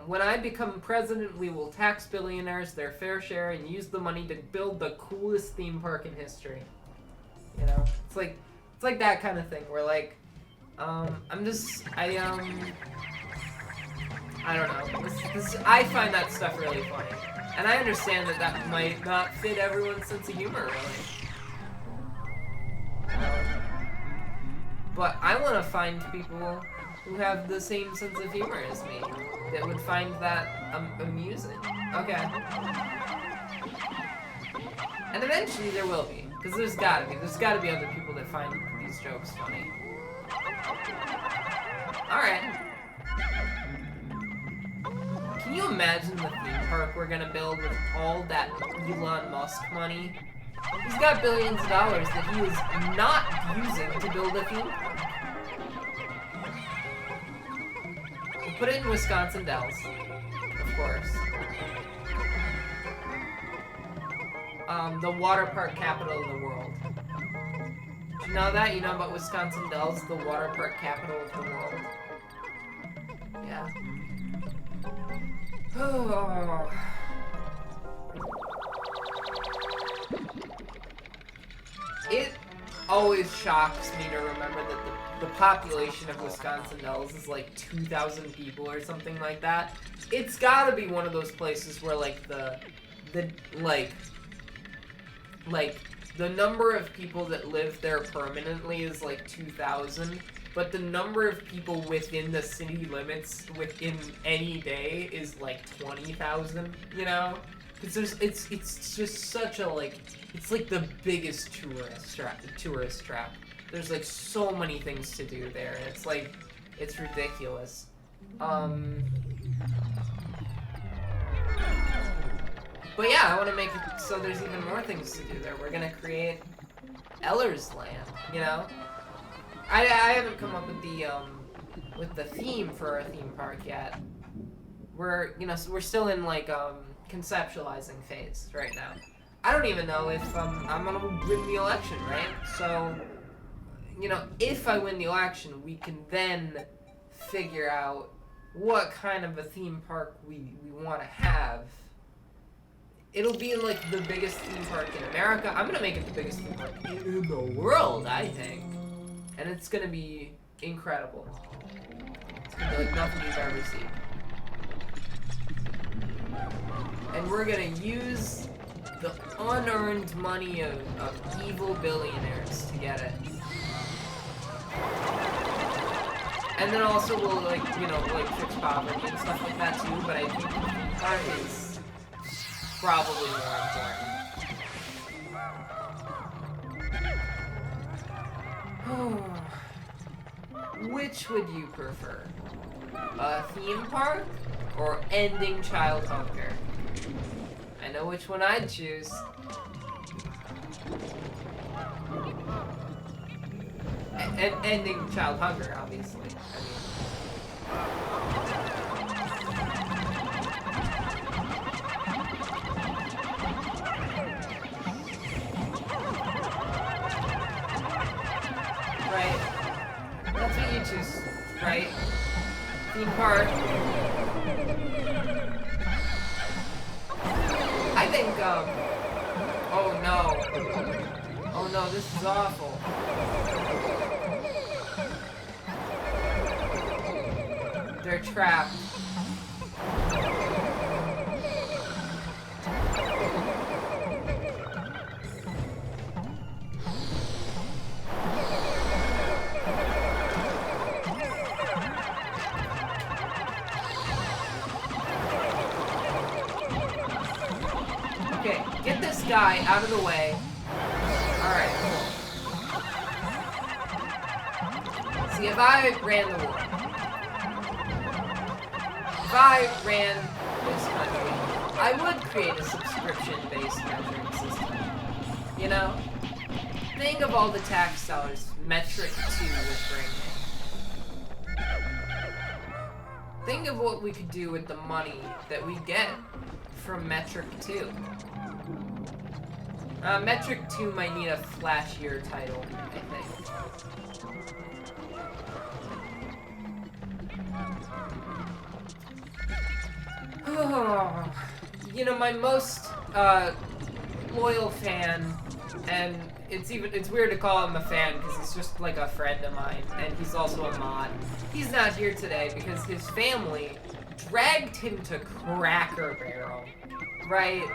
When I become president, we will tax billionaires their fair share and use the money to build the coolest theme park in history. You know, it's like that kind of thing where, like, I don't know. I find that stuff really funny, and I understand that might not fit everyone's sense of humor, really. But I want to find people who have the same sense of humor as me, that would find that amusing. Okay. And eventually there will be, because there's gotta be other people that find these jokes funny. Alright. Can you imagine the theme park we're gonna build with all that Elon Musk money? He's got billions of dollars that he is not using to build a theme park. We'll put it in Wisconsin Dells, of course. The water park capital of the world. Did you know that? You know about Wisconsin Dells, the water park capital of the world? Yeah. Oh. It always shocks me to remember that the population of Wisconsin Dells is like 2,000 people or something like that. It's gotta be one of those places where, like, the number of people that live there permanently is like 2,000, but the number of people within the city limits within any day is like 20,000, you know? Because it's just such a, like, it's like the biggest tourist trap. There's, like, so many things to do there, and it's like, it's ridiculous. But yeah, I want to make it so there's even more things to do there. We're gonna create Ellers land, you know? I haven't come up with the theme for our theme park yet. We're still in, like, conceptualizing phase right now. I don't even know if I'm gonna win the election, right? So, you know, if I win the election, we can then figure out what kind of a theme park we want to have. It'll be in, like, the biggest theme park in America. I'm gonna make it the biggest theme park in the world, I think. And it's gonna be incredible. It's gonna be like nothing you've ever seen. And we're gonna use the unearned money of evil billionaires to get it. And then also we'll like, you know, like fix poverty and stuff like that too, but I think that is probably more important. Which would you prefer? A theme park or ending child hunger? I know which one I'd choose. Ending child hunger, obviously. Right. That's what you choose, right? Theme park. I think, oh no. Oh no, this is awful. They're trapped. Okay, get this guy out of the way. Alright. See, if I ran the world, if I ran this country, I would create a subscription-based measuring system. You know? Think of all the tax dollars Metric 2 would bring in. Think of what we could do with the money that we get from Metric 2. Metric 2 might need a flashier title, I think. Oh, you know, my most loyal fan, and it's weird to call him a fan because he's just like a friend of mine, and he's also a mod. He's not here today because his family dragged him to Cracker Barrel, right?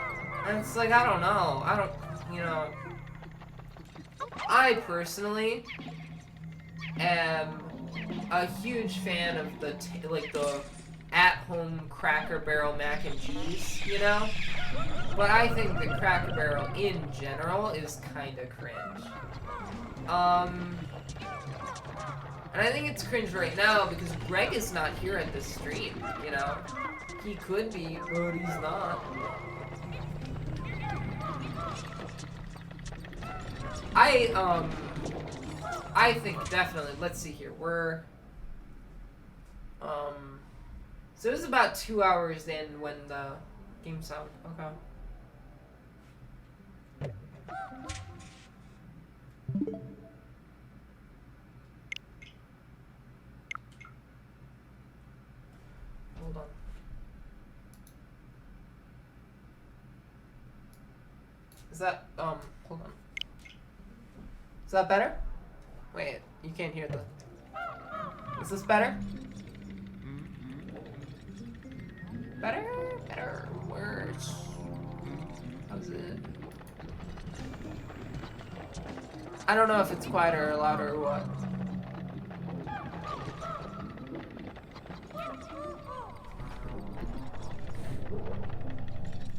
And it's like, I don't know, you know, I personally am a huge fan of the at-home Cracker Barrel mac and cheese, you know? But I think that Cracker Barrel in general is kind of cringe. And I think it's cringe right now because Greg is not here at this stream, you know? He could be, but he's not. I think definitely, let's see here, so it was about 2 hours in when the game sound, okay. Hold on. Is that, hold on. Is that better? Wait, you can't hear the... Is this better? Better? Better? Worse? How's it? I don't know if it's quieter or louder or what.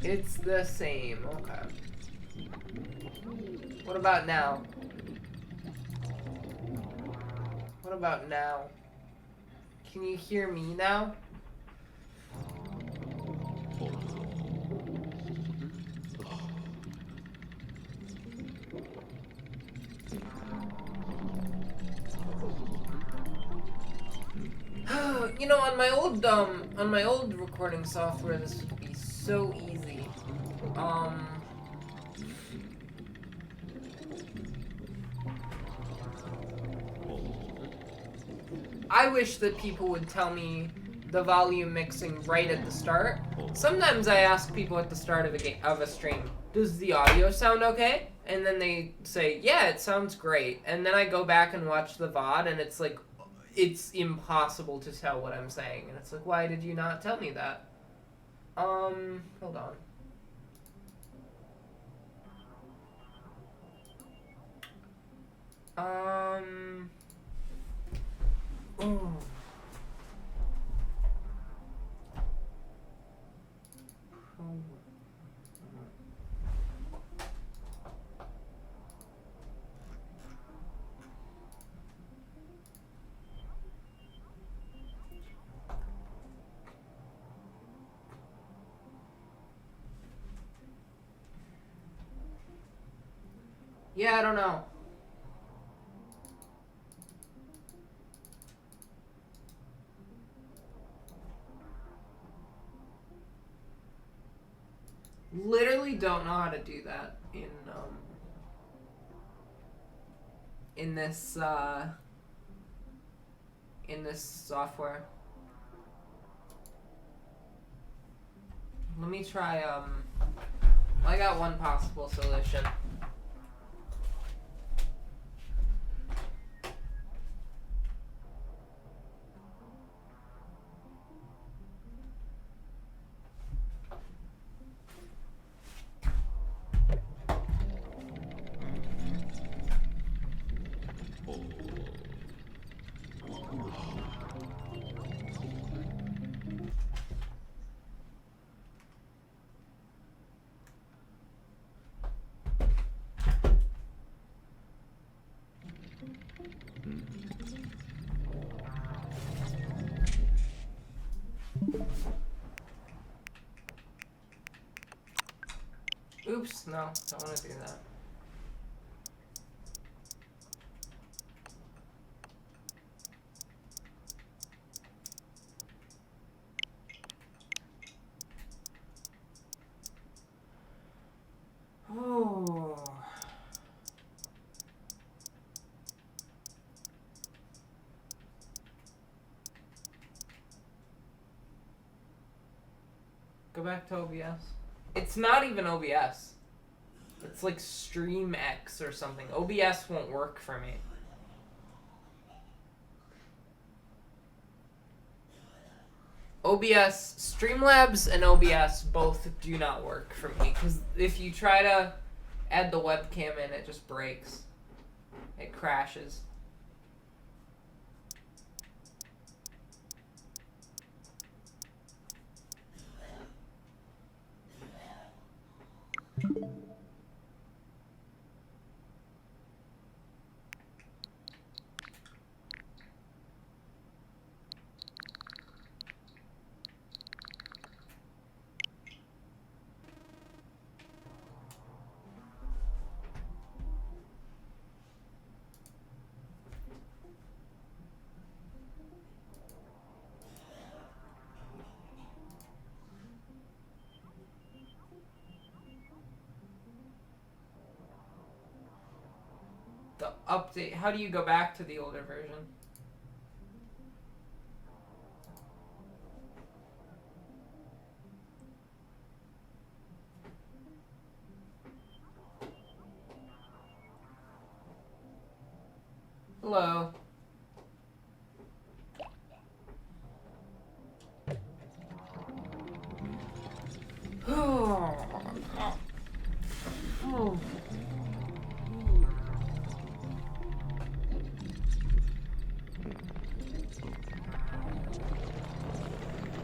It's the same, okay. What about now? What about now? Can you hear me now? You know, on my old recording software, this would be so easy. I wish that people would tell me the volume mixing right at the start. Sometimes I ask people at the start of a stream, does the audio sound okay? And then they say, yeah, it sounds great. And then I go back and watch the VOD, and it's like, it's impossible to tell what I'm saying. And it's like, why did you not tell me that? Hold on. Oh. Yeah, I don't know. Literally don't know how to do that in this software. Let me try I got one possible solution. Oops, no, don't want to do that. Oh. Go back to OBS. It's not even OBS. It's like Stream X or something. OBS won't work for me. OBS, Streamlabs and OBS both do not work for me. Because if you try to add the webcam in, it just breaks. It crashes. The update, how do you go back to the older version? Hello. Oh.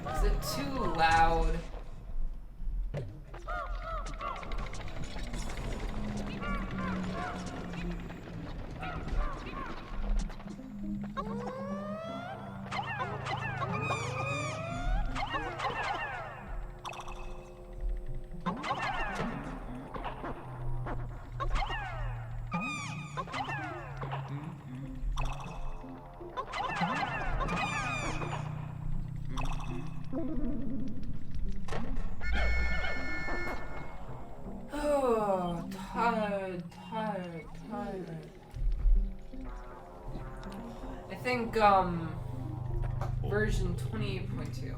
Is it too loud? Oh, tired. I think, version 28.2.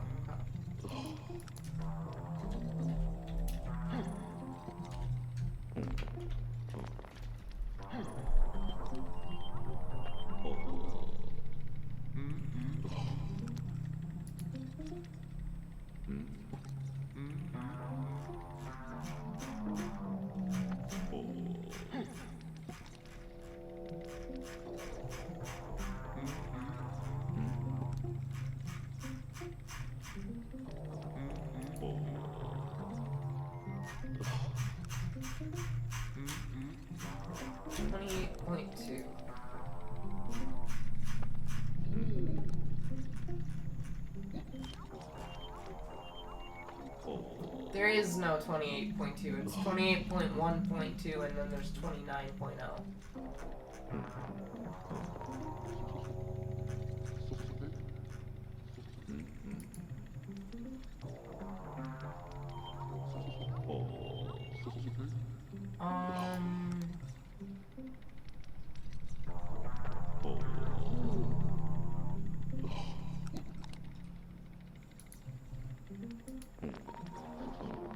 There is no 28.2. It's 28.1.2 and then there's 29.0.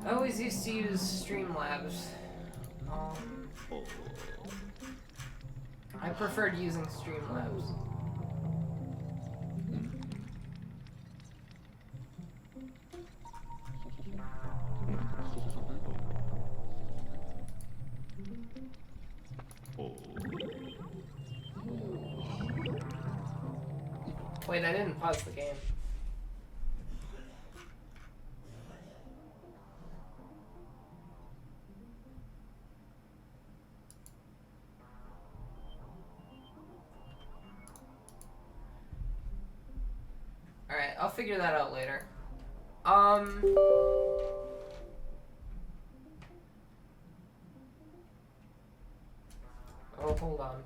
I always used to use Streamlabs. I preferred using Streamlabs. Wait, I didn't pause the game. Alright, I'll figure that out later. Oh, hold on.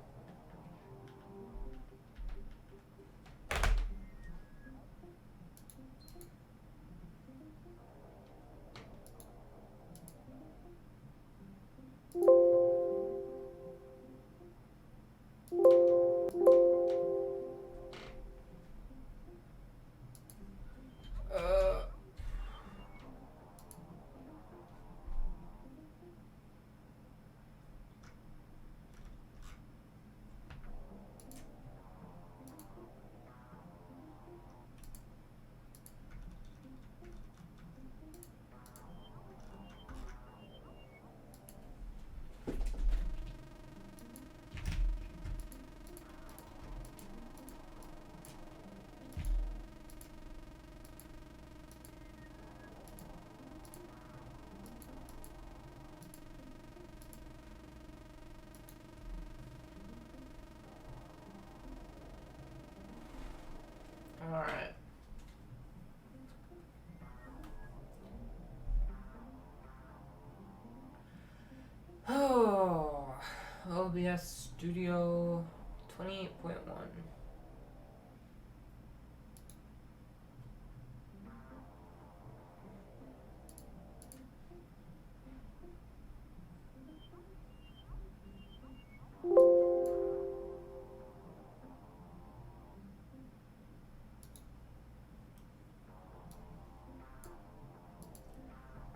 Alright. Oh, OBS Studio 28.1.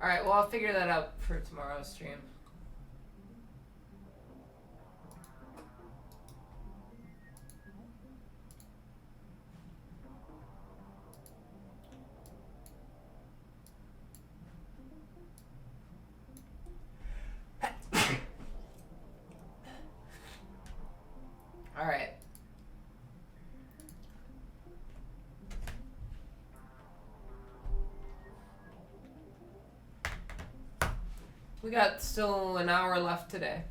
Alright, well, I'll figure that out for tomorrow's stream. Alright. We got still an hour left today.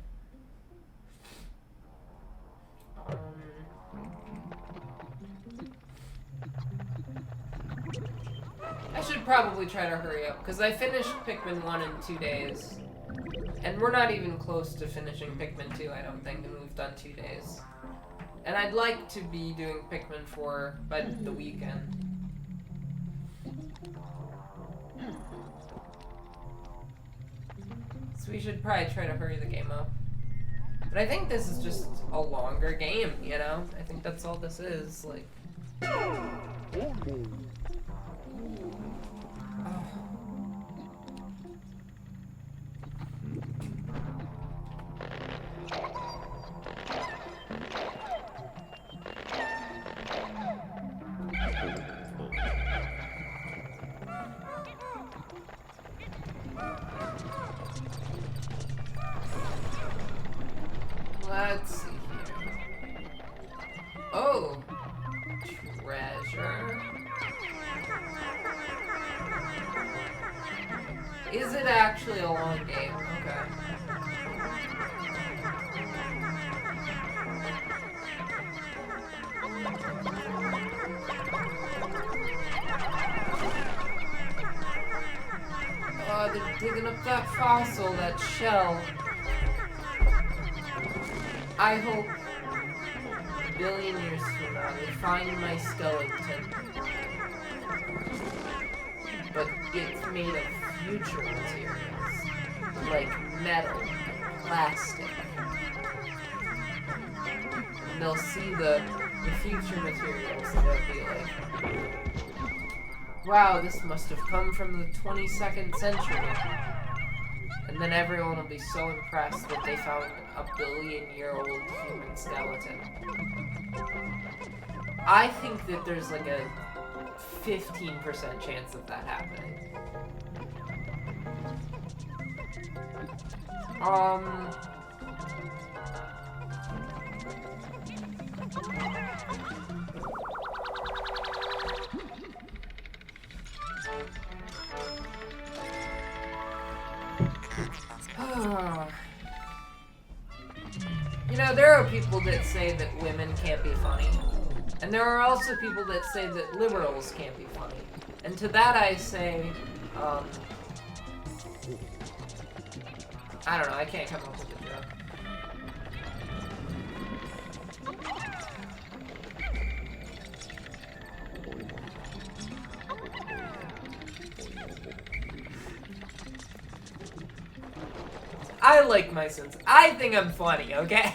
I should probably try to hurry up, because I finished Pikmin 1 in 2 days. And we're not even close to finishing Pikmin 2, I don't think, and we've done 2 days. And I'd like to be doing Pikmin 4 by the weekend. So we should probably try to hurry the game up. But I think this is just a longer game, you know? I think that's all this is, like... Let's see here. Oh! Treasure. Is it actually a long game? Okay. they're digging up that fossil, that shell. I hope a billion years from now they find my skeleton. But it's made of future materials, like metal, plastic. And they'll see the future materials and they'll be like, wow, this must have come from the 22nd century. And then everyone will be so impressed that they found a billion-year-old human skeleton. I think that there's like a 15% chance of that happening. You know, there are people that say that women can't be funny. And there are also people that say that liberals can't be funny. And to that I say, I don't know, I can't come up with a joke. I like my sense. I think I'm funny, okay?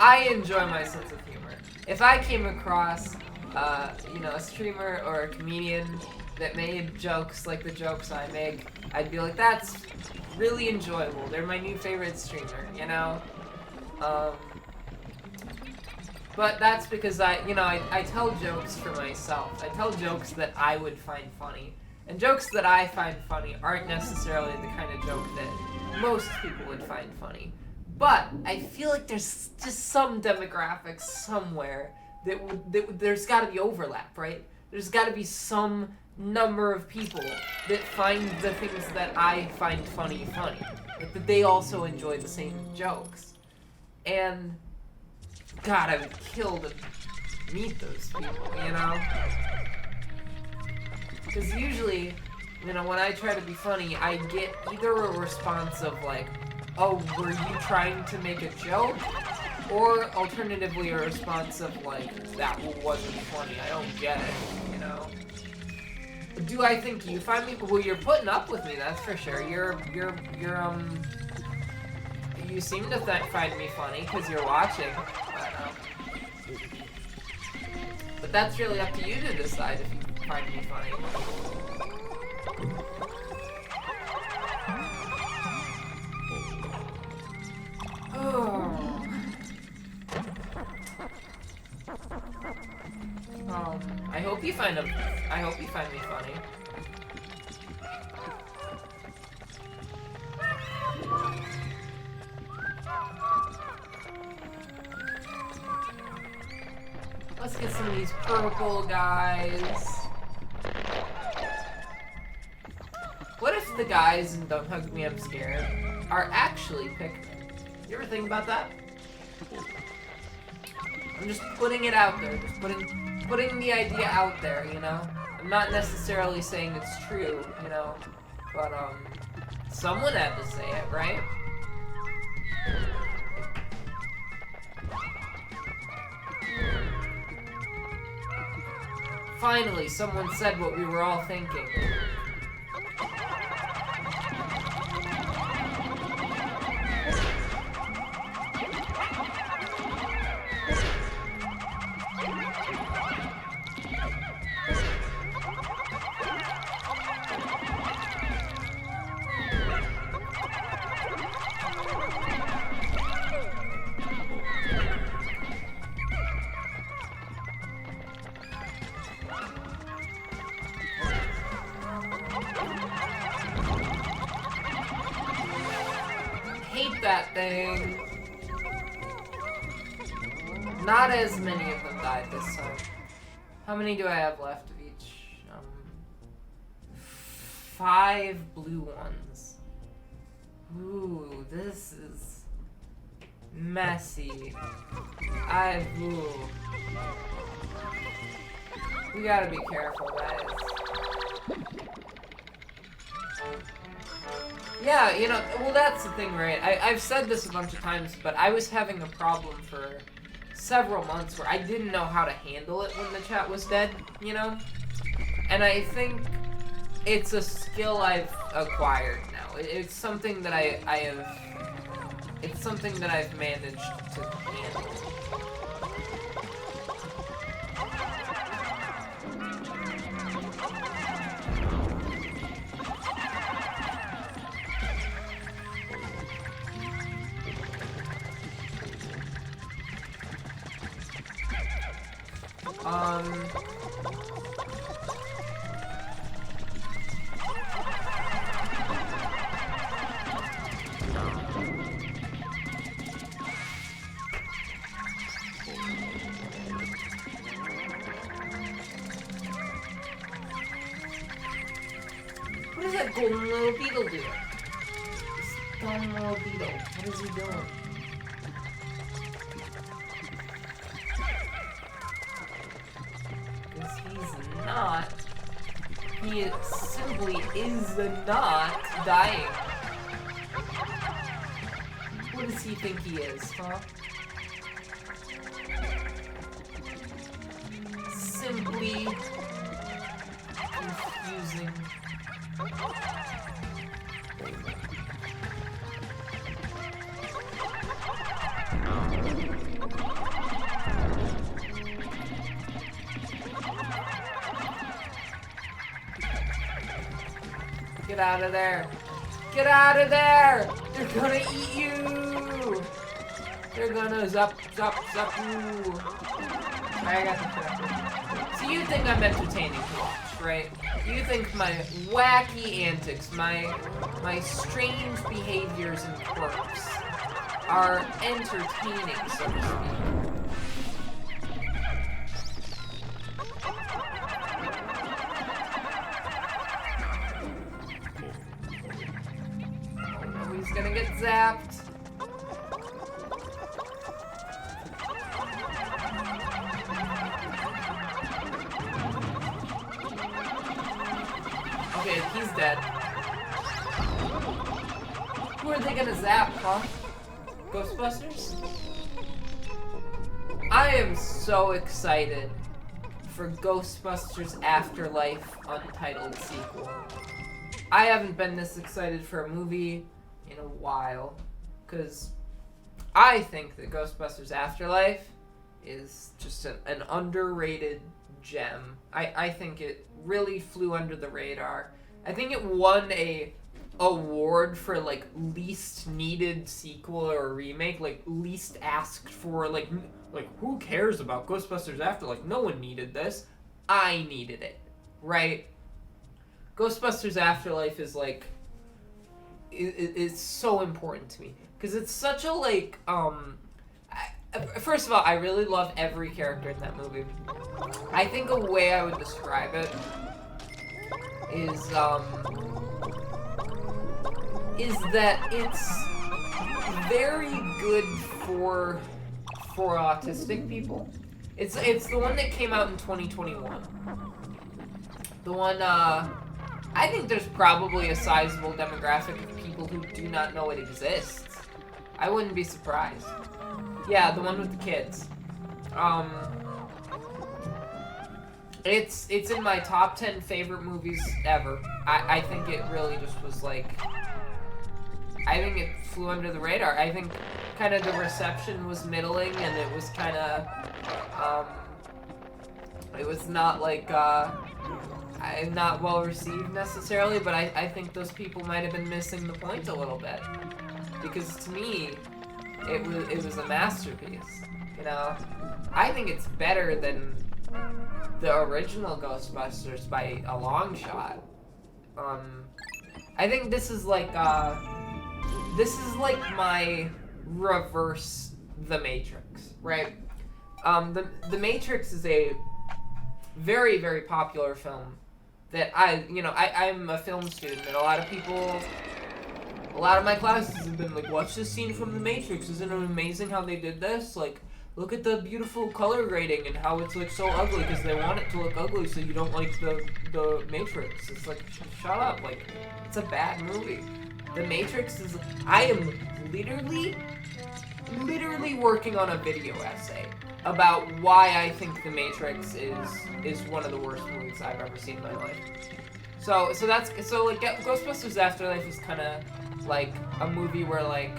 I enjoy my sense of humor. If I came across, you know, a streamer or a comedian that made jokes like the jokes I make, I'd be like, that's really enjoyable. They're my new favorite streamer, you know? But that's because I tell jokes for myself. I tell jokes that I would find funny. And jokes that I find funny aren't necessarily the kind of joke that most people would find funny. But I feel like there's just some demographics somewhere that there's got to be overlap, right? There's got to be some number of people that find the things that I find funny. Like that they also enjoy the same jokes. And God, I would kill to meet those people, you know? Because usually, you know, when I try to be funny, I get either a response of like, oh, were you trying to make a joke? Or alternatively a response of like, that wasn't funny, I don't get it, you know? Do I think you find me? Well, you're putting up with me, that's for sure. You seem to find me funny because you're watching. But that's really up to you to decide if you find me funny. Oh. I hope you find me funny. Let's get some of these purple guys. What if the guys in Don't Hug Me, I'm Scared are actually Pikmin? You ever think about that? I'm just putting it out there. Just putting the idea out there, you know? I'm not necessarily saying it's true, you know? But, someone had to say it, right? Finally, someone said what we were all thinking. That thing. Not as many of them died this time. How many do I have left of each? 5 blue ones. Ooh, this is messy. Ooh. We gotta be careful, guys. Yeah, you know, well, that's the thing, right? I've said this a bunch of times, but I was having a problem for several months where I didn't know how to handle it when the chat was dead, you know? And I think it's a skill I've acquired now. It's something that it's something that I've managed to handle. What is that golden little beetle doing? This dumb little beetle. What is he doing? Because he's not. He simply is not dying. What does he think he is, huh? Simply confusing. Get out of there! Get out of there! They're gonna eat you! They're gonna zap you! I got the pepper. So you think I'm entertaining to watch, right? You think my wacky antics, my strange behaviors and quirks are entertaining, so to speak. Oh, he's gonna get zapped. Okay, he's dead. Who are they gonna zap, huh? Ghostbusters? I am so excited for Ghostbusters Afterlife Untitled sequel. I haven't been this excited for a movie in a while, because I think that Ghostbusters Afterlife is just an underrated gem. I think it really flew under the radar. I think it won a award for like least needed sequel or remake, like least asked for, like who cares about Ghostbusters Afterlife? No one needed this. I needed it, right? Ghostbusters Afterlife is like it's so important to me because it's such a like first of all, I really love every character in that movie. I think a way I would describe it is that it's very good for autistic people. It's the one that came out in 2021. The one I think there's probably a sizable demographic of people who do not know it exists. I wouldn't be surprised. Yeah, the one with the kids. It's in my top 10 favorite movies ever. I think it really just was like, I think it flew under the radar. I think kind of the reception was middling, and it was kind of, it was not like, not well received necessarily, but I think those people might have been missing the point a little bit. Because to me, it was a masterpiece, you know? I think it's better than the original Ghostbusters by a long shot. I think this is like my reverse The Matrix, right? The Matrix is a very, very popular film that I'm a film student, and a lot of people a lot of my classes have been like, watch this scene from The Matrix. Isn't it amazing how they did this? Like, look at the beautiful color grading and how it's like so ugly because they want it to look ugly so you don't like the Matrix. It's like, shut up. Like, it's a bad movie. The Matrix is... I am literally working on a video essay about why I think The Matrix is one of the worst movies I've ever seen in my life. So like Ghostbusters Afterlife is kind of like a movie where like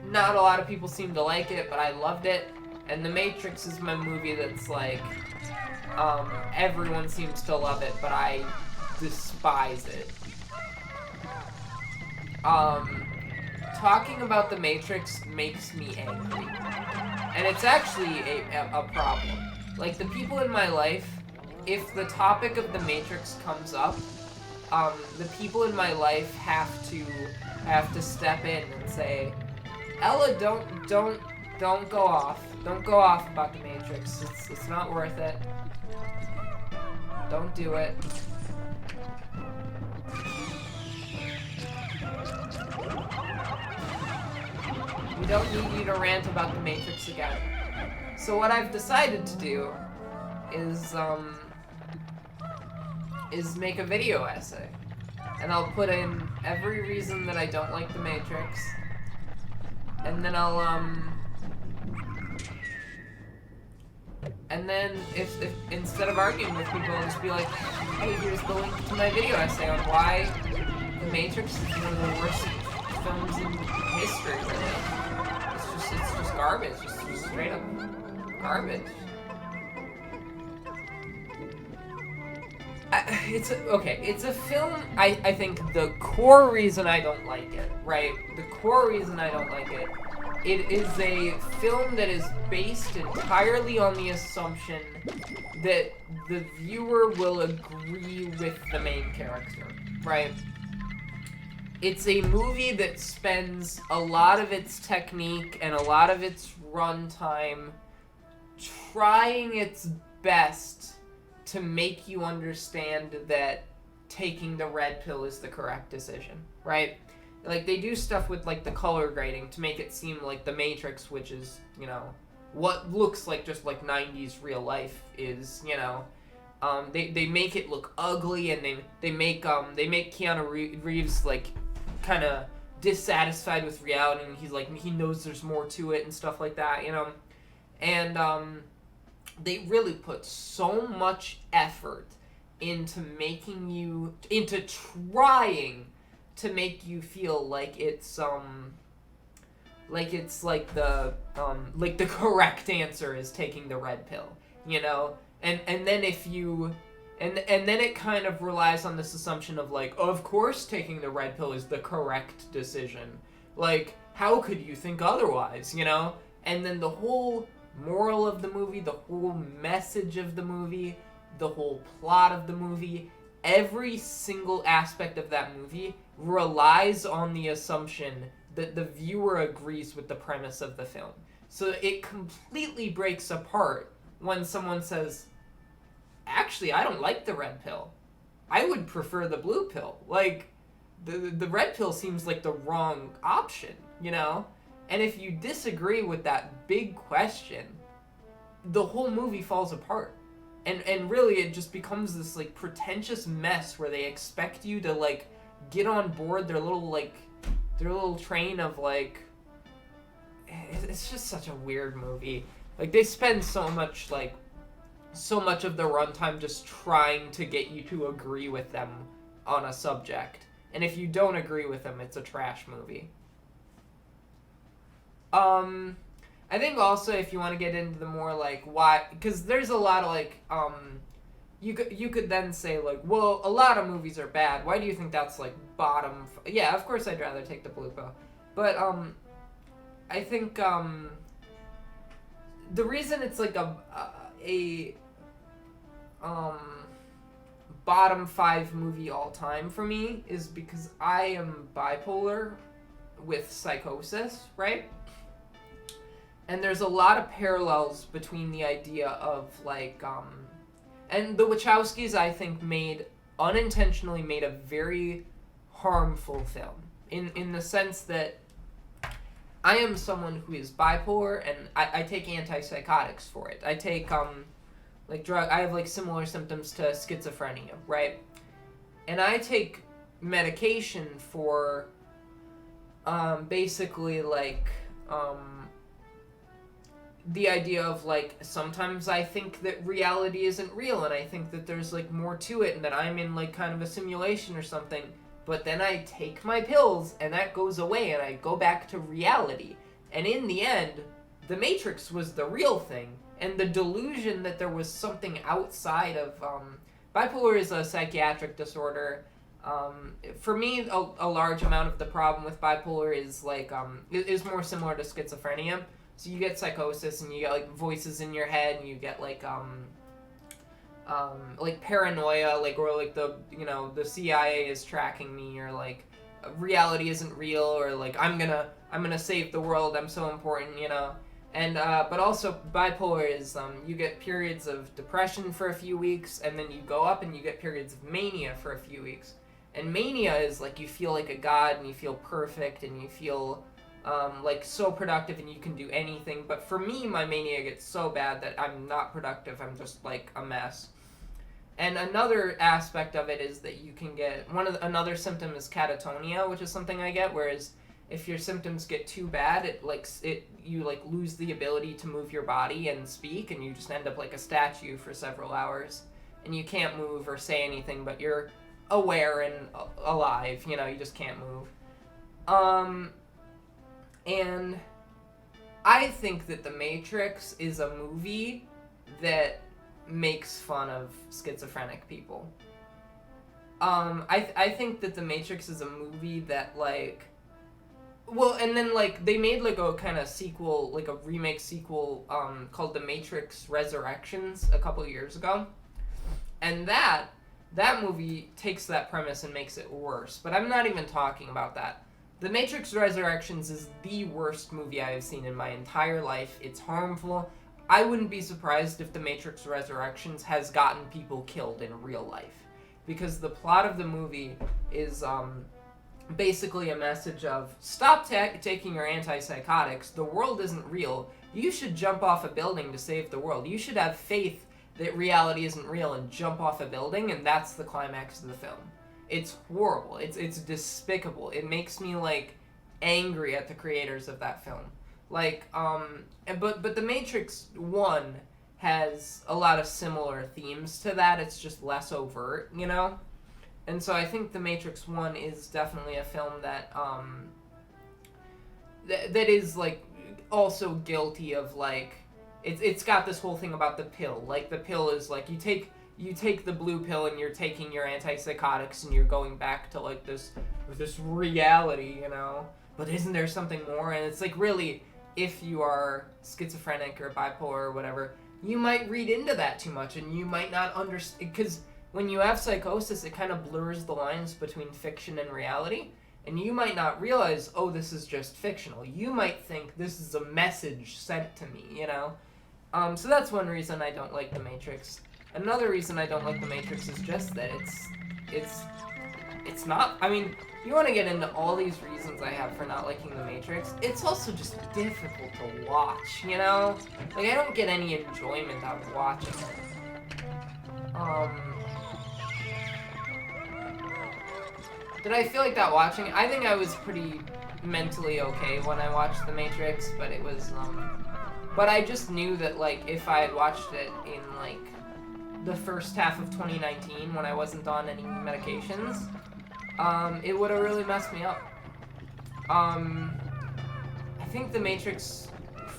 not a lot of people seem to like it, but I loved it. And The Matrix is my movie that's like everyone seems to love it, but I despise it. Talking about The Matrix makes me angry. And it's actually a problem. Like, the people in my life, if the topic of The Matrix comes up, the people in my life have to step in and say, Ella, don't go off. Don't go off about The Matrix. It's not worth it. Don't do it. We don't need you to rant about The Matrix again. So what I've decided to do is make a video essay. And I'll put in every reason that I don't like The Matrix. And then I'll, and then if instead of arguing with people, I'll just be like, hey, here's the link to my video essay on why The Matrix is one of the worst films in history, really. It's just garbage. Just straight up garbage. It's a film. I think the core reason I don't like it, right? The core reason I don't like it, it is a film that is based entirely on the assumption that the viewer will agree with the main character, right? It's a movie that spends a lot of its technique and a lot of its runtime trying its best to make you understand that taking the red pill is the correct decision, right? Like, they do stuff with, like, the color grading to make it seem like The Matrix, which is, you know, what looks like just, like, 90s real life is, you know, they make it look ugly, and they make Keanu Reeves, like, kind of dissatisfied with reality, and he's like, he knows there's more to it and stuff like that, you know, and they really put so much effort into trying to make you feel like it's the correct answer is taking the red pill, you know, and then if you and then it kind of relies on this assumption of like, of course taking the red pill is the correct decision, like, how could you think otherwise, you know? And then the whole moral of the movie, the whole message of the movie, the whole plot of the movie, every single aspect of that movie relies on the assumption that the viewer agrees with the premise of the film. So it completely breaks apart when someone says, actually, I don't like the red pill. I would prefer the blue pill. Like, the red pill seems like the wrong option, you know? And if you disagree with that big question, the whole movie falls apart. And really, it just becomes this, like, pretentious mess where they expect you to, like, get on board their little train of, like... It's just such a weird movie. Like, they spend so much of the runtime just trying to get you to agree with them on a subject. And if you don't agree with them, it's a trash movie. I think also if you want to get into the more, like, why... Because there's a lot of, like, you could then say, like, well, a lot of movies are bad. Why do you think that's, like, bottom... Yeah, of course I'd rather take the blue pill. But, I think, the reason it's, like, a bottom 5 movie all time for me is because I am bipolar with psychosis, right? And there's a lot of parallels between the idea of, like, and the Wachowskis, I think, unintentionally made a very harmful film. in the sense that I am someone who is bipolar, and I take antipsychotics for it. I take I have like similar symptoms to schizophrenia, right? And I take medication for basically like the idea of like sometimes I think that reality isn't real, and I think that there's like more to it, and that I'm in like kind of a simulation or something. But then I take my pills and that goes away and I go back to reality. And in the end, the Matrix was the real thing. And the delusion that there was something outside of... bipolar is a psychiatric disorder. For me, a large amount of the problem with bipolar is like is more similar to schizophrenia. So you get psychosis and you get like voices in your head, and you get like paranoia, like, or like the CIA is tracking me, or like reality isn't real, or like I'm gonna save the world, I'm so important, and but also bipolar is you get periods of depression for a few weeks, and then you go up and you get periods of mania for a few weeks. And mania is like you feel like a god, and you feel perfect, and you feel like so productive, and you can do anything. But for me, my mania gets so bad that I'm not productive, I'm just like a mess. And another aspect of it is that you can get another symptom is catatonia, which is something I get, whereas if your symptoms get too bad, you like lose the ability to move your body and speak, and you just end up like a statue for several hours, and you can't move or say anything, but you're aware and alive, you just can't move. And I think that The Matrix is a movie that makes fun of schizophrenic people. I think that The Matrix is a movie that like, well, and then like they made like a kind of sequel, like a remake sequel, called The Matrix Resurrections a couple years ago, and that movie takes that premise and makes it worse. But I'm not even talking about that. The Matrix Resurrections is the worst movie I have seen in my entire life. It's harmful. I wouldn't be surprised if The Matrix Resurrections has gotten people killed in real life. Because the plot of the movie is basically a message of, stop taking your antipsychotics, the world isn't real, you should jump off a building to save the world. You should have faith that reality isn't real and jump off a building, and that's the climax of the film. It's horrible. It's despicable. It makes me, like, angry at the creators of that film. Like, but The Matrix 1 has a lot of similar themes to that. It's just less overt, And so I think The Matrix 1 is definitely a film that, that is, like, also guilty of, like, it's got this whole thing about the pill. Like, the pill is, like, you take the blue pill and you're taking your antipsychotics and you're going back to, like, this reality, But isn't there something more? And it's, like, really, if you are schizophrenic or bipolar or whatever, you might read into that too much, and you might not understand, because when you have psychosis, it kind of blurs the lines between fiction and reality, and you might not realize, oh, this is just fictional. You might think this is a message sent to me, So that's one reason I don't like The Matrix. Another reason I don't like The Matrix is just that it's not, I mean, you want to get into all these reasons I have for not liking The Matrix, it's also just difficult to watch, Like, I don't get any enjoyment out of watching it. Did I feel like that watching it? I think I was pretty mentally okay when I watched The Matrix, but it was, but I just knew that, like, if I had watched it in, like, the first half of 2019 when I wasn't on any medications, it would have really messed me up. I think the Matrix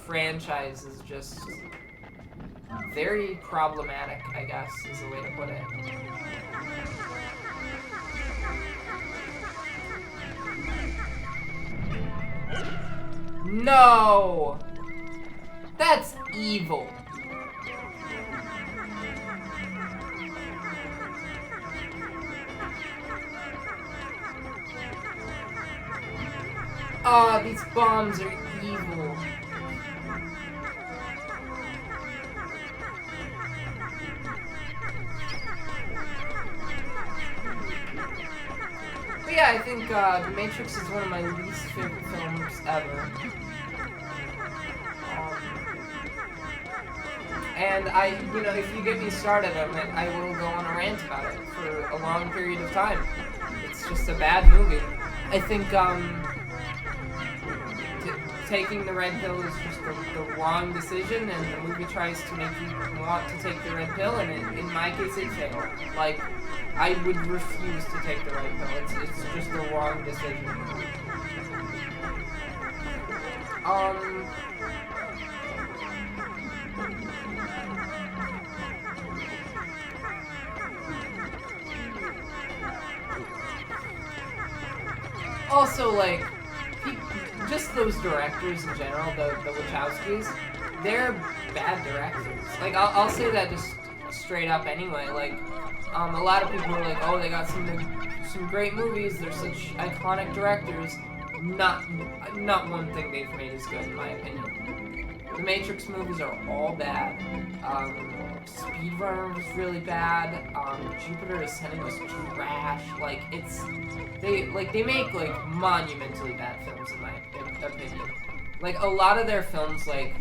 franchise is just very problematic, I guess, is the way to put it. No! That's evil. Ah, these bombs are evil. But yeah, I think The Matrix is one of my least favorite films ever. And if you get me started on it, I will go on a rant about it for a long period of time. It's just a bad movie. I think taking the red pill is just the wrong decision, and the movie tries to make you want to take the red pill, and in my case, it failed. Like, I would refuse to take the red pill. It's just the wrong decision. Also, like, just those directors in general, the Wachowskis, they're bad directors. Like, I'll say that just straight up anyway. Like, a lot of people are like, oh, they got some great movies, they're such iconic directors. Not one thing they've made is good, in my opinion. The Matrix movies are all bad. Speed Runner was really bad. Jupiter Ascending was trash. Like, they make like monumentally bad films in my opinion. Like, a lot of their films like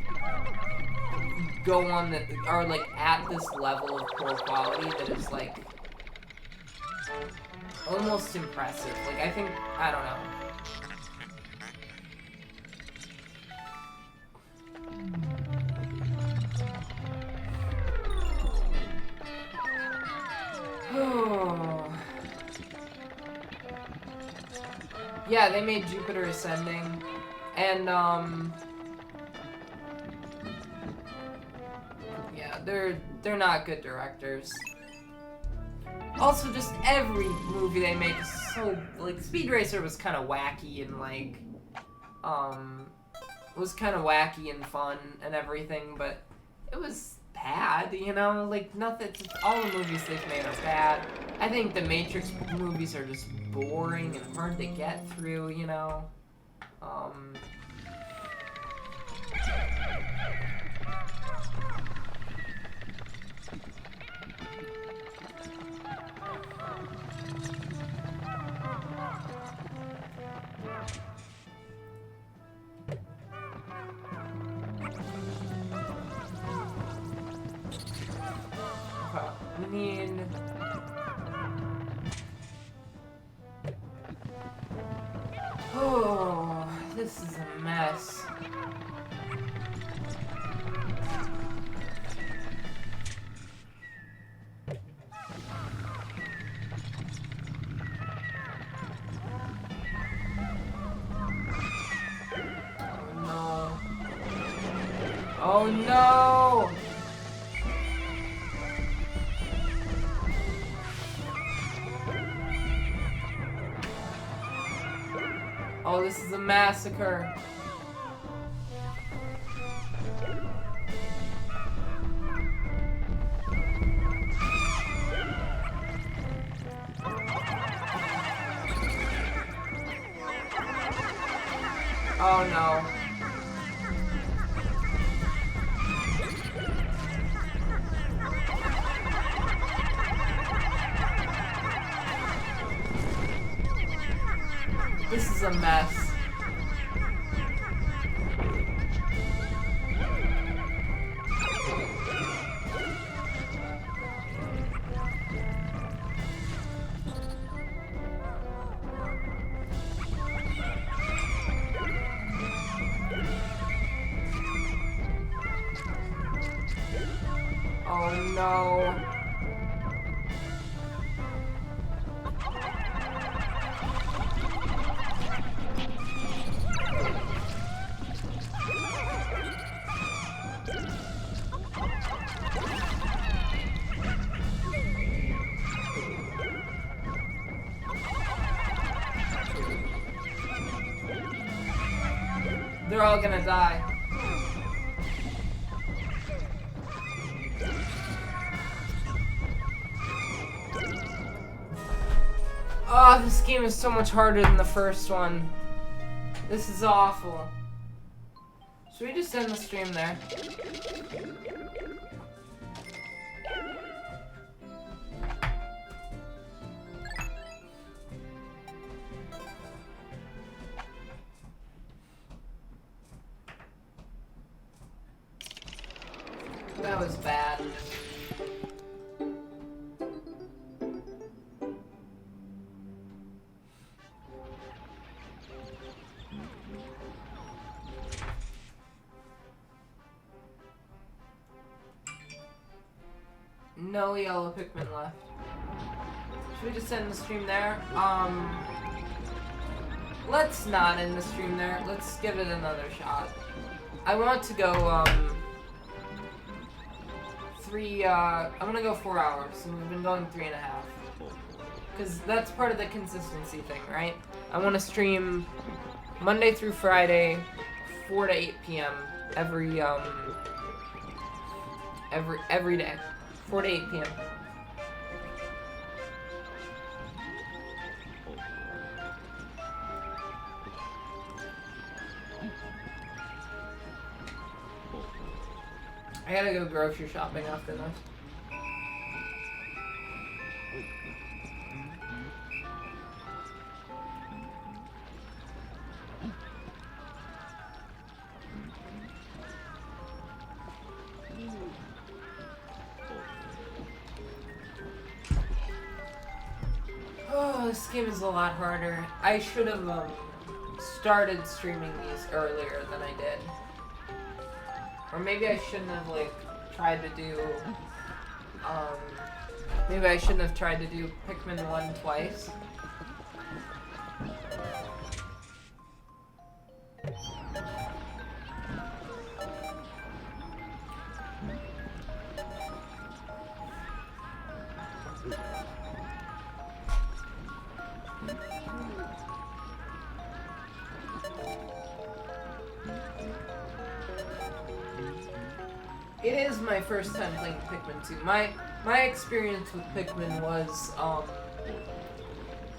are like at this level of poor quality that is like almost impressive. Like, I don't know. Yeah, they made Jupiter Ascending, and yeah, they're not good directors. Also, just every movie they make is so, like, Speed Racer was kind of wacky and like was kind of wacky and fun and everything, but it was bad, you know? Like, nothing. All the movies they've made are bad. I think the Matrix movies are just boring and hard to get through, you know? We need... Oh, this is a mess. Oh no. Oh no! Oh, this is a massacre. Oh no. This is a mess. Oh no. They're all gonna die. Oh, this game is so much harder than the first one. This is awful. Should we just end the stream there? That was bad. No yellow Pikmin left. Should we just end the stream there? Let's not end the stream there. Let's give it another shot. I want to go, I'm gonna go 4 hours, and we've been going 3.5. Because that's part of the consistency thing, right? I want to stream Monday through Friday, 4 to 8 p.m. every day. 4 to 8 p.m. I gotta go grocery shopping after this. Oh, this game is a lot harder. I should have started streaming these earlier than I did. Or maybe I shouldn't have, like, tried to do, maybe I shouldn't have tried to do Pikmin 1 twice. It is my first time playing Pikmin 2. My experience with Pikmin was,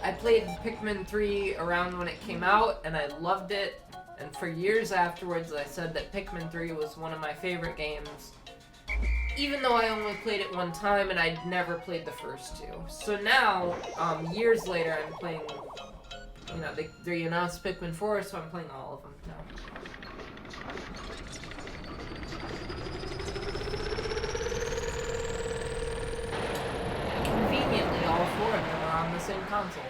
I played Pikmin 3 around when it came out, and I loved it. And for years afterwards, I said that Pikmin 3 was one of my favorite games, even though I only played it one time and I'd never played the first two. So now, years later, I'm playing, you know, they announced Pikmin 4, so I'm playing all of them now. Conveniently, all 4 of them are on the same console.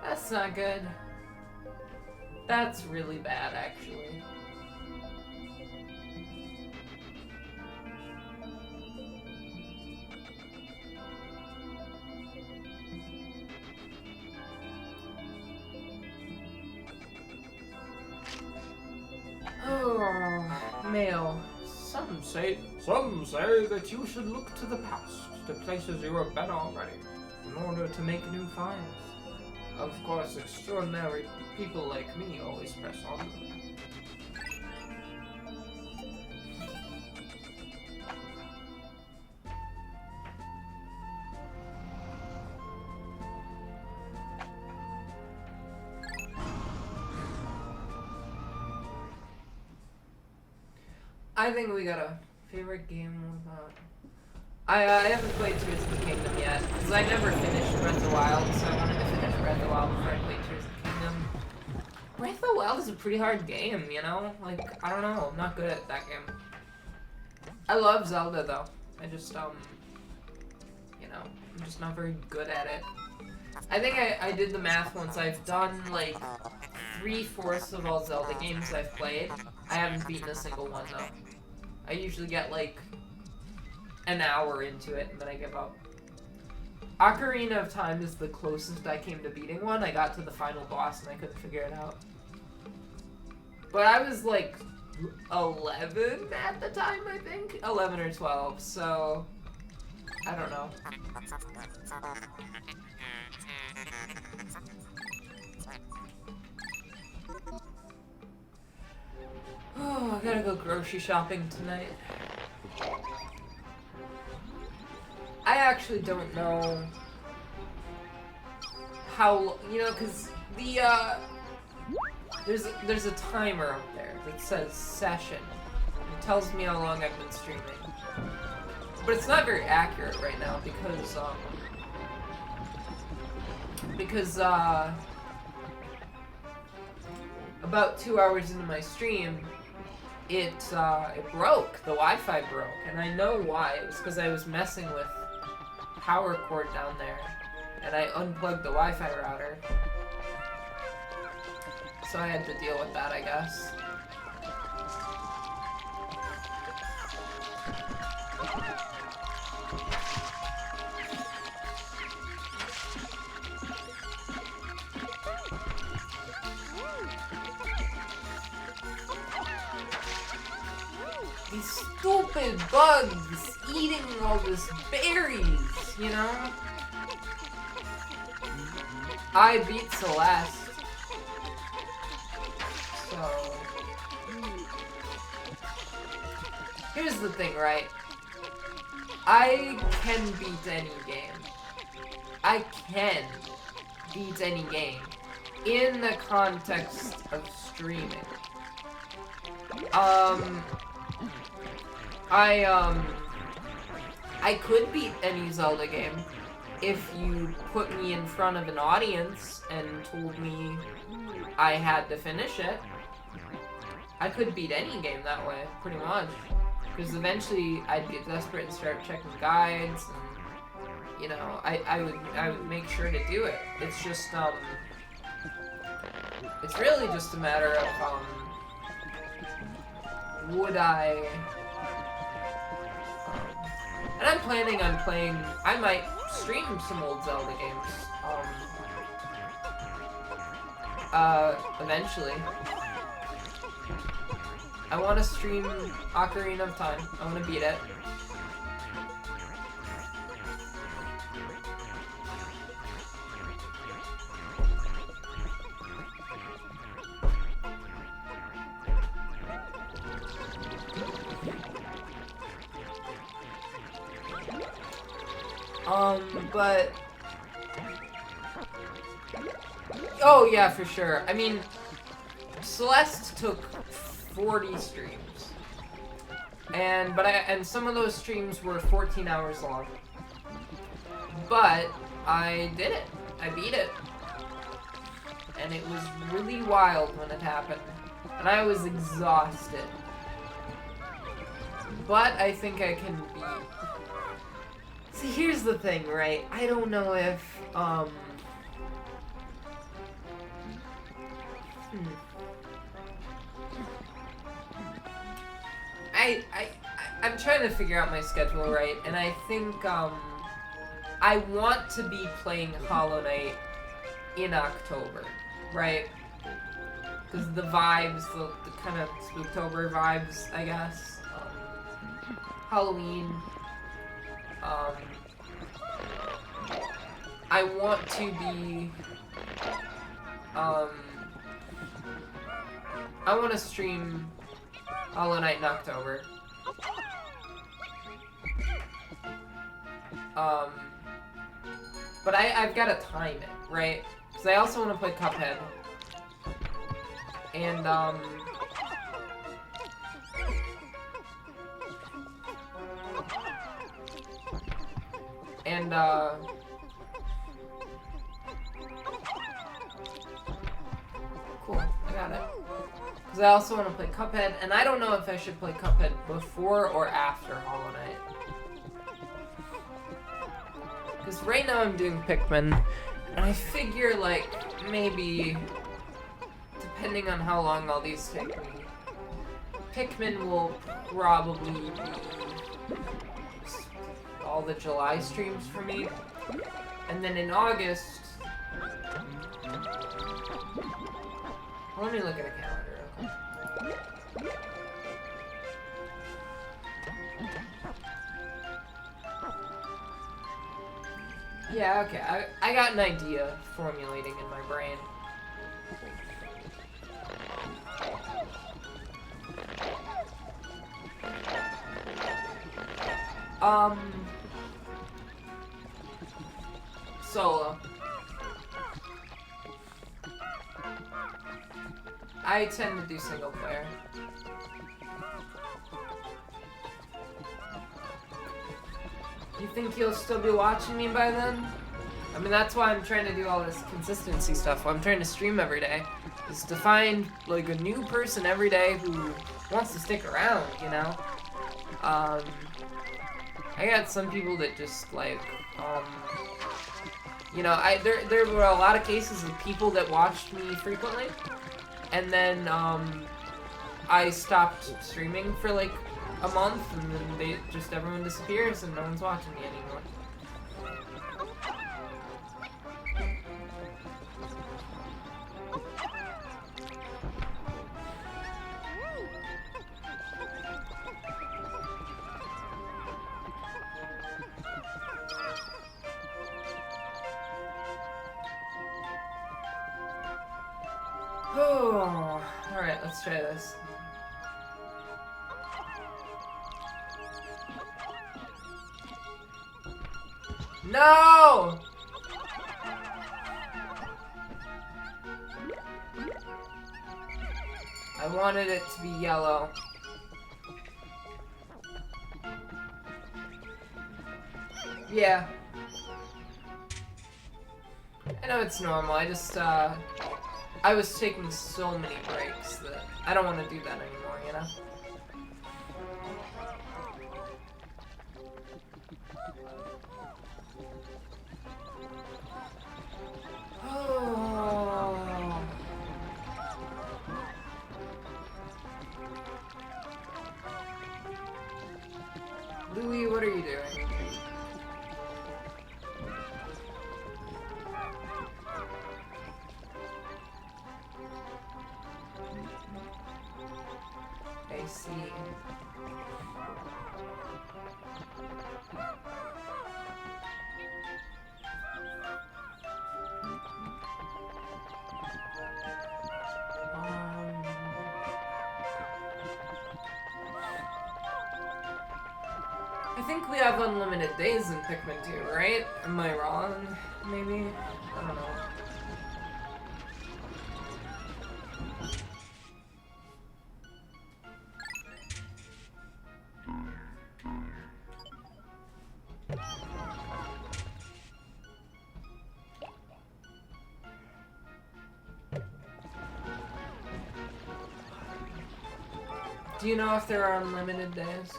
That's not good. That's really bad, actually. Oh, mail. Some say that you should look to the past, to places you have been already, in order to make new finds. Of course, extraordinary people like me always press on. I think we got a favorite game about. I haven't played Tears of the Kingdom yet, because I never finished Breath of the Wild, so I wanted to finish Breath of the Wild before I played Tears of the Kingdom. Breath of the Wild is a pretty hard game, you know? Like, I don't know, I'm not good at that game. I love Zelda, though. I just, you know, I'm just not very good at it. I think I did the math once. I've done, like, 3/4 of all Zelda games I've played. I haven't beaten a single one, though. I usually get, like, an hour into it, and then I give up. Ocarina of Time is the closest I came to beating one. I got to the final boss, and I couldn't figure it out. But I was, like, 11 at the time, I think? 11 or 12, so I don't know. Oh, I gotta go grocery shopping tonight. I actually don't know how, you know, because There's a timer up there that says session. It tells me how long I've been streaming. But it's not very accurate right now because about 2 hours into my stream, it broke. The Wi-Fi broke, and I know why. It was because I was messing with power cord down there, and I unplugged the Wi-Fi router. So I had to deal with that, I guess. These stupid bugs eating all this berries, you know? I beat Celeste. So here's the thing, right? I can beat any game. I can beat any game in the context of streaming. I could beat any Zelda game if you put me in front of an audience and told me I had to finish it. I could beat any game that way, pretty much. Because eventually I'd get desperate and start checking guides, and you know, I would make sure to do it. It's just it's really just a matter of would I and I'm planning on playing. I might stream some old Zelda games. Eventually. I want to stream Ocarina of Time. I want to beat it. But oh yeah, for sure. I mean, Celeste took 40 streams, and some of those streams were 14 hours long. But I did it. I beat it, and it was really wild when it happened, and I was exhausted. But I think I can beat. See, here's the thing, right? I don't know if, I'm trying to figure out my schedule, right? And I think, I want to be playing Hollow Knight in October, right? Because the vibes, the kind of Spooktober vibes, I guess. Halloween. I want to be, I want to stream Hollow Knight in October. But I've got to time it, right? Because I also want to play Cuphead. And, cool, I got it. Because I also want to play Cuphead, and I don't know if I should play Cuphead before or after Hollow Knight. Because right now I'm doing Pikmin, and I figure, like, maybe, depending on how long all these take me, Pikmin will probably be all the July streams for me. And then in August, let me look at a calendar. Yeah, okay, I got an idea formulating in my brain. Solo. I tend to do single player. You think you'll still be watching me by then? I mean, that's why I'm trying to do all this consistency stuff. I'm trying to stream every day. Is to find, like, a new person every day who wants to stick around, you know? I got some people that just, like, you know, there were a lot of cases of people that watched me frequently, and then, I stopped streaming for, like, a month, and then everyone disappears, and no one's watching me anymore. Oh, alright, let's try this. No! I wanted it to be yellow. Yeah. I know it's normal, I just, I was taking so many breaks that I don't want to do that anymore, you know? Oh. Louie, what are you doing? I see. I think we have unlimited days in Pikmin 2, right? Am I wrong? Maybe? I don't know. Do you know if there are unlimited days?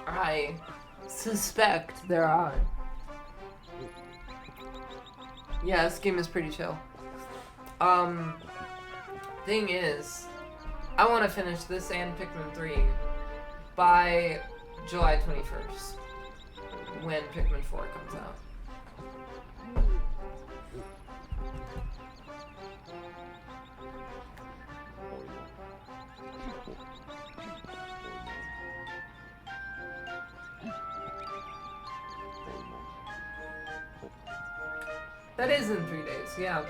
I suspect there are. Yeah, this game is pretty chill. Thing is, I want to finish this and Pikmin 3 by July 21st, when Pikmin 4 comes out. That is in 3 days, yeah.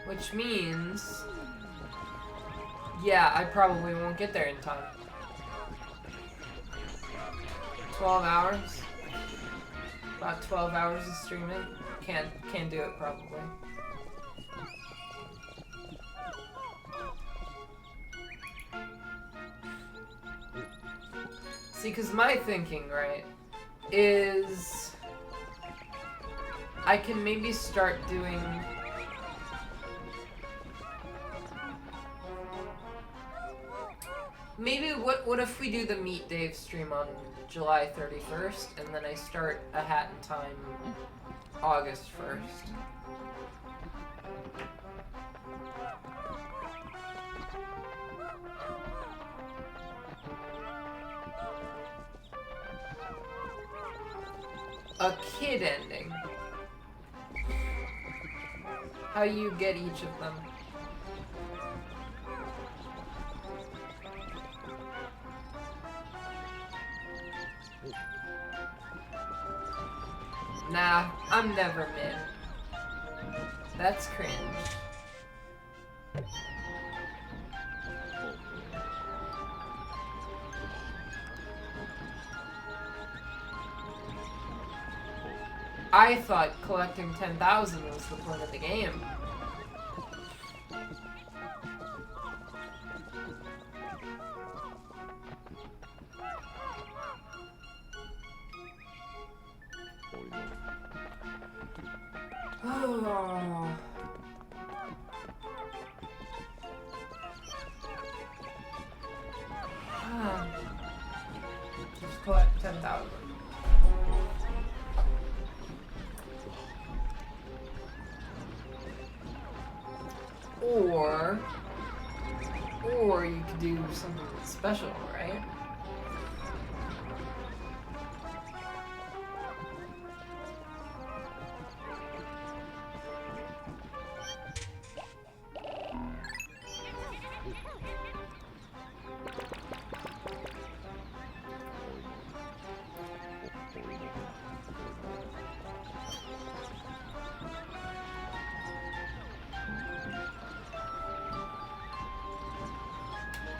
Which means... yeah, I probably won't get there in time. 12 hours? About 12 hours of streaming? Can't do it, probably. See, because my thinking, right, is I can maybe start doing maybe what if we do the Meet Dave stream on July 31st and then I start a Hat in Time August 1st. A kid ending. How you get each of them. Nah, I'm never mid. That's cringe. I thought collecting 10,000 was the point of the game. Oh. Just collect 10,000. Or you could do something special, right?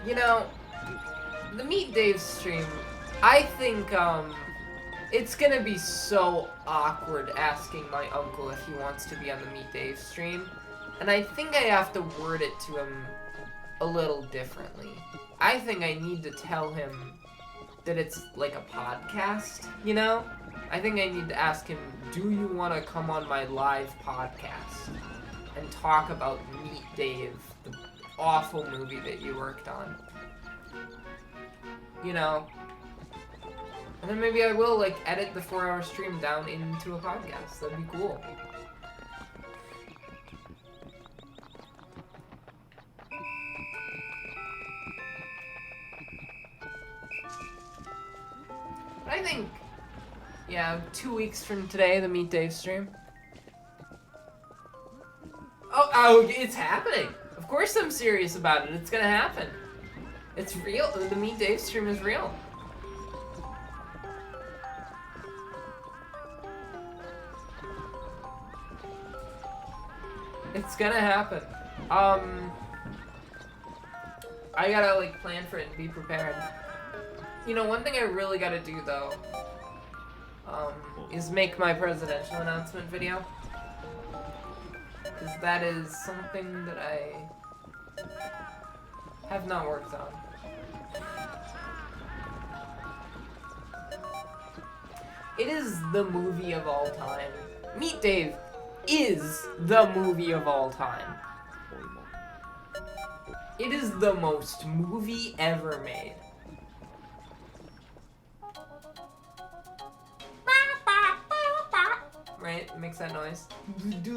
You know, the Meet Dave stream, I think, it's gonna be so awkward asking my uncle if he wants to be on the Meet Dave stream. And I think I have to word it to him a little differently. I think I need to tell him that it's like a podcast, you know? I think I need to ask him, do you want to come on my live podcast and talk about Meet Dave, the awful movie that you worked on? You know? And then maybe I will, like, edit the 4-hour stream down into a podcast. That'd be cool. But I think, yeah, 2 weeks from today, the Meet Dave stream. Oh, it's happening. Of course I'm serious about it. It's gonna happen. It's real. The Meet Dave stream is real. It's gonna happen. I gotta, like, plan for it and be prepared. You know, one thing I really gotta do, though, is make my presidential announcement video. Because that is something that I have not worked on. It is the movie of all time. Meet Dave is the movie of all time. It is the most movie ever made. Right? It makes that noise. Do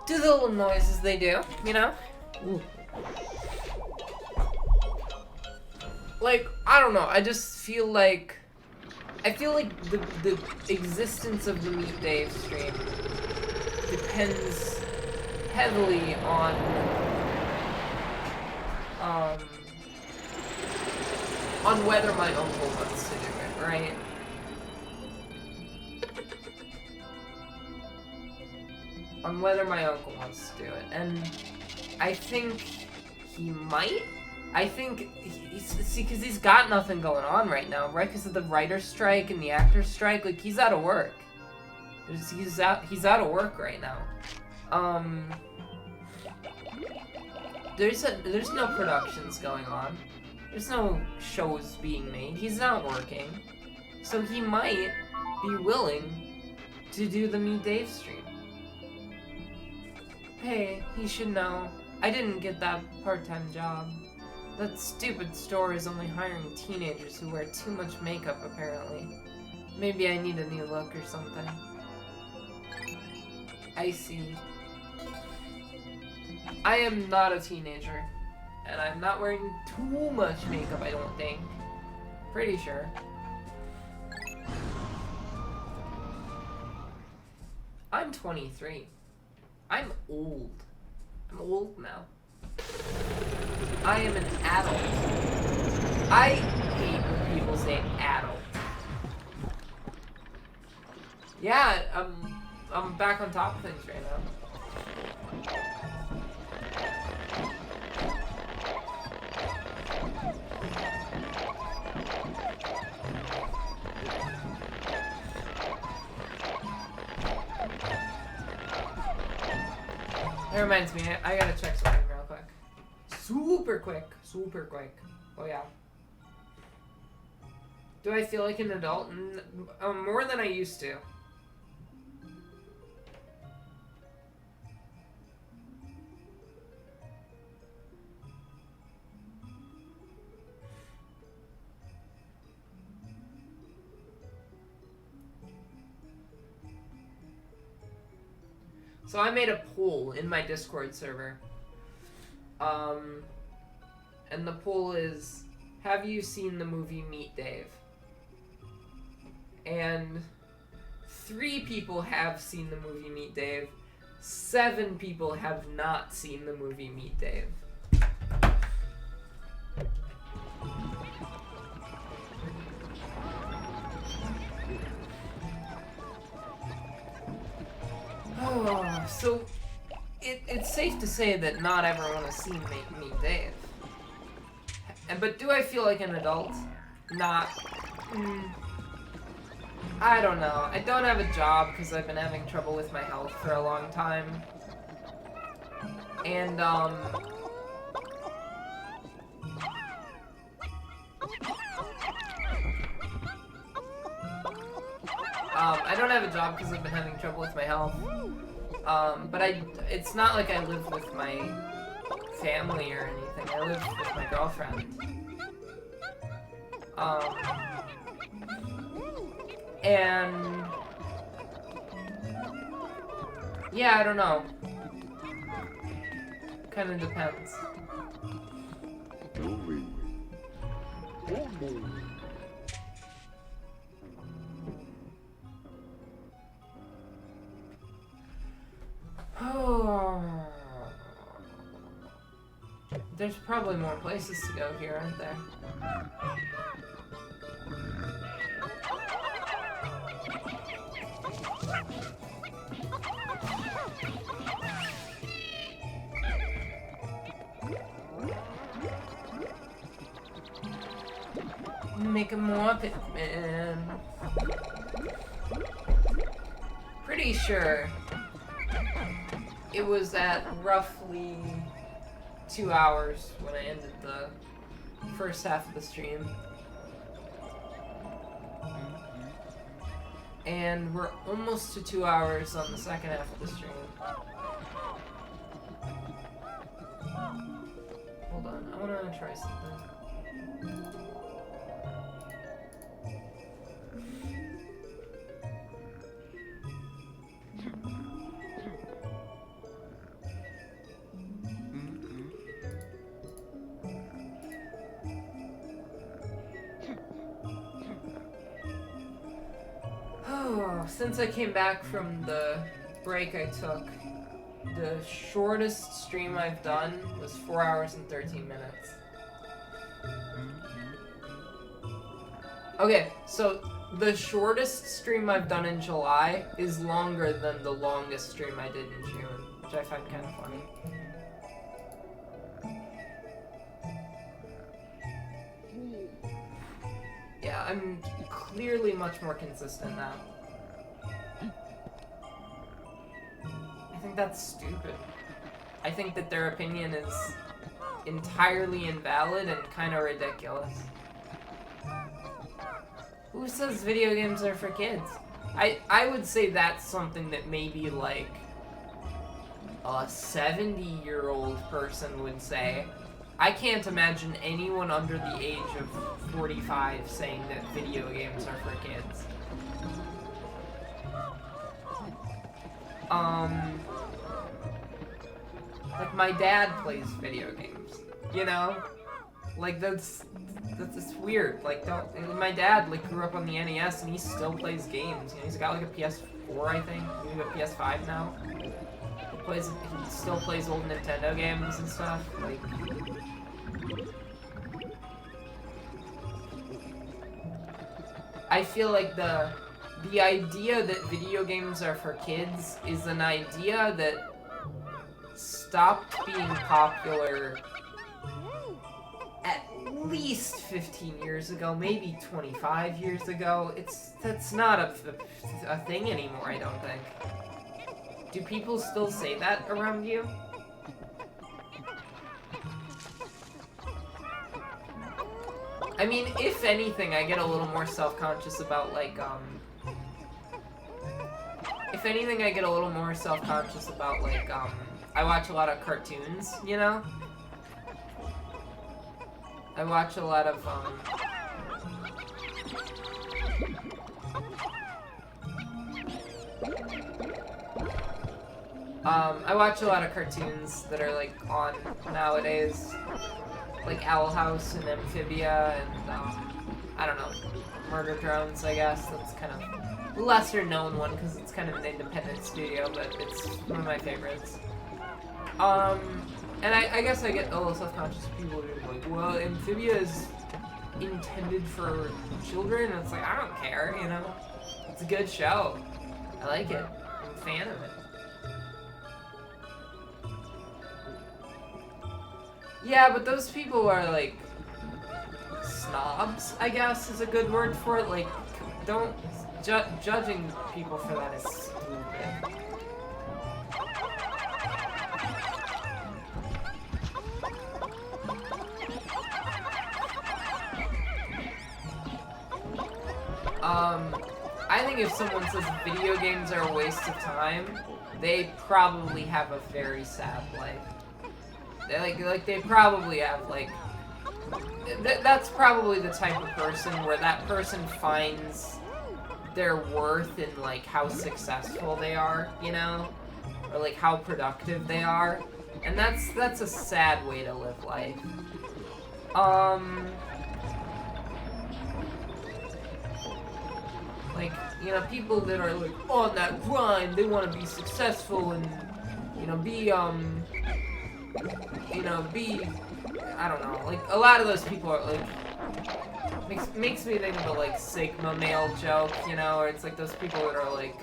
the little noises they do, you know? Ooh. Like, I don't know, I just feel like the existence of the Meet Dave stream depends heavily on whether my uncle wants to do it, right? On whether my uncle wants to do it, and I think he might. I think see, because he's got nothing going on right now, right? Because of the writer's strike and the actor's strike, like, he's out of work. He's out of work right now. There's no productions going on. There's no shows being made. He's not working, so he might be willing to do the Meet Dave stream. Hey, he should know. I didn't get that part-time job. That stupid store is only hiring teenagers who wear too much makeup, apparently. Maybe I need a new look or something. I see. I am not a teenager. And I'm not wearing too much makeup, I don't think. Pretty sure. I'm 23. I'm old. I'm old now. I am an adult. I hate when people say adult. Yeah, I'm back on top of things right now. That reminds me, I gotta check something real quick. Super quick. Super quick. Oh yeah. Do I feel like an adult? More than I used to. So I made a poll in my Discord server. And the poll is, have you seen the movie Meet Dave? And 3 people have seen the movie Meet Dave. 7 people have not seen the movie Meet Dave. Oh, so it's safe to say that not everyone has seen Meet Dave. But do I feel like an adult? Not. I don't know. I don't have a job because I've been having trouble with my health for a long time. And, I don't have a job because I've been having trouble with my health. But it's not like I live with my family or anything. I live with my girlfriend. And yeah, I don't know. Kind of depends. Oh. There's probably more places to go here, aren't there? Make more Pikmin. Pretty sure it was at roughly 2 hours when I ended the first half of the stream. And we're almost to 2 hours on the second half of the stream. Hold on, I wanna try something. Since I came back from the break I took, the shortest stream I've done was 4 hours and 13 minutes. Okay, so the shortest stream I've done in July is longer than the longest stream I did in June, which I find kind of funny. Yeah, I'm clearly much more consistent now. I think that's stupid. I think that their opinion is entirely invalid and kind of ridiculous. Who says video games are for kids? I would say that's something that maybe like a 70-year-old person would say. I can't imagine anyone under the age of 45 saying that video games are for kids. Like my dad plays video games, you know? Like that's weird. Like my dad like grew up on the NES and he still plays games. You know, he's got like a PS4, I think. Maybe a PS5 now. He still plays old Nintendo games and stuff. Like I feel like the idea that video games are for kids is an idea that stopped being popular at least 15 years ago, maybe 25 years ago. That's not a thing anymore, I don't think. Do people still say that around you? I mean, if anything, I get a little more self-conscious about, like, if anything, I get a little more self-conscious about, like, I watch a lot of cartoons, you know? I watch a lot of, I watch a lot of cartoons that are, like, on nowadays. Like Owl House and Amphibia and, I don't know, Murder Drones, I guess. That's kind of a lesser known one because it's kind of an independent studio, but it's one of my favorites. And I guess I get a little self-conscious of people who are like, well, Amphibia is intended for children, and it's like, I don't care, you know? It's a good show. I like it. I'm a fan of it. Yeah, but those people are, like, snobs, I guess is a good word for it. Like, don't... judging people for that is stupid. I think if someone says video games are a waste of time, they probably have a very sad life. They probably have, like... that's probably the type of person where that person finds their worth in, like, how successful they are, you know? Or, like, how productive they are. And that's a sad way to live life. Like, you know, people that are, like, on that grind, they want to be successful and, you know, be, I don't know, like, a lot of those people are, like, makes me think of the, like, Sigma male joke, you know, or it's like those people that are like,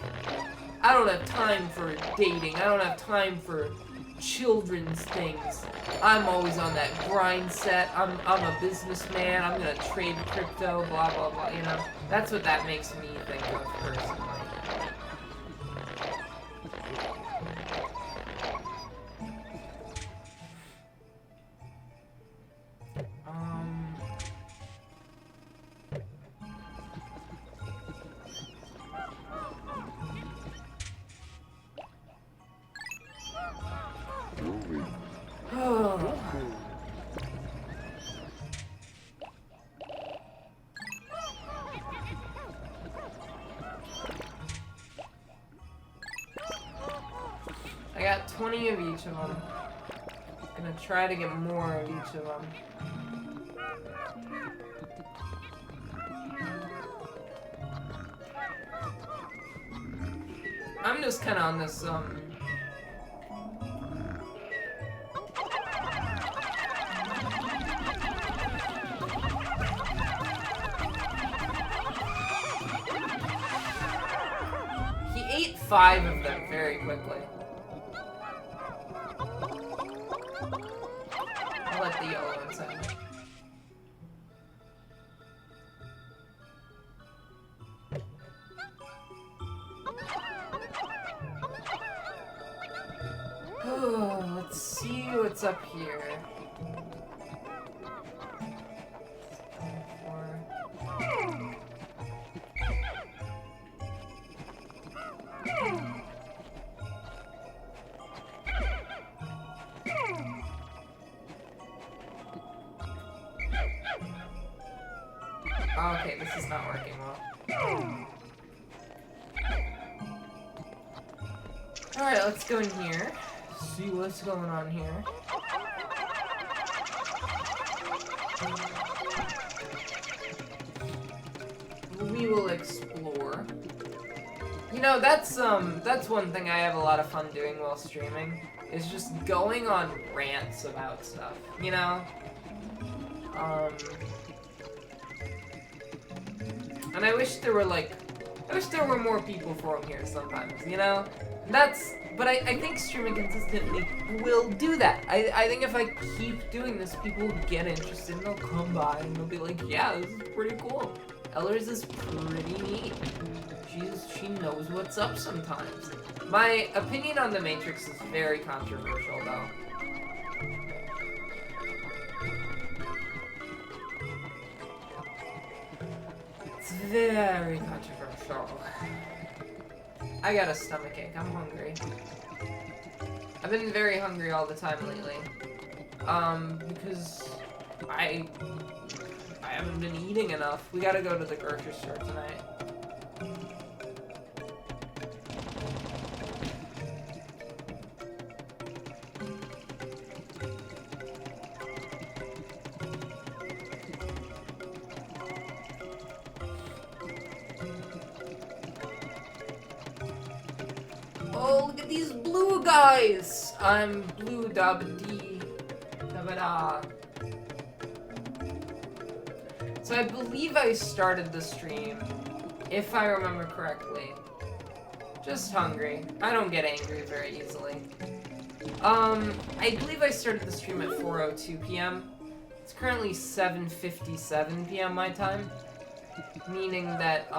I don't have time for dating, I don't have time for children's things, I'm always on that grind set, I'm a businessman, I'm gonna trade crypto, blah, blah, blah, you know, that's what that makes me think of personally. I got 20 of each of them. I'm gonna try to get more of each of them. I'm just kind of on this, He ate 5 of them very quickly. I'll let the yellow ones in. Let's see what's up here. Okay, this is not working well. Alright, let's go in here. See what's going on here. We will explore. You know, that's one thing I have a lot of fun doing while streaming, is just going on rants about stuff, you know? And I wish there were, like, more people from here sometimes, you know? But I think streaming consistently will do that. I think if I keep doing this, people will get interested and they'll come by and they'll be like, yeah, this is pretty cool. Ellers is pretty neat. She knows what's up sometimes. My opinion on the Matrix is very controversial, though. It's very controversial. I got a stomachache. I'm hungry. I've been very hungry all the time lately. Because I haven't been eating enough. We gotta go to the grocery store tonight. Oh, look at these blue guys! I'm blue dabba-dee. Dabba-da. So I believe I started the stream, if I remember correctly. Just hungry. I don't get angry very easily. I believe I started the stream at 4:02 p.m. It's currently 7:57 p.m. my time. Meaning that,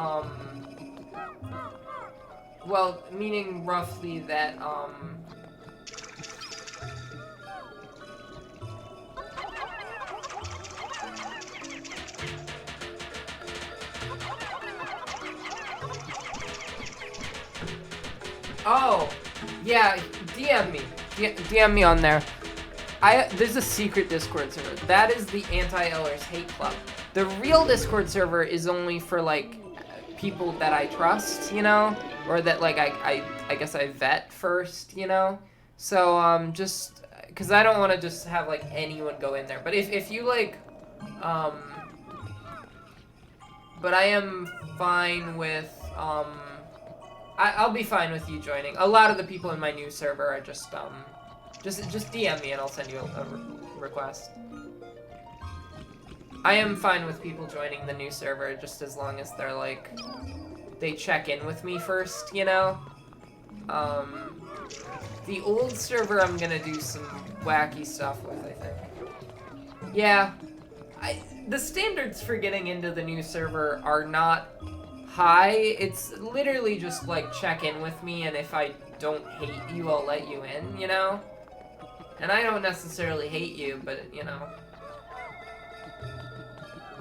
well, meaning roughly that, oh, yeah, DM me. DM me on there. There's a secret Discord server. That is the anti-Ellers hate club. The real Discord server is only for, like, people that I trust, you know? Or that, like, I guess I vet first, you know? So, just, because I don't want to just have, like, anyone go in there. But if you, like, but I am fine with, I'll be fine with you joining. A lot of the people in my new server are just DM me and I'll send you a request. I am fine with people joining the new server just as long as they're like, they check in with me first, you know? The old server I'm gonna do some wacky stuff with, I think. Yeah, the standards for getting into the new server are not high. It's literally just like check in with me, and if I don't hate you, I'll let you in, you know? And I don't necessarily hate you, but, you know.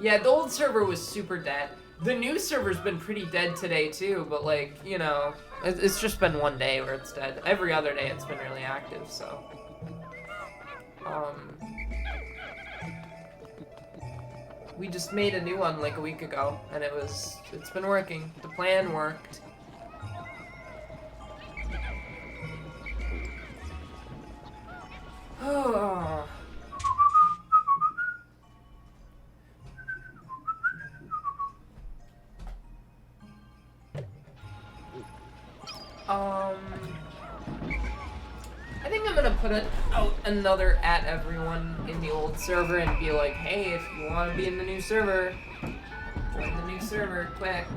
Yeah, the old server was super dead. The new server's been pretty dead today, too, but, like, you know, it's just been one day where it's dead. Every other day it's been really active, so. We just made a new one, like, a week ago, and it's been working. The plan worked. Oh. I think I'm gonna put out another at everyone in the old server and be like, hey, if you want to be in the new server, join the new server, quick.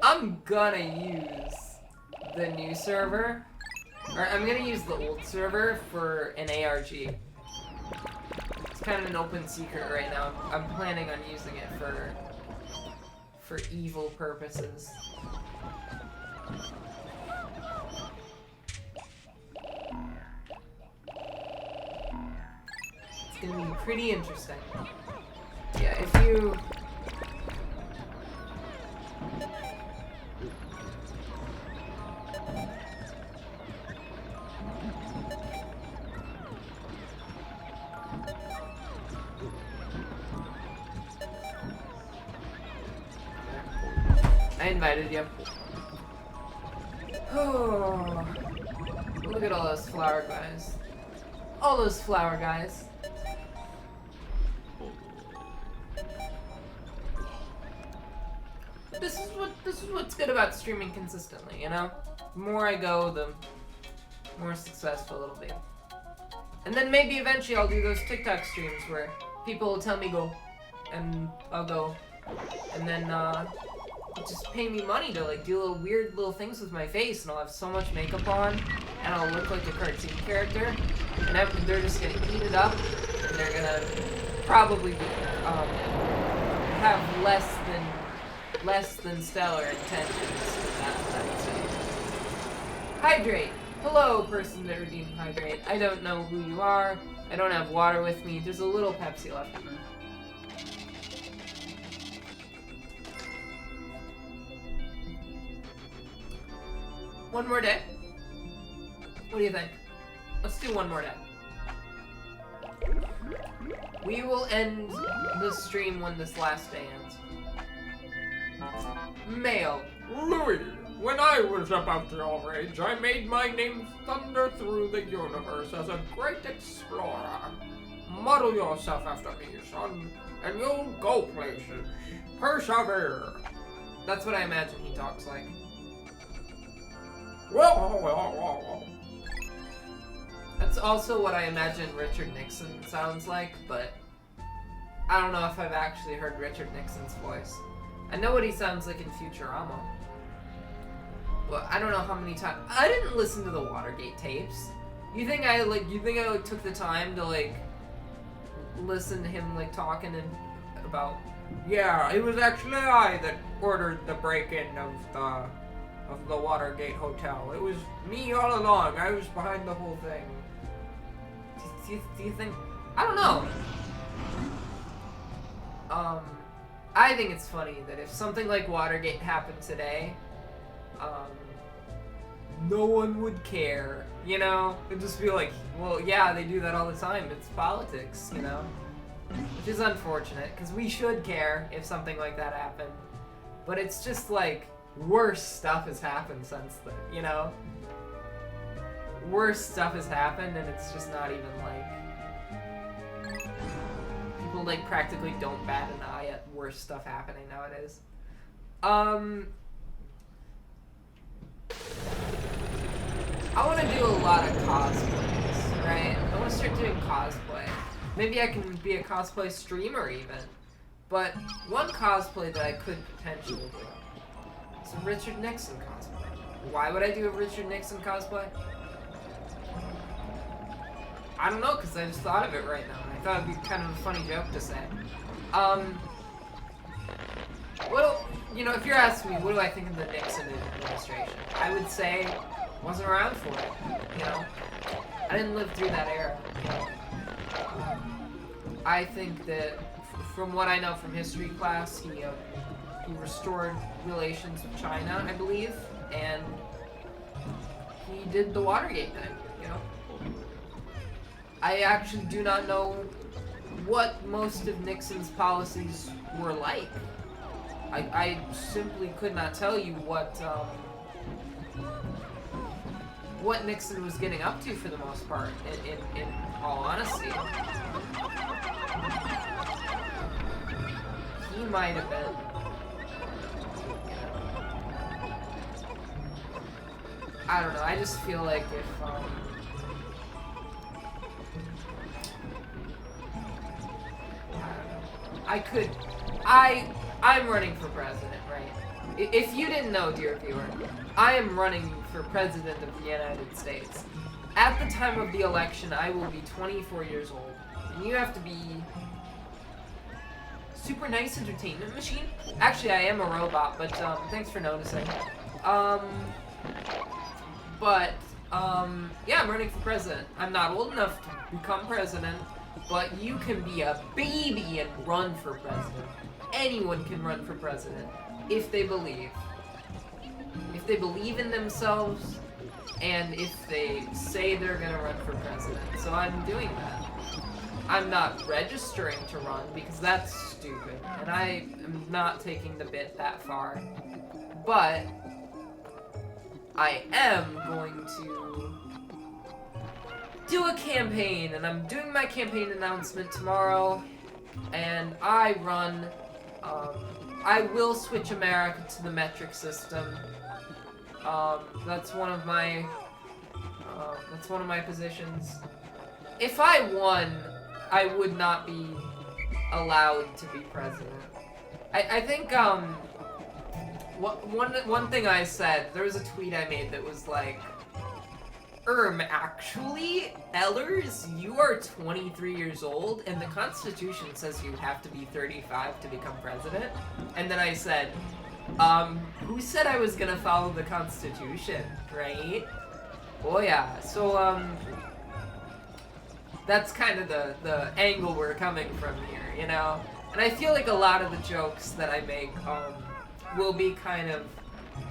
I'm gonna use the new server, or I'm gonna use the old server for an ARG. It's kind of an open secret right now. I'm planning on using it for evil purposes. It's gonna be pretty interesting. Yeah, if you... I invited you. Oh, look at all those flower guys. All those flower guys. This is what's good about streaming consistently, you know? The more I go, the more successful it'll be. And then maybe eventually I'll do those TikTok streams where people will tell me go, and I'll go, and then just pay me money to like do little weird little things with my face, and I'll have so much makeup on, and I'll look like a cartoon character, and they're just gonna eat it up, and they're gonna probably have less than stellar intentions. That's it. Hydrate. Hello, person that redeemed Hydrate. I don't know who you are. I don't have water with me. There's a little Pepsi left in there. One more day? What do you think? Let's do one more day. We will end the stream when this last day ends. Mail. Louis, when I was about your age, I made my name thunder through the universe as a great explorer. Model yourself after me, son, and you'll go places. Persevere. That's what I imagine he talks like. Whoa. That's also what I imagine Richard Nixon sounds like, but I don't know if I've actually heard Richard Nixon's voice. I know what he sounds like in Futurama, but I don't know how many times. I didn't listen to the Watergate tapes. You think I took the time to like listen to him like talking about? Yeah, it was actually I that ordered the break-in of the Watergate Hotel. It was me all along. I was behind the whole thing. Do you think? I don't know. I think it's funny that if something like Watergate happened today, no one would care, you know? It'd just be like, well, yeah, they do that all the time. It's politics, you know? Which is unfortunate, because we should care if something like that happened. But it's just like, worse stuff has happened since then, you know? Worse stuff has happened, and it's just not even like... People like practically don't bat an eye at worse stuff happening nowadays. I want to do a lot of cosplays, right? I want to start doing cosplay. Maybe I can be a cosplay streamer even. But one cosplay that I could potentially do is a Richard Nixon cosplay. Why would I do a Richard Nixon cosplay? I don't know, because I just thought of it right now. I thought it'd be kind of a funny joke to say. Well, you know, if you're asking me, what do I think of the Nixon administration? I would say, wasn't around for it, you know? I didn't live through that era, you know? I think that, from what I know from history class, he restored relations with China, I believe, and he did the Watergate thing, you know? I actually do not know what most of Nixon's policies were like. I simply could not tell you what Nixon was getting up to for the most part, in all honesty. He might have been, I don't know, I just feel like if, I'm running for president, right? If you didn't know, dear viewer, I am running for president of the United States. At the time of the election, I will be 24 years old. And you have to be super nice entertainment machine. Actually, I am a robot, but thanks for noticing. Yeah, I'm running for president. I'm not old enough to become president, but you can be a baby and run for president. Anyone can run for president if they believe. If they believe in themselves, and if they say they're gonna run for president. So I'm doing that. I'm not registering to run because that's stupid, and I am not taking the bit that far. But I am going to do a campaign, and I'm doing my campaign announcement tomorrow, and I run, I will switch America to the metric system. That's one of my positions. If I won, I would not be allowed to be president. I think, one thing I said, there was a tweet I made that was like, actually, Ellers, you are 23 years old, and the Constitution says you have to be 35 to become president. And then I said, who said I was gonna follow the Constitution, right? Oh yeah, so, that's kind of the angle we're coming from here, you know? And I feel like a lot of the jokes that I make, will be kind of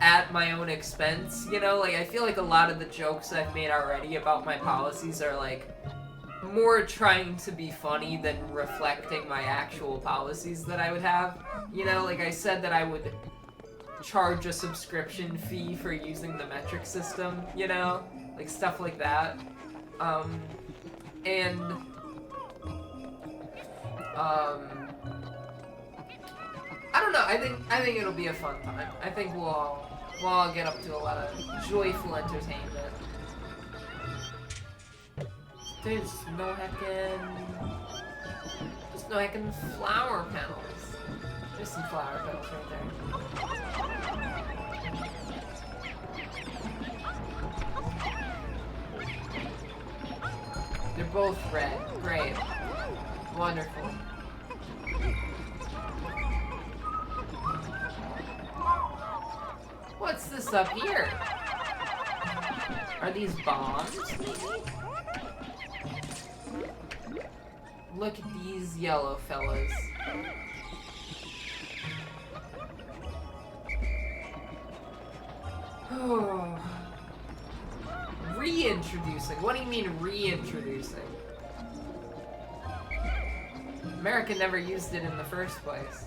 at my own expense, you know? Like, I feel like a lot of the jokes I've made already about my policies are, like, more trying to be funny than reflecting my actual policies that I would have. You know, like I said that I would charge a subscription fee for using the metric system, you know? Like, stuff like that. I don't know, I think it'll be a fun time. I think we'll all get up to a lot of joyful entertainment. There's no heckin' flower petals. There's some flower petals right there. They're both red. Great. Wonderful. What's this up here? Are these bombs, maybe? Look at these yellow fellas. Oh. Reintroducing. What do you mean reintroducing? America never used it in the first place.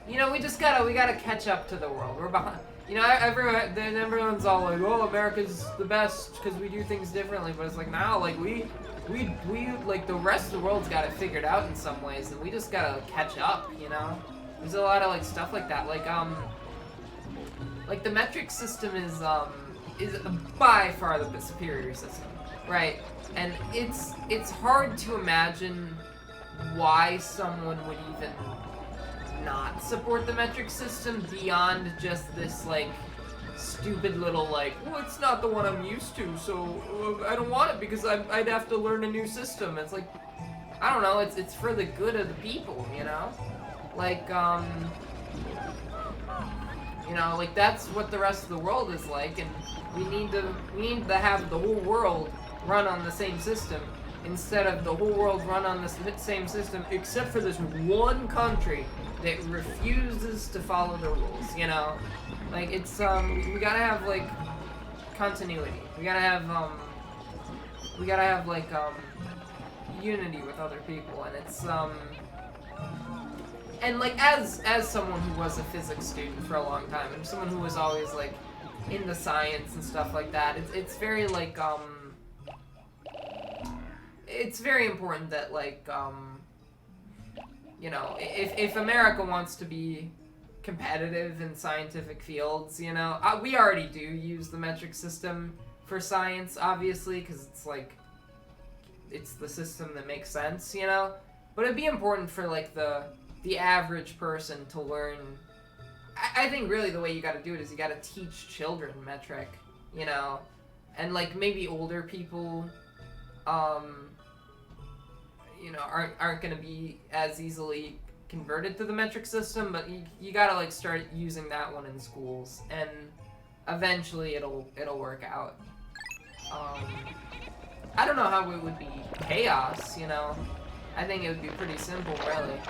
You know, we gotta catch up to the world. We're behind. You know, everyone's all like, "Oh, America's the best because we do things differently." But it's like, now, like we like the rest of the world's got it figured out in some ways, and we just gotta catch up. You know, there's a lot of like stuff like that. Like the metric system is by far the superior system, right? And it's hard to imagine why someone would even not support the metric system beyond just this like stupid little like, well, it's not the one I'm used to, so I don't want it because I'd have to learn a new system. It's like, I don't know, it's for the good of the people, you know? Like, you know, like that's what the rest of the world is like, and we need to have the whole world run on the same system instead of the whole world run on the same system except for this one country that refuses to follow the rules, you know? Like, it's, we gotta have, like, continuity. We gotta have, like, unity with other people, and it's, and, like, as someone who was a physics student for a long time, and someone who was always, like, into science and stuff like that, it's very, like, it's very important that, like, you know, if America wants to be competitive in scientific fields, you know, we already do use the metric system for science, obviously, because it's like, it's the system that makes sense, you know? But it'd be important for, like, the average person to learn. I think really the way you gotta do it is you gotta teach children metric, you know? And, like, maybe older people, you know, aren't gonna be as easily converted to the metric system, but you gotta like start using that one in schools, and eventually it'll work out. I don't know how it would be chaos, you know. I think it would be pretty simple, really.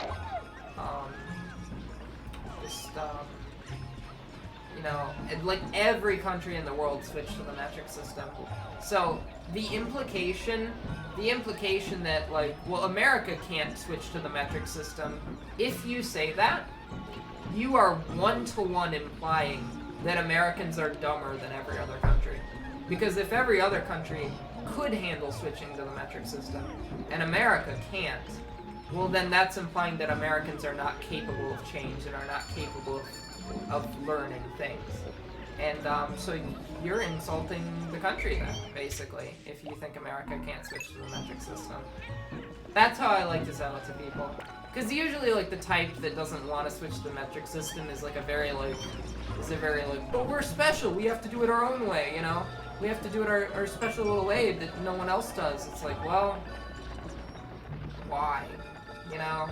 You know, like every country in the world switched to the metric system. So the implication that, like, well, America can't switch to the metric system, if you say that, you are one-to-one implying that Americans are dumber than every other country. Because if every other country could handle switching to the metric system, and America can't, well, then that's implying that Americans are not capable of change and are not capable of learning things. And so you're insulting the country then, basically, if you think America can't switch to the metric system. That's how I like to sell it to people. Because usually, like, the type that doesn't want to switch to the metric system is, like, but we're special, we have to do it our own way, you know? We have to do it our special little way that no one else does. It's like, well, why? You know?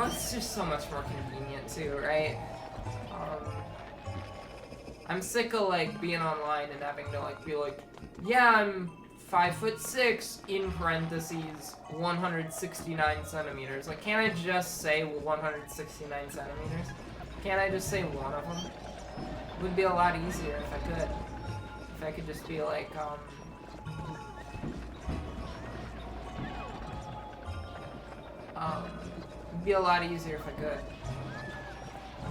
It's just so much more convenient, too, right? I'm sick of, like, being online and having to, like, be like, yeah, I'm 5'6", in parentheses, 169 centimeters. Like, can't I just say 169 centimeters? Can't I just say one of them? It would be a lot easier if I could. If I could just be like, it'd be a lot easier if I could.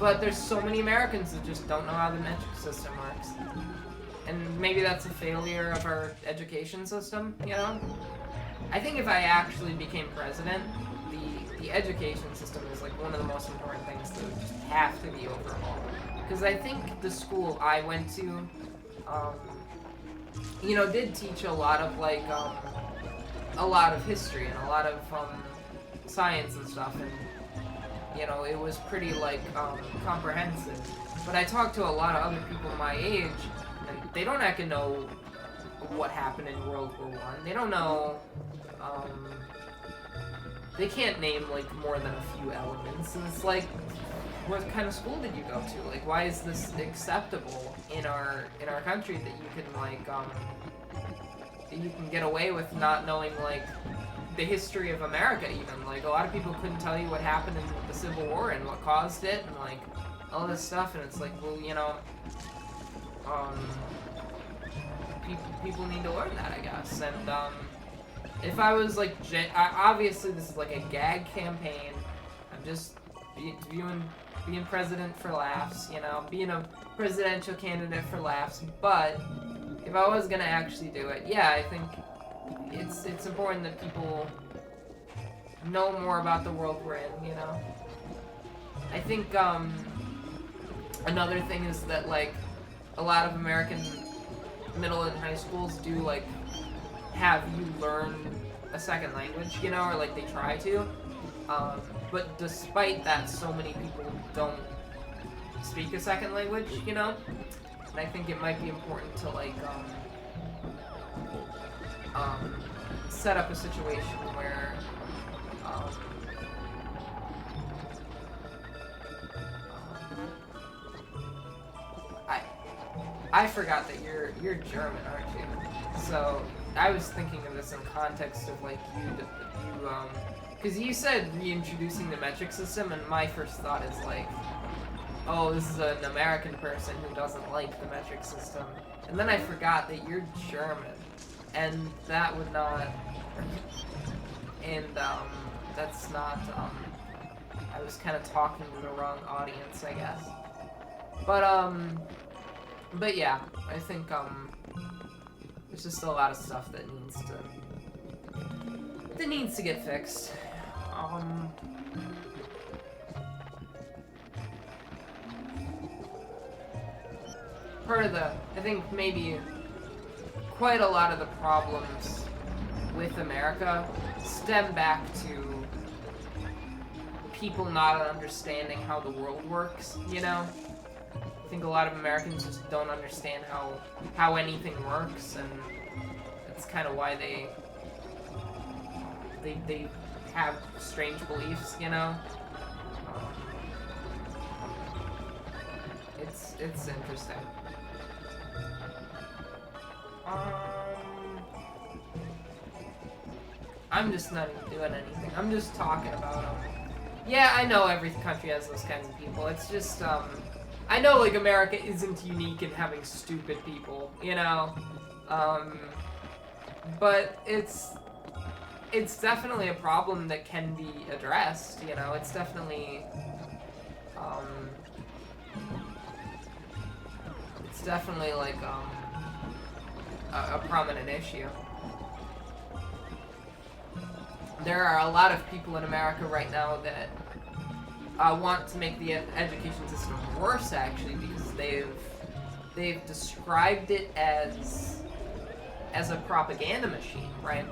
But there's so many Americans that just don't know how the metric system works. And maybe that's a failure of our education system, you know? I think if I actually became president, the education system is like one of the most important things that would just have to be overhauled. Because I think the school I went to, you know, did teach a lot of like, a lot of history and a lot of science and stuff, and you know, it was pretty like comprehensive. But I talked to a lot of other people my age, and they don't actually know what happened in World War I. They don't know, they can't name like more than a few elements, and it's like, what kind of school did you go to? Like, why is this acceptable in our country that you can like that you can get away with not knowing like the history of America even? Like, a lot of people couldn't tell you what happened in the Civil War and what caused it and like all this stuff, and it's like, well, you know, people need to learn that, I guess. And if I was like, obviously this is like a gag campaign. I'm just being president for laughs, you know, being a presidential candidate for laughs. But if I was gonna actually do it, yeah, I think it's important that people know more about the world we're in, you know. I think another thing is that like a lot of American middle and high schools do like have you learn a second language, you know, or like they try to. But despite that, so many people don't speak a second language, you know? And I think it might be important to like set up a situation where I forgot that you're German, aren't you? So I was thinking of this in context of like you because you said reintroducing the metric system, and my first thought is like, oh, this is an American person who doesn't like the metric system. And then I forgot that you're German, and that would not, and that's not, I was kind of talking to the wrong audience, I guess. But yeah, I think, there's just a lot of stuff that needs to get fixed. Part of I think maybe quite a lot of the problems with America stem back to people not understanding how the world works, you know? I think a lot of Americans just don't understand how anything works, and that's kind of why they have strange beliefs, you know? It's interesting. I'm just not even doing anything. I'm just talking about them. Yeah, I know every country has those kinds of people. It's just, I know, like, America isn't unique in having stupid people, you know? But it's definitely a problem that can be addressed, you know? It's definitely, like, a prominent issue. There are a lot of people in America right now that want to make the education system worse, actually, because they've described it as as a propaganda machine, right?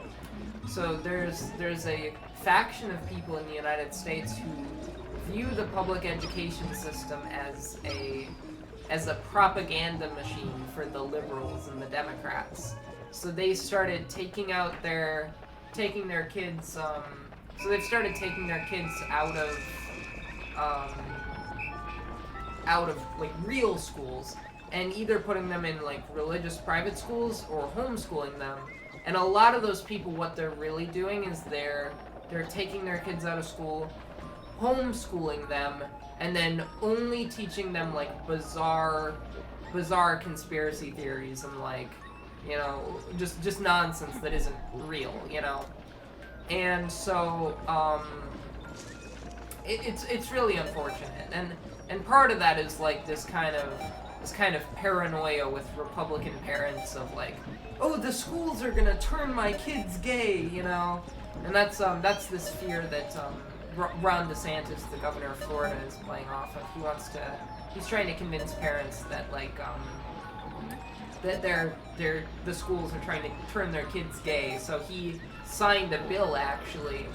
So there's a faction of people in the United States who view the public education system as a propaganda machine for the liberals and the Democrats. So they started taking their kids. So they've started taking their kids out of like real schools and either putting them in like religious private schools or homeschooling them. And a lot of those people, what they're really doing is they're taking their kids out of school, homeschooling them, and then only teaching them like bizarre conspiracy theories and like, you know, just nonsense that isn't real, you know. And so it's really unfortunate, and part of that is like this kind of paranoia with Republican parents of like, oh, the schools are gonna turn my kids gay, you know, and that's this fear that Ron DeSantis, the governor of Florida, is playing off of. He's trying to convince parents that like that the schools are trying to turn their kids gay, so he signed a bill actually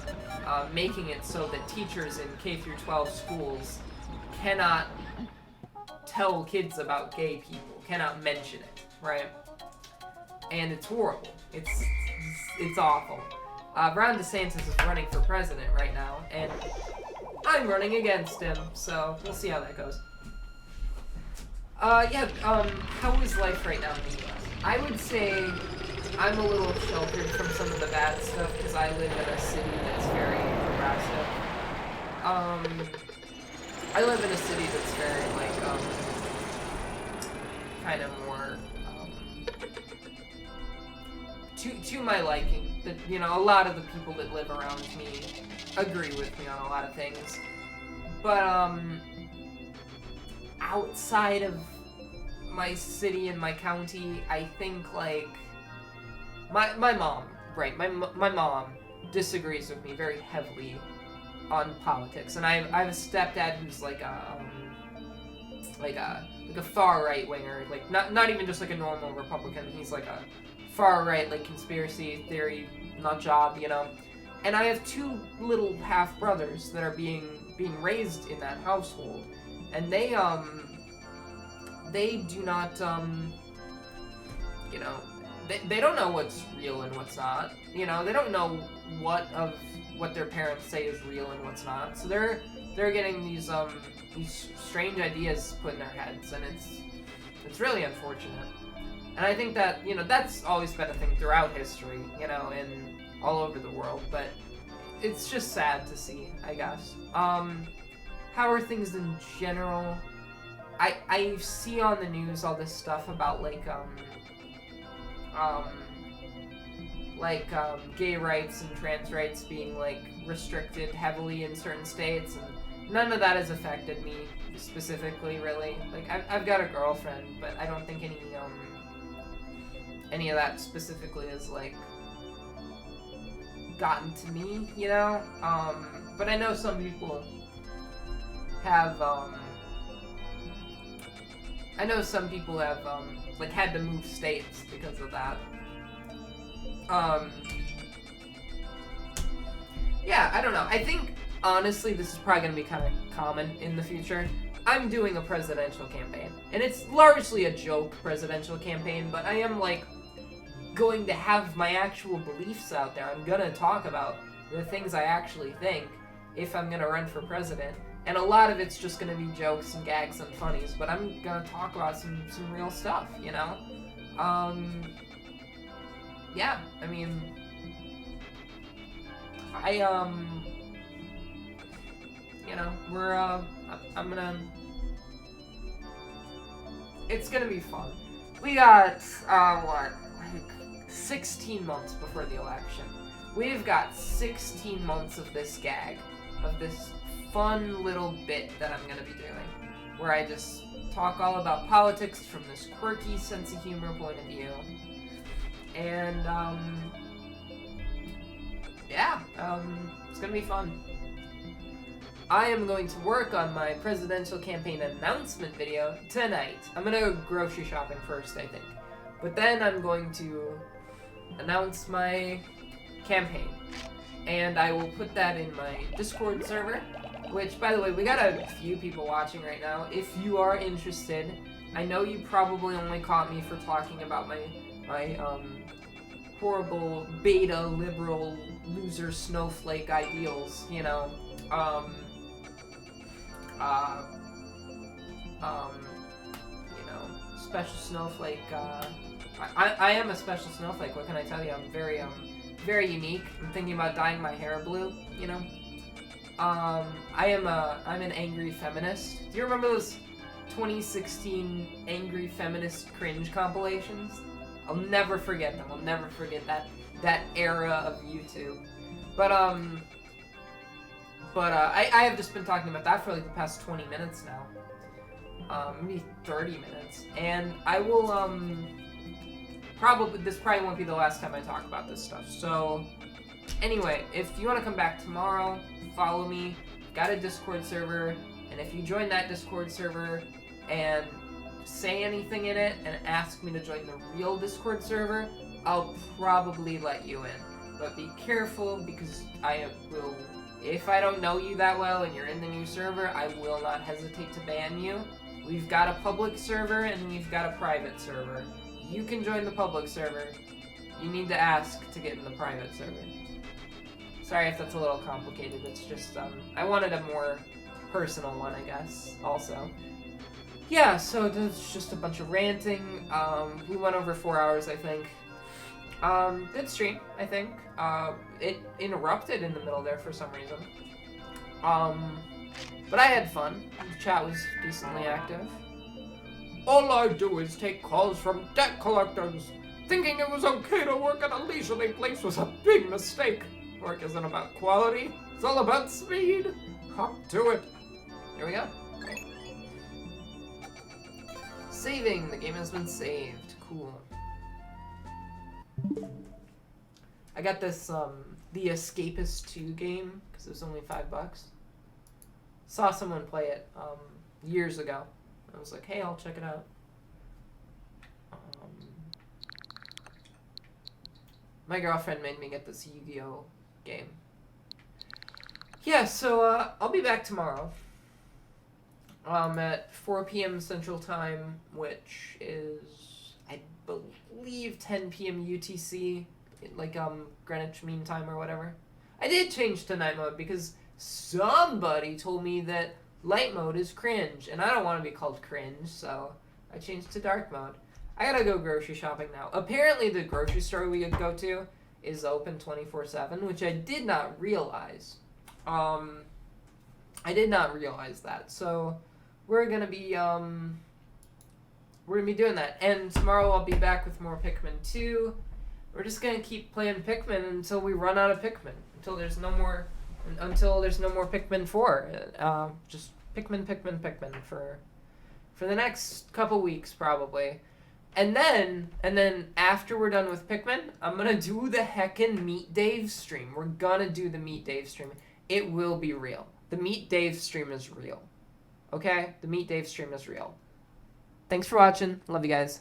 making it so that teachers in K-12 schools cannot tell kids about gay people, cannot mention it, right? And it's horrible. It's awful. Ron DeSantis is running for president right now, and I'm running against him, so we'll see how that goes. How is life right now in the US? I would say I'm a little sheltered from some of the bad stuff because I live in a city that's very progressive. I live in a city that's very, like, kind of more, to my liking. That, you know, a lot of the people that live around me agree with me on a lot of things. But, outside of my city and my county, I think, like, my mom, right, my mom disagrees with me very heavily on politics, and I have a stepdad who's like a far right winger, like not even just like a normal Republican. He's like a far right, like conspiracy theory nut job, you know. And I have two little half brothers that are being raised in that household, and they do not you know. They don't know what's real and what's not. You know, they don't know what their parents say is real and what's not. So they're getting these strange ideas put in their heads, and it's really unfortunate. And I think that, you know, that's always been a thing throughout history, you know, and all over the world. But it's just sad to see, I guess. How are things in general? I see on the news all this stuff about like gay rights and trans rights being like restricted heavily in certain states, and none of that has affected me specifically, really. Like I've got a girlfriend, but I don't think any of that specifically has like gotten to me, you know. But I know some people have like had to move states because of that. Yeah, I don't know. I think, honestly, this is probably going to be kind of common in the future. I'm doing a presidential campaign, and it's largely a joke presidential campaign, but I am, like, going to have my actual beliefs out there. I'm going to talk about the things I actually think if I'm going to run for president. And a lot of it's just going to be jokes and gags and funnies, but I'm going to talk about some real stuff, you know? Yeah, I mean, you know, I'm gonna, it's gonna be fun. We got, 16 months before the election. We've got 16 months of this gag, of this fun little bit that I'm gonna be doing, where I just talk all about politics from this quirky sense of humor point of view. And, yeah, it's gonna be fun. I am going to work on my presidential campaign announcement video tonight. I'm gonna go grocery shopping first, I think. But then I'm going to announce my campaign. And I will put that in my Discord server, which, by the way, we got a few people watching right now. If you are interested, I know you probably only caught me for talking about my horrible beta liberal loser snowflake ideals, you know, special snowflake, I am a special snowflake, what can I tell you? I'm very unique. I'm thinking about dyeing my hair blue, you know? I'm an angry feminist. Do you remember those 2016 angry feminist cringe compilations? I'll never forget them. I'll never forget that era of YouTube. But I have just been talking about that for like the past 20 minutes now. Maybe 30 minutes. And I will, this probably won't be the last time I talk about this stuff. So, anyway, if you want to come back tomorrow, follow me. Got a Discord server, and if you join that Discord server and say anything in it and ask me to join the real Discord server, I'll probably let you in. But be careful, because I will, if I don't know you that well and you're in the new server, I will not hesitate to ban you. We've got a public server and we've got a private server. You can join the public server. You need to ask to get in the private server. Sorry if that's a little complicated. It's just, I wanted a more personal one, I guess, also. Yeah, so there's just a bunch of ranting. We went over 4 hours, I think. Good stream, I think. It interrupted in the middle there for some reason. But I had fun. The chat was decently active. All I do is take calls from debt collectors. Thinking it was okay to work at a leisurely place was a big mistake. Work isn't about quality, it's all about speed. Hop to it. Here we go. Great. Saving. The game has been saved. Cool. I got this, The Escapist 2 game, because it was only $5. Saw someone play it, years ago. I was like, hey, I'll check it out. My girlfriend made me get this Yu-Gi-Oh game. Yeah, so, I'll be back tomorrow. At 4 p.m. Central Time, which is, I believe, 10 p.m. UTC, like, Greenwich Mean Time or whatever. I did change to night mode because somebody told me that light mode is cringe, and I don't want to be called cringe, so I changed to dark mode. I gotta go grocery shopping now. Apparently the grocery store we go to is open 24/7, which I did not realize. I did not realize that, so we're gonna be doing that. And tomorrow I'll be back with more Pikmin 2. We're just gonna keep playing Pikmin until we run out of Pikmin. Until there's no more Pikmin 4. Just Pikmin for the next couple weeks probably. And then after we're done with Pikmin, I'm gonna do the heckin' Meet Dave stream. We're gonna do the Meet Dave stream. It will be real. The Meet Dave stream is real. Okay? The Meet Dave stream is real. Thanks for watching. Love you guys.